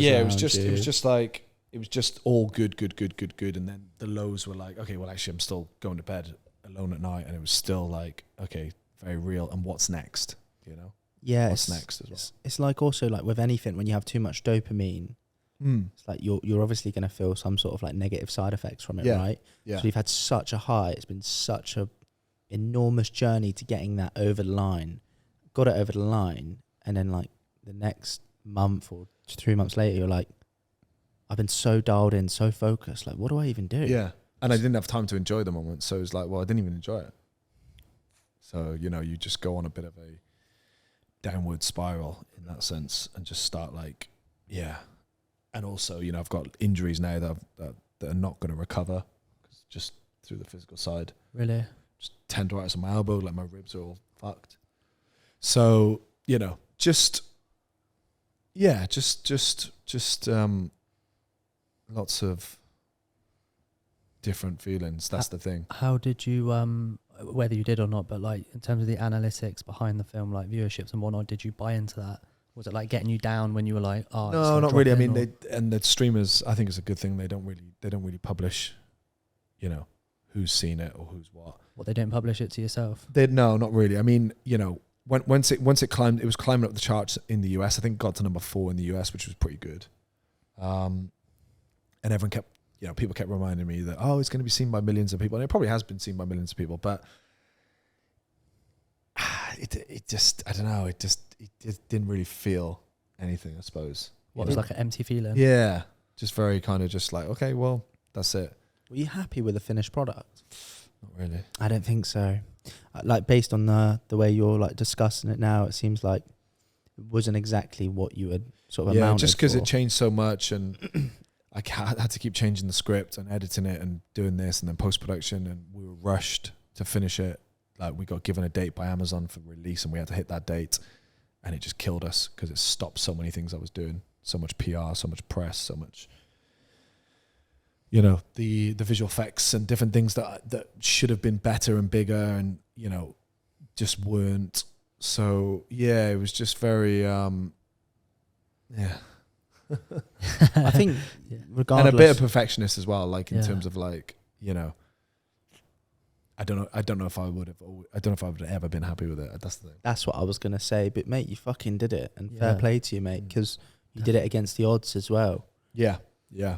it was just all good. And then the lows were like, okay, well, actually I'm still going to bed alone at night. And it was still like, okay, very real. And what's next? Yeah. What's next as well? It's like also like with anything, when you have too much dopamine, it's like you're obviously going to feel some sort of like negative side effects from it, right? Yeah. So you've had such a high. It's been such a enormous journey to getting that over the line. Got it over the line, and then like the next month or 3 months later, you're like, I've been so dialed in, so focused. Like, what do I even do? Yeah. And I didn't have time to enjoy the moment, so it was like, well, I didn't even enjoy it. So you just go on a bit of a downward spiral in that sense, and just start like, yeah. And also, I've got injuries now that are not going to recover, just through the physical side. Really? Just tendonitis on my elbow, like my ribs are all fucked. So, just Yeah, just lots of different feelings. That's the thing. How did you, whether you did or not, but like in terms of the analytics behind the film, like viewerships and whatnot, did you buy into that? Was it like getting you down when you were like, oh, no, not really. I mean, the streamers, I think it's a good thing. They don't really publish, you know, who's seen it or who's what. What, they don't publish it to yourself? No, not really. I mean, you know, once it climbed, it was climbing up the charts in the US. I think it got to number 4 in the US, which was pretty good. And everyone kept, you know, people kept reminding me that, oh, it's going to be seen by millions of people. And it probably has been seen by millions of people, but it just, I don't know, it didn't really feel anything, I suppose. What, it was like an empty feeling? Yeah. Just very kind of just like, okay, well, that's it. Were you happy with the finished product? Not really. I don't think so. Like, based on the way you're like discussing it now, it seems like it wasn't exactly what you had sort of amounted just because for. it changed so much, and I had to keep changing the script and editing it and doing this and then post-production, and we were rushed to finish it. Like, we got given a date by Amazon for release and we had to hit that date, and it just killed us because it stopped so many things I was doing. So much PR, so much press, so much, you know, the visual effects and different things that should have been better and bigger and, you know, just weren't. So yeah, it was just very, yeah. I think regardless. And a bit of perfectionist as well, like in terms of like, you know, I don't know if I would have ever been happy with it. That's the thing. That's what I was going to say. But mate, you fucking did it, and fair play to you, mate, because you did it against the odds as well. Yeah. Yeah.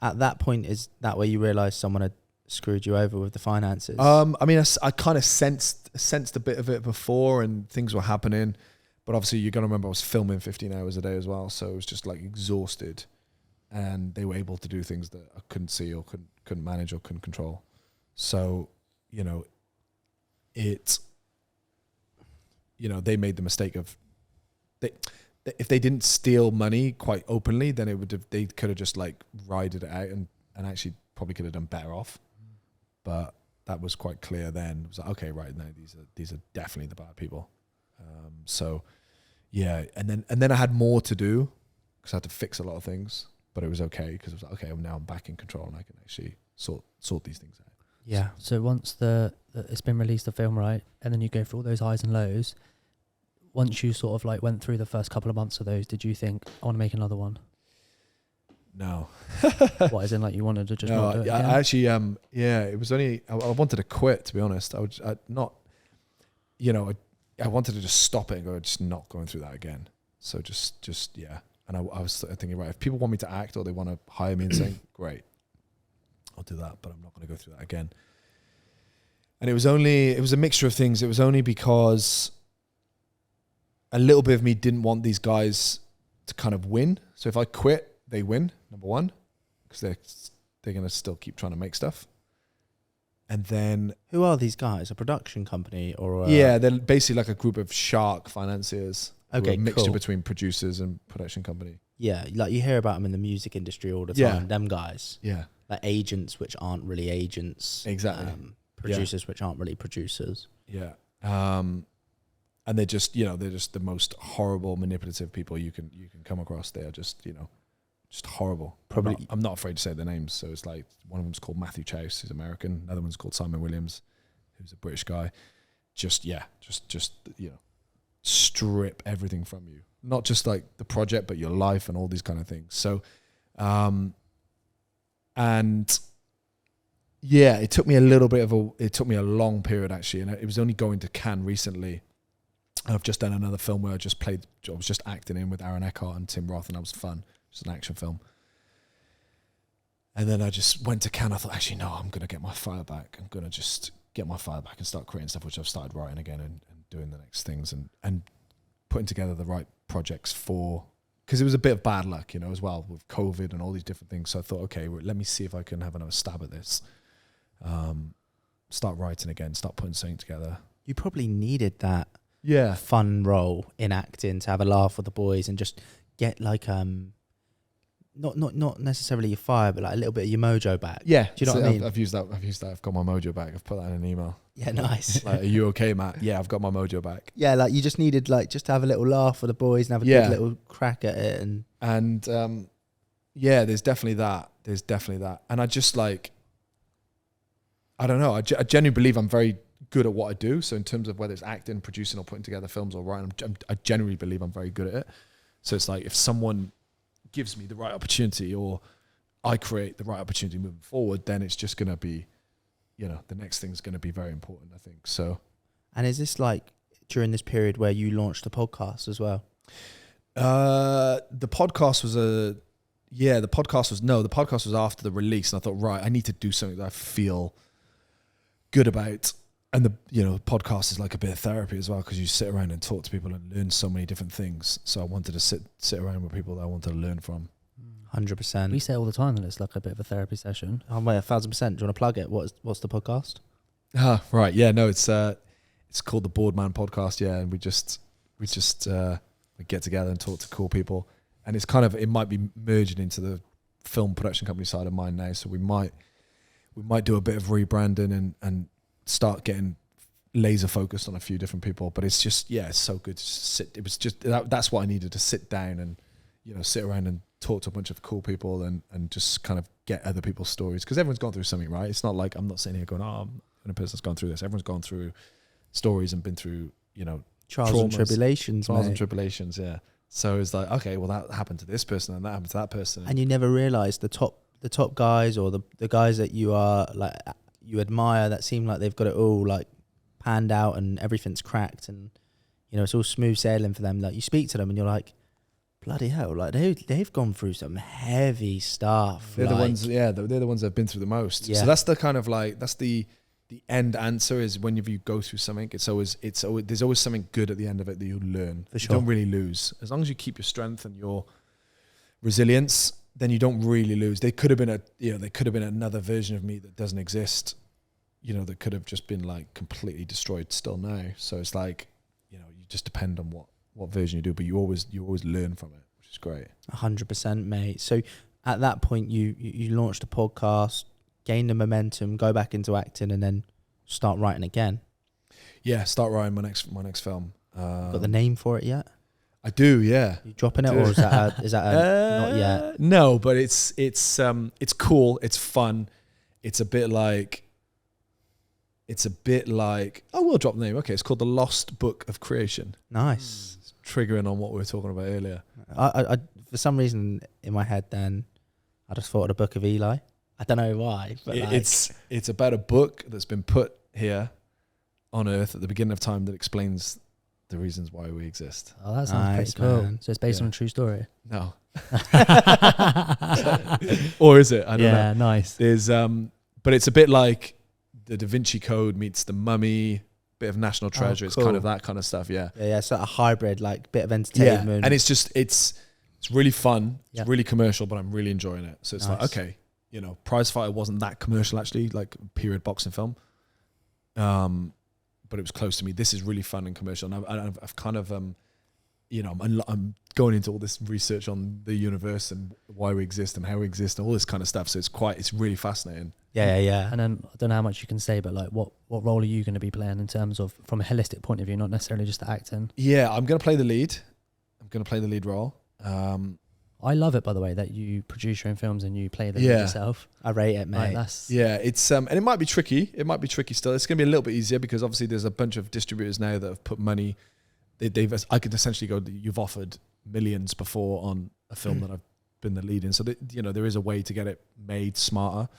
At that point, is that where you realised someone had screwed you over with the finances? I mean, I kind of sensed a bit of it before, and things were happening. But obviously, you got to remember I was filming 15 hours a day as well, so it was just like exhausted, and they were able to do things that I couldn't see or couldn't manage or couldn't control. So, you know, they made the mistake of if they didn't steal money quite openly, then they could have just like rided it out and actually probably could have done better off. But that was quite clear then. It was like, okay, right, no, these are definitely the bad people. So yeah, and then I had more to do because I had to fix a lot of things, but it was okay because it was like, okay, now I'm back in control and I can actually sort these things out. Yeah. So once it's been released, the film, right, and then you go through all those highs and lows. Once you sort of like went through the first couple of months of those, did you think, I want to make another one? No. What, as in like you wanted to just no, not do it again? I actually, it was only, I wanted to quit, to be honest. I wanted to just stop it and go, just not going through that again. So just yeah. And I was thinking, right, if people want me to act or they want to hire me and sing, great, I'll do that, but I'm not going to go through that again. And it was a mixture of things. It was only because a little bit of me didn't want these guys to kind of win. So if I quit, they win, number one, because they're going to still keep trying to make stuff. And then... Who are these guys? A production company or... Yeah, they're basically like a group of shark financiers. Okay, a mixture cool. between producers and production company. Yeah, like you hear about them in the music industry all the time. Yeah. Them guys. Yeah. Like agents which aren't really agents. Exactly. Producers which aren't really producers. Yeah. And they're just the most horrible, manipulative people you can come across. They are just horrible. Probably. I'm not afraid to say their names. So it's like one of them's called Matthew Chase, who's American. Another one's called Simon Williams, who's a British guy. Just strip everything from you. Not just like the project, but your life and all these kind of things. So, and yeah, it took me a long period actually. And it was only going to Cannes recently. I've just done another film where I was just acting in with Aaron Eckhart and Tim Roth, and that was fun. It's an action film. And then I just went to Cannes. I thought, actually, no, I'm going to get my fire back. I'm going to just get my fire back and start creating stuff, which I've started writing again and doing the next things and putting together the right projects because it was a bit of bad luck, as well with COVID and all these different things. So I thought, okay, well, let me see if I can have another stab at this. Start writing again, start putting something together. You probably needed that yeah fun role in acting to have a laugh with the boys and just get like not necessarily your fire, but like a little bit of your mojo back. Yeah. Do you know what I mean? I've used that. I've got my mojo back. I've put that in an email. Yeah, nice. Like, are you okay, Matt? Yeah, I've got my mojo back. Yeah, like you just needed like just to have a little laugh with the boys and have a good little crack at it. And yeah, there's definitely that. And I just like, I don't know. I genuinely believe I'm very good at what I do. So in terms of whether it's acting, producing, or putting together films or writing, I genuinely believe I'm very good at it. So it's like if someone gives me the right opportunity or I create the right opportunity moving forward, then it's just going to be, the next thing's going to be very important, I think. So. And is this like during this period where you launched the podcast as well? The podcast was after the release, and I thought, right, I need to do something that I feel good about. And the podcast is like a bit of therapy as well, because you sit around and talk to people and learn so many different things. So I wanted to sit around with people that I wanted to learn from. 100%. We say all the time that it's like a bit of a therapy session. Oh, wait, 1,000%. Do you want to plug it? What's the podcast? Right. Yeah, no, it's called the Boardman Podcast. Yeah. And we just get together and talk to cool people. And it's it might be merging into the film production company side of mine now. So we might do a bit of rebranding and start getting laser focused on a few different people. But it's just, it's so good to sit. It was just, that's what I needed, to sit down and, sit around and talk to a bunch of cool people and just kind of get other people's stories. Because everyone's gone through something, right? It's not like I'm not sitting here going, I'm a person that's gone through this. Everyone's gone through stories and been through, trials and tribulations, and tribulations, yeah. So it's like, okay, well, that happened to this person and that happened to that person. And you never realise the top guys or the guys that you are like you admire that seem like they've got it all like panned out and everything's cracked and it's all smooth sailing for them. Like you speak to them and you're like, bloody hell, like they've gone through some heavy stuff. They're the ones, they're the ones that have been through the most. Yeah. So that's the kind of like, that's the end answer is whenever you go through something, it's always there's always something good at the end of it that you learn. For sure. You don't really lose. As long as you keep your strength and your resilience, then you don't really lose. They could have been another version of me that doesn't exist, that could have just been like completely destroyed still now. So it's like, you just depend on what version you do, but you always learn from it, which is great. 100%, mate. So at that point you launched a podcast, gain the momentum, go back into acting, and then start writing again. Yeah, start writing my next film. Got the name for it yet? I do, yeah. You dropping it, or is that not yet? No, but it's cool. It's fun. It's a bit like. Oh, we'll drop the name. Okay, it's called The Lost Book of Creation. Nice. It's triggering on what we were talking about earlier. I for some reason in my head then, I just thought of the Book of Eli. I don't know why, but it's about a book that's been put here on Earth at the beginning of time that explains the reasons why we exist. Oh, that sounds pretty cool. Man. So it's based on a true story? No. Or is it? I don't know. Yeah, nice. There's but it's a bit like the Da Vinci Code meets the Mummy, bit of National Treasure. It's kind of that kind of stuff, yeah. Yeah, sort of hybrid, like bit of entertainment. Yeah. And it's just it's really fun. It's really commercial, but I'm really enjoying it. So it's like, okay, Prizefighter wasn't that commercial actually, like period boxing film. But it was close to me. This is really fun and commercial. And I've kind of, I'm going into all this research on the universe and why we exist and how we exist and all this kind of stuff. So it's really fascinating. Yeah. And then I don't know how much you can say, but like, what role are you going to be playing in terms of from a holistic point of view, not necessarily just the acting? Yeah, I'm going to play the lead. I'm going to play the lead role. I love it, by the way, that you produce your own films and you play them yourself. I rate it, mate. Like, it's and it might be tricky. It might be tricky still. It's going to be a little bit easier because obviously there's a bunch of distributors now that have put money. I could essentially go, you've offered millions before on a film that I've been the lead in. So there is a way to get it made smarter.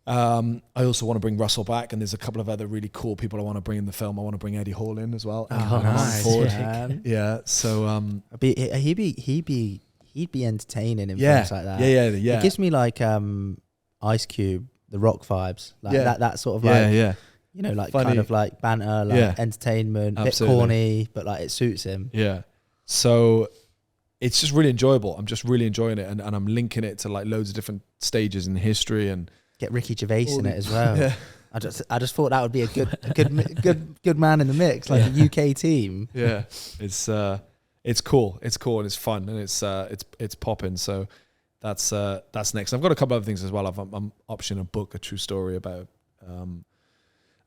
I also want to bring Russell back, and there's a couple of other really cool people I want to bring in the film. I want to bring Eddie Hall in as well. Oh, nice. Yeah. So he'd be entertaining in films like that. Yeah. It gives me like Ice Cube, The Rock vibes, like that sort of like like funny. Kind of like banter, like entertainment, absolutely. Bit corny, but like it suits him. Yeah. So it's just really enjoyable. I'm just really enjoying it, and I'm linking it to like loads of different stages in history and. Get Ricky Gervais in it as well. Yeah. I just thought that would be a good man in the mix, like a UK team. Yeah, it's cool, and it's fun, and it's popping. So that's next. I've got a couple other things as well. I'm optioning a book, a true story about a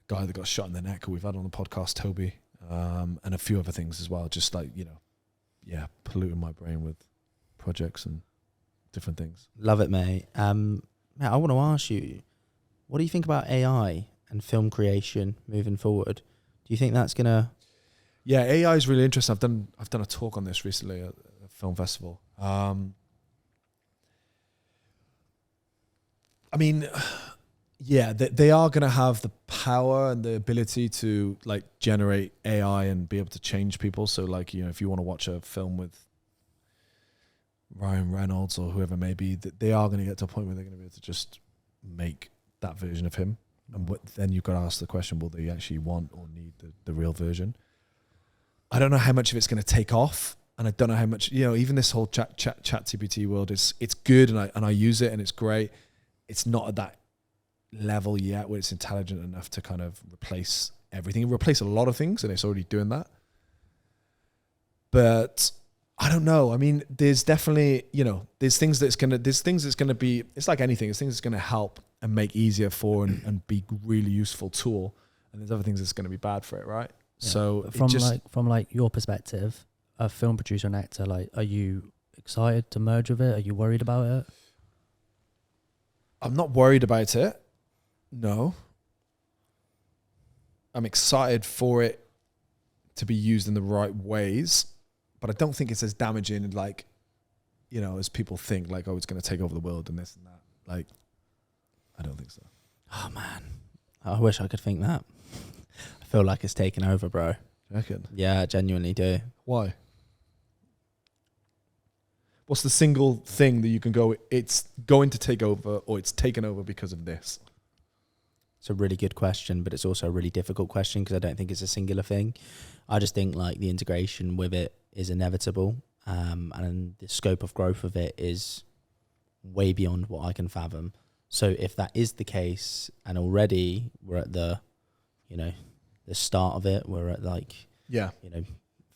guy that got shot in the neck who we've had on the podcast, Toby, and a few other things as well. Just like, polluting my brain with projects and different things. Love it, mate. Matt, I want to ask you, what do you think about AI and film creation moving forward? Do you think that's gonna? Yeah, AI is really interesting. I've done a talk on this recently at a film festival. I mean, yeah, they are going to have the power and the ability to like generate AI and be able to change people. So like, if you want to watch a film with Ryan Reynolds or whoever it may be, they are going to get to a point where they're going to be able to just make that version of him. And then you've got to ask the question, will they actually want or need the real version? I don't know how much of it's going to take off. And I don't know how much, even this whole chat GPT world it's good and I use it and it's great. It's not at that level yet where it's intelligent enough to kind of replace everything. Replace a lot of things, and it's already doing that. But I don't know. I mean, there's definitely, there's things that's gonna be. It's like anything. There's things that's gonna help and make easier for and be really useful tool. And there's other things that's gonna be bad for it, right? Yeah. So from your perspective, a film producer and actor, like, are you excited to merge with it? Are you worried about it? I'm not worried about it. No. I'm excited for it to be used in the right ways, but I don't think it's as damaging, like, as people think, like, oh, it's going to take over the world and this and that. Like, I don't think so. Oh, man. I wish I could think that. I feel like it's taken over, bro. You reckon? Yeah, I genuinely do. Why? What's the single thing that you can go, it's going to take over or it's taken over because of this? It's a really good question, but it's also a really difficult question because I don't think it's a singular thing. I just think like the integration with it is inevitable, and the scope of growth of it is way beyond what I can fathom. So if that is the case, and already we're at the start of it, we're at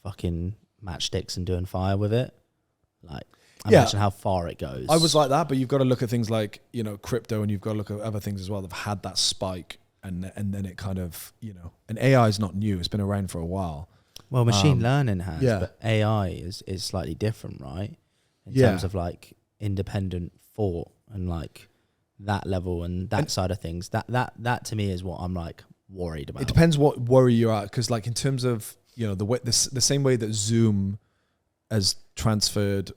fucking matchsticks and doing fire with it, like. Imagine how far it goes. I was like that, but you've got to look at things like, crypto, and you've got to look at other things as well that have had that spike, and then it kind of, and AI is not new. It's been around for a while. Well, machine learning has, but AI is slightly different, right? In terms of like independent thought and like that level and that side of things. That to me is what I'm like worried about. It depends what worry you're at, because like in terms of, the same way that Zoom has transferred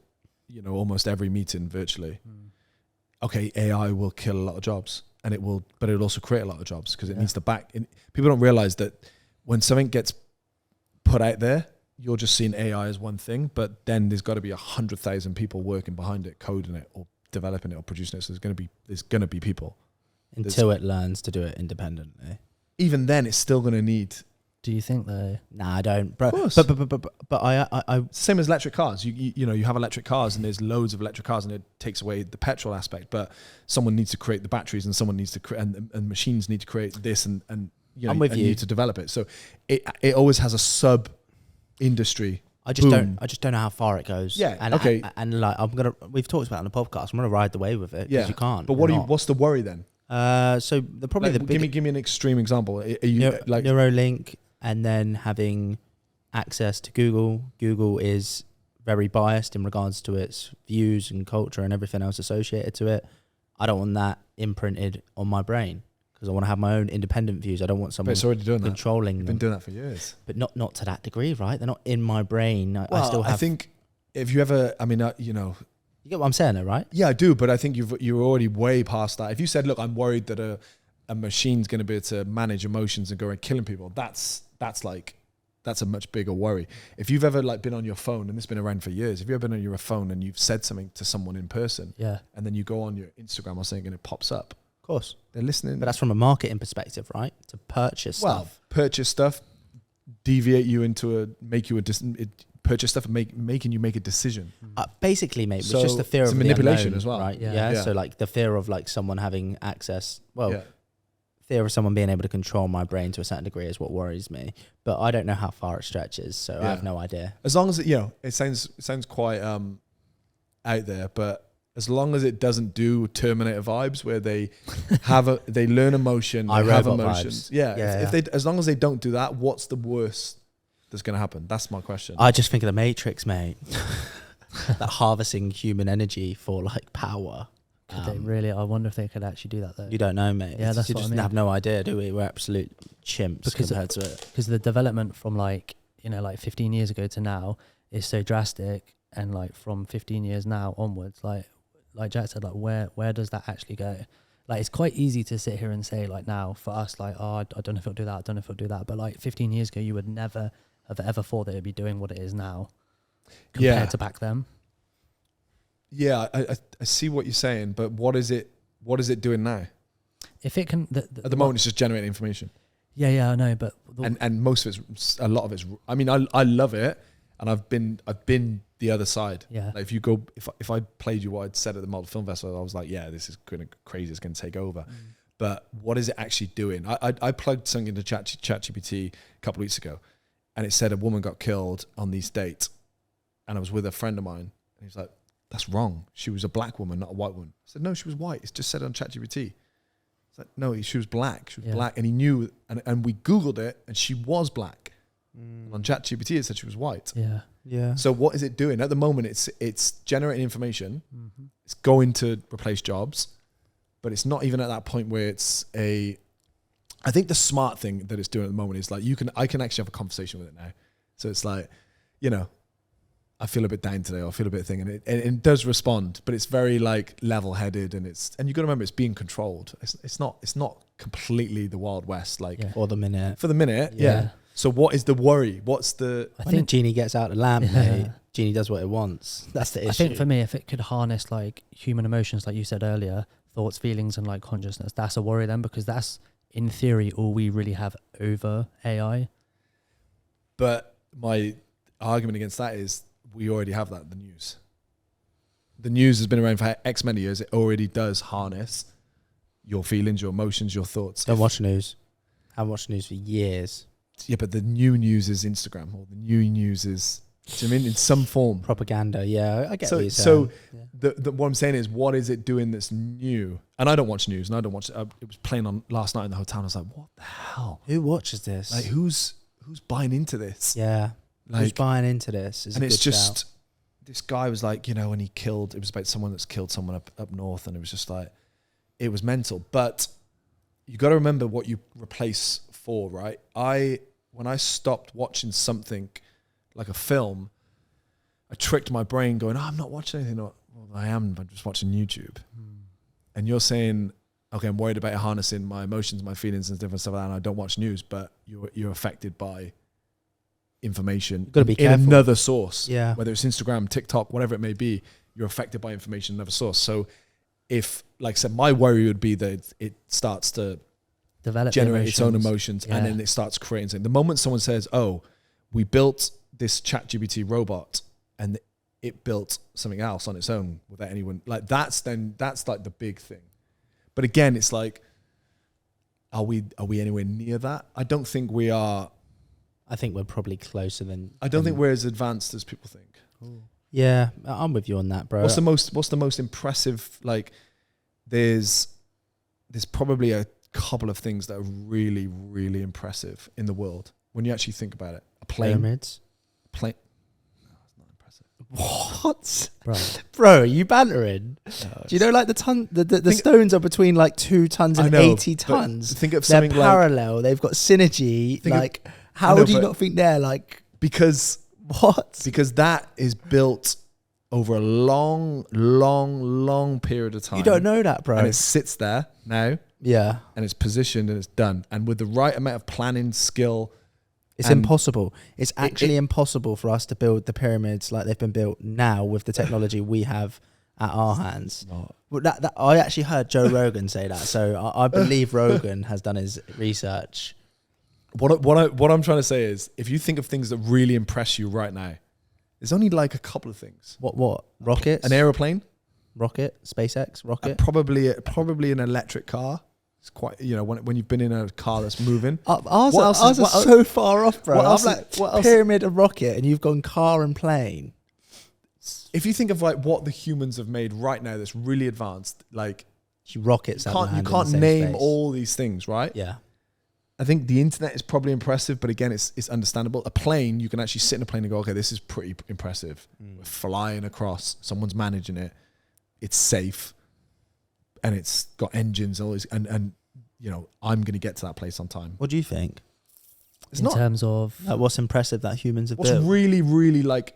almost every meeting virtually. Okay, AI will kill a lot of jobs, but it'll also create a lot of jobs because it needs to back. People don't realize that when something gets put out there, you're just seeing AI as one thing, but then there's got to be 100,000 people working behind it, coding it or developing it or producing it. So there's going to be people until it learns to do it independently. Even then, it's still going to need. Do you think they? Nah, I don't. Bro, but I same as electric cars. You have electric cars, and there's loads of electric cars, and it takes away the petrol aspect. But someone needs to create the batteries, and someone needs to create, and machines need to create this, and I'm with you. Need to develop it. So it always has a sub industry. I just don't know how far it goes. Yeah. And, okay. And like we've talked about it on the podcast. I'm gonna ride the wave with it because you can't. But what's the worry then? So give me an extreme example. Are you like Neuralink? And then having access to Google. Google is very biased in regards to its views and culture and everything else associated to it. I don't want that imprinted on my brain because I want to have my own independent views. I don't want someone controlling them. You've been doing that for years. But not to that degree, right? They're not in my brain. I think if you ever, you get what I'm saying though, right? Yeah, I do. But I think you're already way past that. If you said, look, I'm worried that a machine's going to be able to manage emotions and go around killing people, that's a much bigger worry. If you've ever like been on your phone, and it's been around for years, if you've ever been on your phone and you've said something to someone in person, and then you go on your Instagram or something and it pops up, of course they're listening. But that's from a marketing perspective, right? To purchase stuff, deviate you into purchase stuff and making you make a decision. Basically, mate, it's just the fear of manipulation unknown, as well, right? Yeah. So like the fear of like someone having access. Fear of someone being able to control my brain to a certain degree is what worries me, but I don't know how far it stretches, so I have no idea. As long as it sounds quite out there, but as long as it doesn't do Terminator vibes where they they learn emotion, I they have Robot emotions. vibes. Yeah. If they, as long as they don't do that, what's the worst that's going to happen? That's my question. I just think of the Matrix, mate. That harvesting human energy for like power. Could they really? I wonder if they could actually do that though. You don't know, mate. Yeah, that's you what just I mean. have no idea, do we? We're absolute chimps Because compared to it. Because the development from like 15 years ago to now is so drastic, and like from 15 years now onwards, like Jack said, like where does that actually go? Like it's quite easy to sit here and say like now for us like, oh, I don't know if it'll do that, I don't know if it'll do that, but like 15 years ago you would never have ever thought that it'd be doing what it is now compared to back then. Yeah, I see what you're saying, but what is it doing now? If it can at the moment it's just generating information. Yeah, I know, but and most of it's, a lot of it's, I mean, I love it, and I've been the other side. Yeah. Like if I played you what I'd said at the Malta Film Festival, I was like, yeah, this is kind of crazy, it's going to take over. But what is it actually doing? I plugged something into ChatGPT a couple of weeks ago, and it said a woman got killed on these dates, and I was with a friend of mine, and he was like, that's wrong. She was a black woman, not a white woman. I said, no, she was white. It's just said on ChatGPT. It's like, no, she was black. She was black. And he knew, and we Googled it, and she was black. And on ChatGPT, it said she was white. Yeah. Yeah. So what is it doing? At the moment, it's generating information. It's going to replace jobs, but it's not even at that point where it's I think the smart thing that it's doing at the moment is like, I can actually have a conversation with it now. So it's like, I feel a bit down today, or I feel a bit thing, and it does respond, but it's very like level-headed, and you got to remember it's being controlled. It's not completely the Wild West, like for the minute. Yeah. So what is the worry? What's the? I think Genie gets out the lamp, mate. Genie does what it wants. That's the issue. I think for me, if it could harness like human emotions, like you said earlier, thoughts, feelings, and like consciousness, that's a worry then, because that's in theory all we really have over AI. But my argument against that is, we already have that, the news. The news has been around for X many years. It already does harness your feelings, your emotions, your thoughts. Don't watch news. I haven't watched news for years. Yeah, but the new news is Instagram, or the new news is, do you know what I mean, in some form. Propaganda, yeah. I get what you're saying. So what I'm saying is, what is it doing that's new? And I don't watch news, and I don't watch, it was playing on last night in the hotel, and I was like, what the hell? Who watches this? Like, who's buying into this? Yeah. Like, who's buying into this? And it's just, this guy was like, when he killed, it was about someone that's killed someone up north, and it was just like, it was mental. But you got to remember what you replace for, right? When I stopped watching something like a film, I tricked my brain going, I'm not watching anything. Well, I am, I'm just watching YouTube. And you're saying, okay, I'm worried about harnessing my emotions, my feelings, and different stuff like that, and I don't watch news, but you're affected by information gotta be in careful. Another source. Yeah. Whether it's Instagram, TikTok, whatever it may be, you're affected by information in another source. So if, like I said, my worry would be that it starts to generate its own emotions, and then it starts creating something. The moment someone says, oh, we built this ChatGPT robot and it built something else on its own without anyone, like that's like the big thing. But again, it's like, are we anywhere near that? I don't think we are. I think we're probably closer than. I don't think we're as advanced as people think. Yeah, I'm with you on that, bro. What's the most impressive? Like, there's probably a couple of things that are really, really impressive in the world when you actually think about it. A plane. Pyramids. No, it's not impressive. What? Bro, are you bantering? No, do you know like the stones are between like 2 tons and 80 tons? Think of they're something parallel. They've got synergy. Like, how do you not think they're like? Because what? Because that is built over a long, long, long period of time. You don't know that, bro. And it sits there now. Yeah. And it's positioned and it's done. And with the right amount of planning, skill. It's impossible. It's actually impossible for us to build the pyramids like they've been built now with the technology we have at our hands. Well, that I actually heard Joe Rogan say that. So I believe Rogan has done his research. What I'm trying to say is, if you think of things that really impress you right now, there's only like a couple of things. What? Rockets? An aeroplane? Rocket? SpaceX? Rocket? Probably an electric car. It's quite, when you've been in a car that's moving. Ours are so far off, bro. I'm like, pyramid and rocket, and you've gone car and plane. if you think of like what the humans have made right now that's really advanced, like rockets. You can't name all these things, right? Yeah. I think the internet is probably impressive, but again, it's understandable. A plane, you can actually sit in a plane and go, okay, this is pretty impressive. We're flying across, someone's managing it, it's safe, and it's got engines and all this, and you know, I'm going to get to that place on time. What do you think? It's in not terms of what's impressive that humans have what's built? really, really like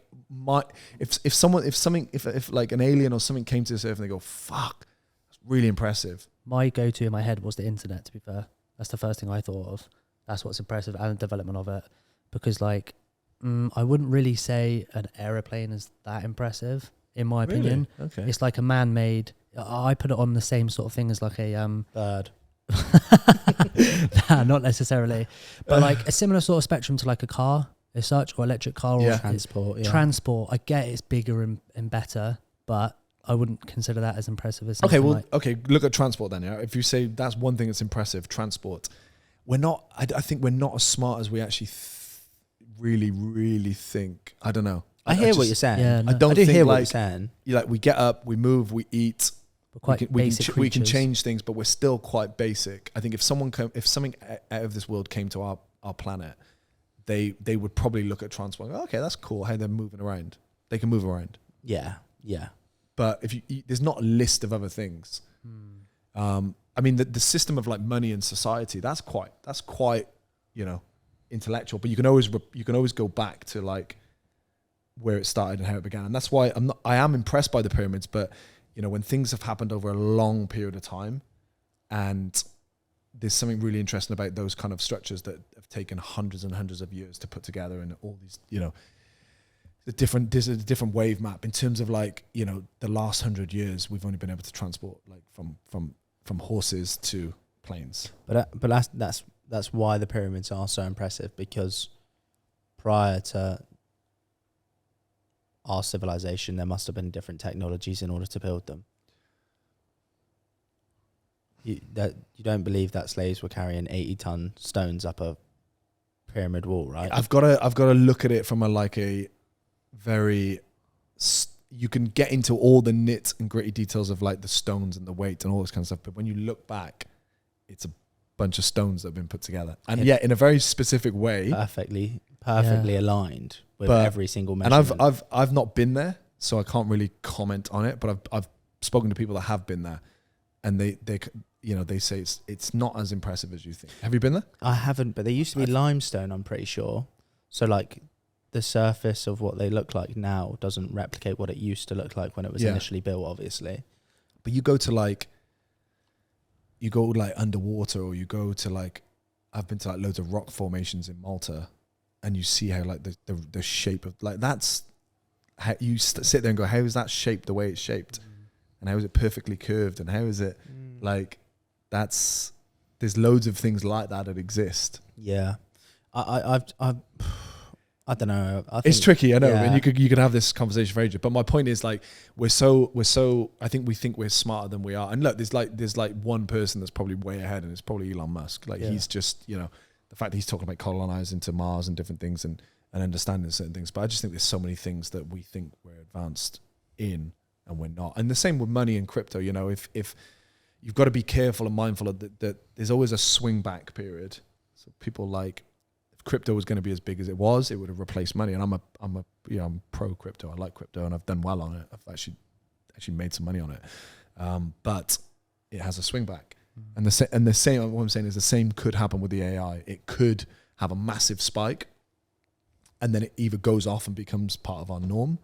if like an alien or something came to this earth and they go, fuck, that's really impressive. my go-to in my head was the internet, to be fair. That's the first thing I thought of. That's what's impressive, and the development of it. Because, like, I wouldn't really say an aeroplane is that impressive, in my opinion. Okay. It's like a man-made... I put it on the same sort of thing as, like, a... Bird. Nah, not necessarily. But, like, a similar sort of spectrum to, like, a car, as such, or electric car. Or Transport, yeah. Transport, I get it's bigger and better, but I wouldn't consider that as impressive as Okay, well, like, okay, look at transport then. Yeah? If you say that's one thing that's impressive, transport, we're not, I think we're not as smart as we actually really, really think. I don't know. I hear what you're saying. Yeah, no. I don't I do think hear what like, you're saying. like we get up, we move, we eat, we're quite basic we can creatures. change things, but we're still quite basic. I think if something out of this world came to our planet, they would probably look at transport and go, okay, that's cool how they're moving around. They can move around. Yeah, yeah. But if you there's not a list of other things. I mean, the system of like money and society, that's quite, you know, intellectual. But you can always go back to like where it started and how it began. And that's why I am impressed by the pyramids. But you know, when things have happened over a long period of time, and there's something really interesting about those kind of structures that have taken hundreds and hundreds of years to put together, and all these, you know, there's a different wave map in terms of like, you know, the last 100 years we've only been able to transport like from horses to planes. But that's why the pyramids are so impressive, because prior to our civilization, there must have been different technologies in order to build them. You don't believe that slaves were carrying 80-ton stones up a pyramid wall, right? I've got to look at it from a very, you can get into all the nit and gritty details of like the stones and the weight and all this kind of stuff, but when you look back, it's a bunch of stones that have been put together, and in a very specific way, perfectly aligned with every single measurement. And I've not been there, so I can't really comment on it, but I've spoken to people that have been there, and they you know, they say it's not as impressive as you think. Have you been there? I haven't, but they used to be limestone, I'm pretty sure. So like the surface of what they look like now doesn't replicate what it used to look like when it was initially built, obviously. But you go underwater, or you go to like, I've been to like loads of rock formations in Malta, and you see how like the shape of, like, that's how you sit there and go, how is that shaped the way it's shaped? And how is it perfectly curved? And how is it like, there's loads of things like that exist. Yeah. I don't know. I think it's tricky, I know, and you could have this conversation for ages. But my point is, like, we're so. I think we think we're smarter than we are. And look, there's like one person that's probably way ahead, and it's probably Elon Musk. Like, he's just, you know, the fact that he's talking about colonizing to Mars and different things and understanding certain things. But I just think there's so many things that we think we're advanced in, and we're not. And the same with money and crypto. You know, if you've got to be careful and mindful of that there's always a swing back period. So people like, crypto was going to be as big as it was, it would have replaced money. And I'm pro crypto. I like crypto, and I've done well on it. I've actually made some money on it. But it has a swing back. And the same, what I'm saying is the same could happen with the AI. It could have a massive spike, and then it either goes off and becomes part of our norm,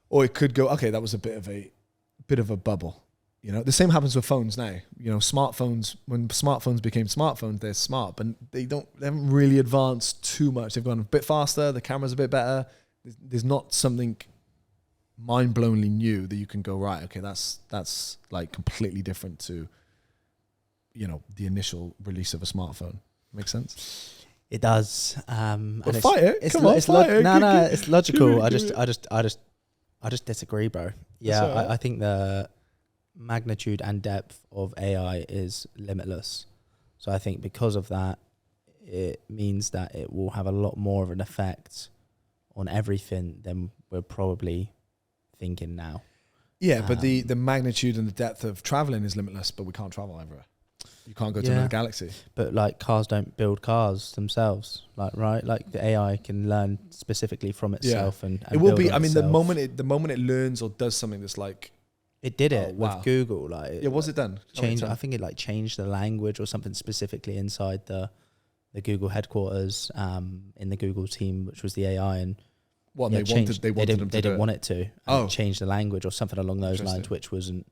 or it could go, okay, that was a bit of a bubble. You know, the same happens with phones now. You know, smartphones, when smartphones became smartphones, they're smart, but they haven't really advanced too much. They've gone a bit faster, the camera's a bit better. There's not something mind-blowingly new that you can go, right, okay, that's like completely different to, you know, the initial release of a smartphone. Makes sense? It does. But fight it. It's logical. I just disagree, bro. Yeah, right. I think the magnitude and depth of AI is limitless. So I think because of that, it means that it will have a lot more of an effect on everything than we're probably thinking now. Yeah, but the magnitude and the depth of traveling is limitless, but we can't travel everywhere. You can't go to another galaxy. But like cars don't build cars themselves, like right? Like the AI can learn specifically from itself and it will be. I mean, the moment it learns or does something that's like it did it with Google. Like was it done? Changed. I think it like changed the language or something specifically inside the Google headquarters in the Google team, which was the AI and. What they didn't want it to. It changed the language or something along those lines, which wasn't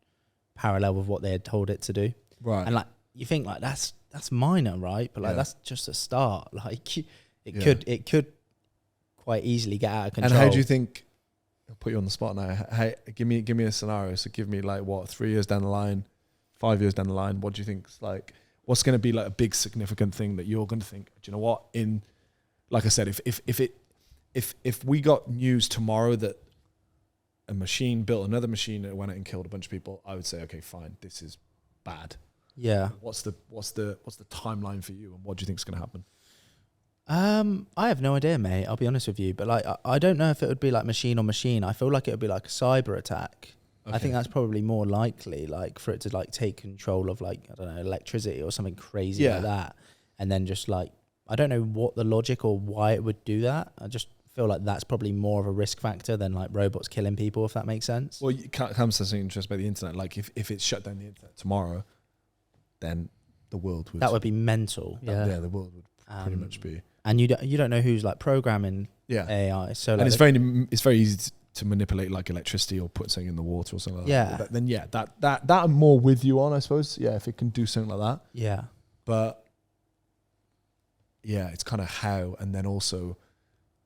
parallel with what they had told it to do. Right. And like you think like that's minor, right? But like that's just a start. Like it could quite easily get out of control. And how do you think? I'll put you on the spot now. Hey, give me a scenario. So give me like 3 years down the line, 5 years down the line. What do you think's like? What's going to be like a big significant thing that you're going to think? Do you know what? Like I said, if we got news tomorrow that a machine built another machine that went out and killed a bunch of people, I would say, okay, fine, this is bad. Yeah. What's the timeline for you, and what do you think is going to happen? I have no idea, mate. I'll be honest with you, but like I don't know if it would be like machine on machine. I feel like it would be like a cyber attack. Okay. I think that's probably more likely, like for it to like take control of like I don't know electricity or something crazy like that, and then just like I don't know what the logic or why it would do that. I just feel like that's probably more of a risk factor than like robots killing people, if that makes sense. Well, you can't come to something interesting about the internet. Like if it's shut down the internet tomorrow, then the world would... That would be mental. Yeah, the world would pretty much be... And you don't know who's like programming AI. So like and it's very easy to manipulate like electricity or put something in the water or something like that. But then that I'm more with you on, I suppose. Yeah, if it can do something like that. Yeah. But yeah, it's kind of how, and then also...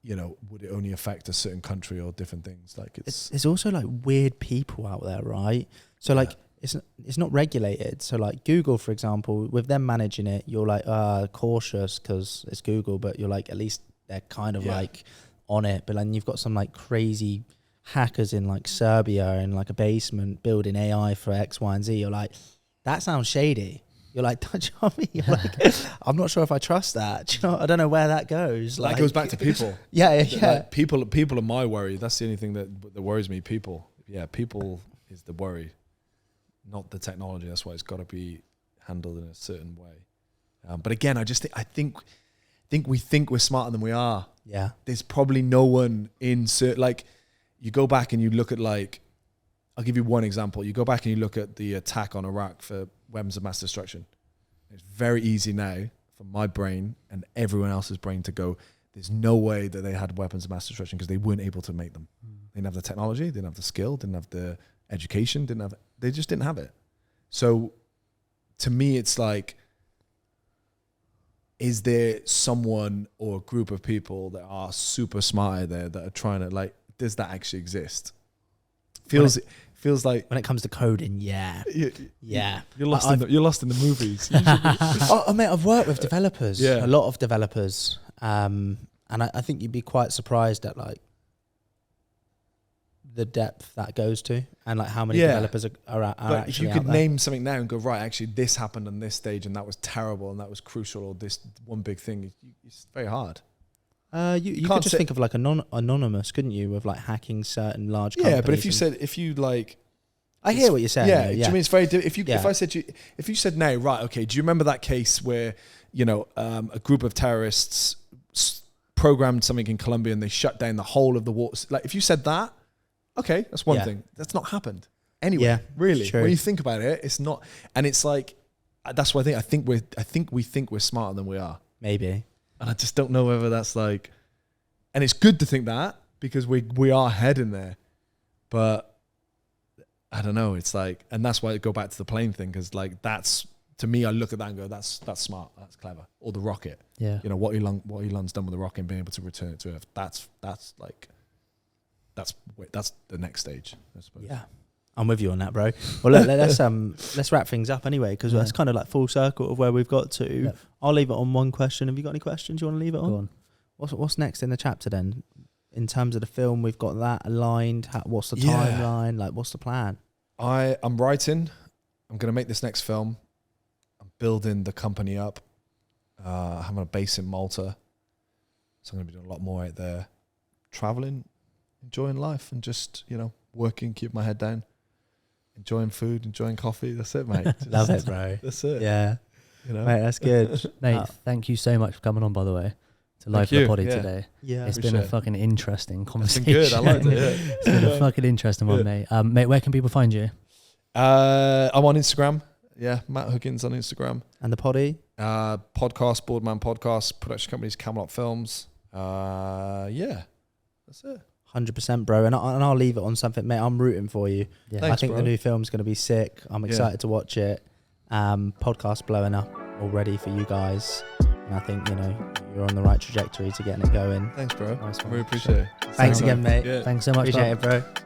You know, would it only affect a certain country or different things? Like it's also like weird people out there, right? So like it's not regulated. So like Google, for example, with them managing it, you're like cautious because it's Google, but you're like at least they're kind of like on it. But then you've got some like crazy hackers in like Serbia in like a basement building AI for X, Y, and Z. You're like, that sounds shady. You're like, don't you know what I mean? You're like, I'm not sure if I trust that. Do you know, I don't know where that goes. Like, that goes back to people. Yeah. Like people are my worry. That's the only thing that worries me. People. Yeah, people is the worry, not the technology. That's why it's got to be handled in a certain way. But again, I think we think we're smarter than we are. Yeah. There's probably no one in like, you go back and you look at like, I'll give you one example. You go back and you look at the attack on Iraq for weapons of mass destruction. It's very easy now for my brain and everyone else's brain to go, there's no way that they had weapons of mass destruction because they weren't able to make them. They didn't have the technology, didn't have the skill, didn't have the education, they just didn't have it. So to me, it's like, is there someone or a group of people that are super smart out there that are trying to like, does that actually exist? Feels like when it comes to coding, you're lost in the movies. Mate, I've worked with developers, a lot of developers, and I think you'd be quite surprised at like the depth that goes to, and like how many developers are actually. If you could name something now and go, right, actually this happened on this stage and that was terrible and that was crucial, or this one big thing, it's very hard. You could just think of like anonymous, couldn't you, with like hacking certain large companies? Yeah, but if you like, I hear what you're saying. Yeah, do you mean it's very if I said if you said now, right, okay, do you remember that case where a group of terrorists programmed something in Colombia and they shut down the whole of the water? Like if you said that, okay, that's one thing. That's not happened anyway. Really, when you think about it, it's not, and it's like that's why I think we think we're smarter than we are. Maybe. And I just don't know whether that's like, and it's good to think that because we are heading there, but I don't know. It's like, and that's why I go back to the plane thing because like that's to me, I look at that and go, that's smart, that's clever. Or the rocket, what Elon's done with the rocket and being able to return it to Earth. That's the next stage, I suppose. Yeah. I'm with you on that, bro. Well, look, let's wrap things up anyway, because that's kind of like full circle of where we've got to. Yep. I'll leave it on one question. Have you got any questions you want to leave it on? Go on. What's next in the chapter then? In terms of the film, we've got that aligned. What's the timeline? Like, what's the plan? I'm writing. I'm going to make this next film. I'm building the company up. I'm on a base in Malta. So I'm going to be doing a lot more out there. Traveling, enjoying life, and just, working, keep my head down, enjoying food, enjoying coffee. That's it, mate. Love it, bro. That's it. Yeah. You know? Mate, that's good. Mate, thank you so much for coming on, by the way, to Live for the Potty today. Yeah. It's been a fucking interesting conversation. It's been good. I liked it. Yeah. It's been a fucking interesting one, mate. Mate, where can people find you? I'm on Instagram. Yeah, Matt Hookings on Instagram. And the potty? Podcast, Boardman Podcast, production companies, Camelot Films. Yeah, that's it. 100%, bro. And I'll leave it on something, mate. I'm rooting for you. Yeah. Thanks, I think bro. the new film's going to be sick. I'm excited to watch it. Podcast blowing up already for you guys. And I think, you know, you're on the right trajectory to getting it going. Thanks, bro. Nice one. Really appreciate it. Thanks again, mate. Yeah. Thanks so much. Appreciate bro. it, bro.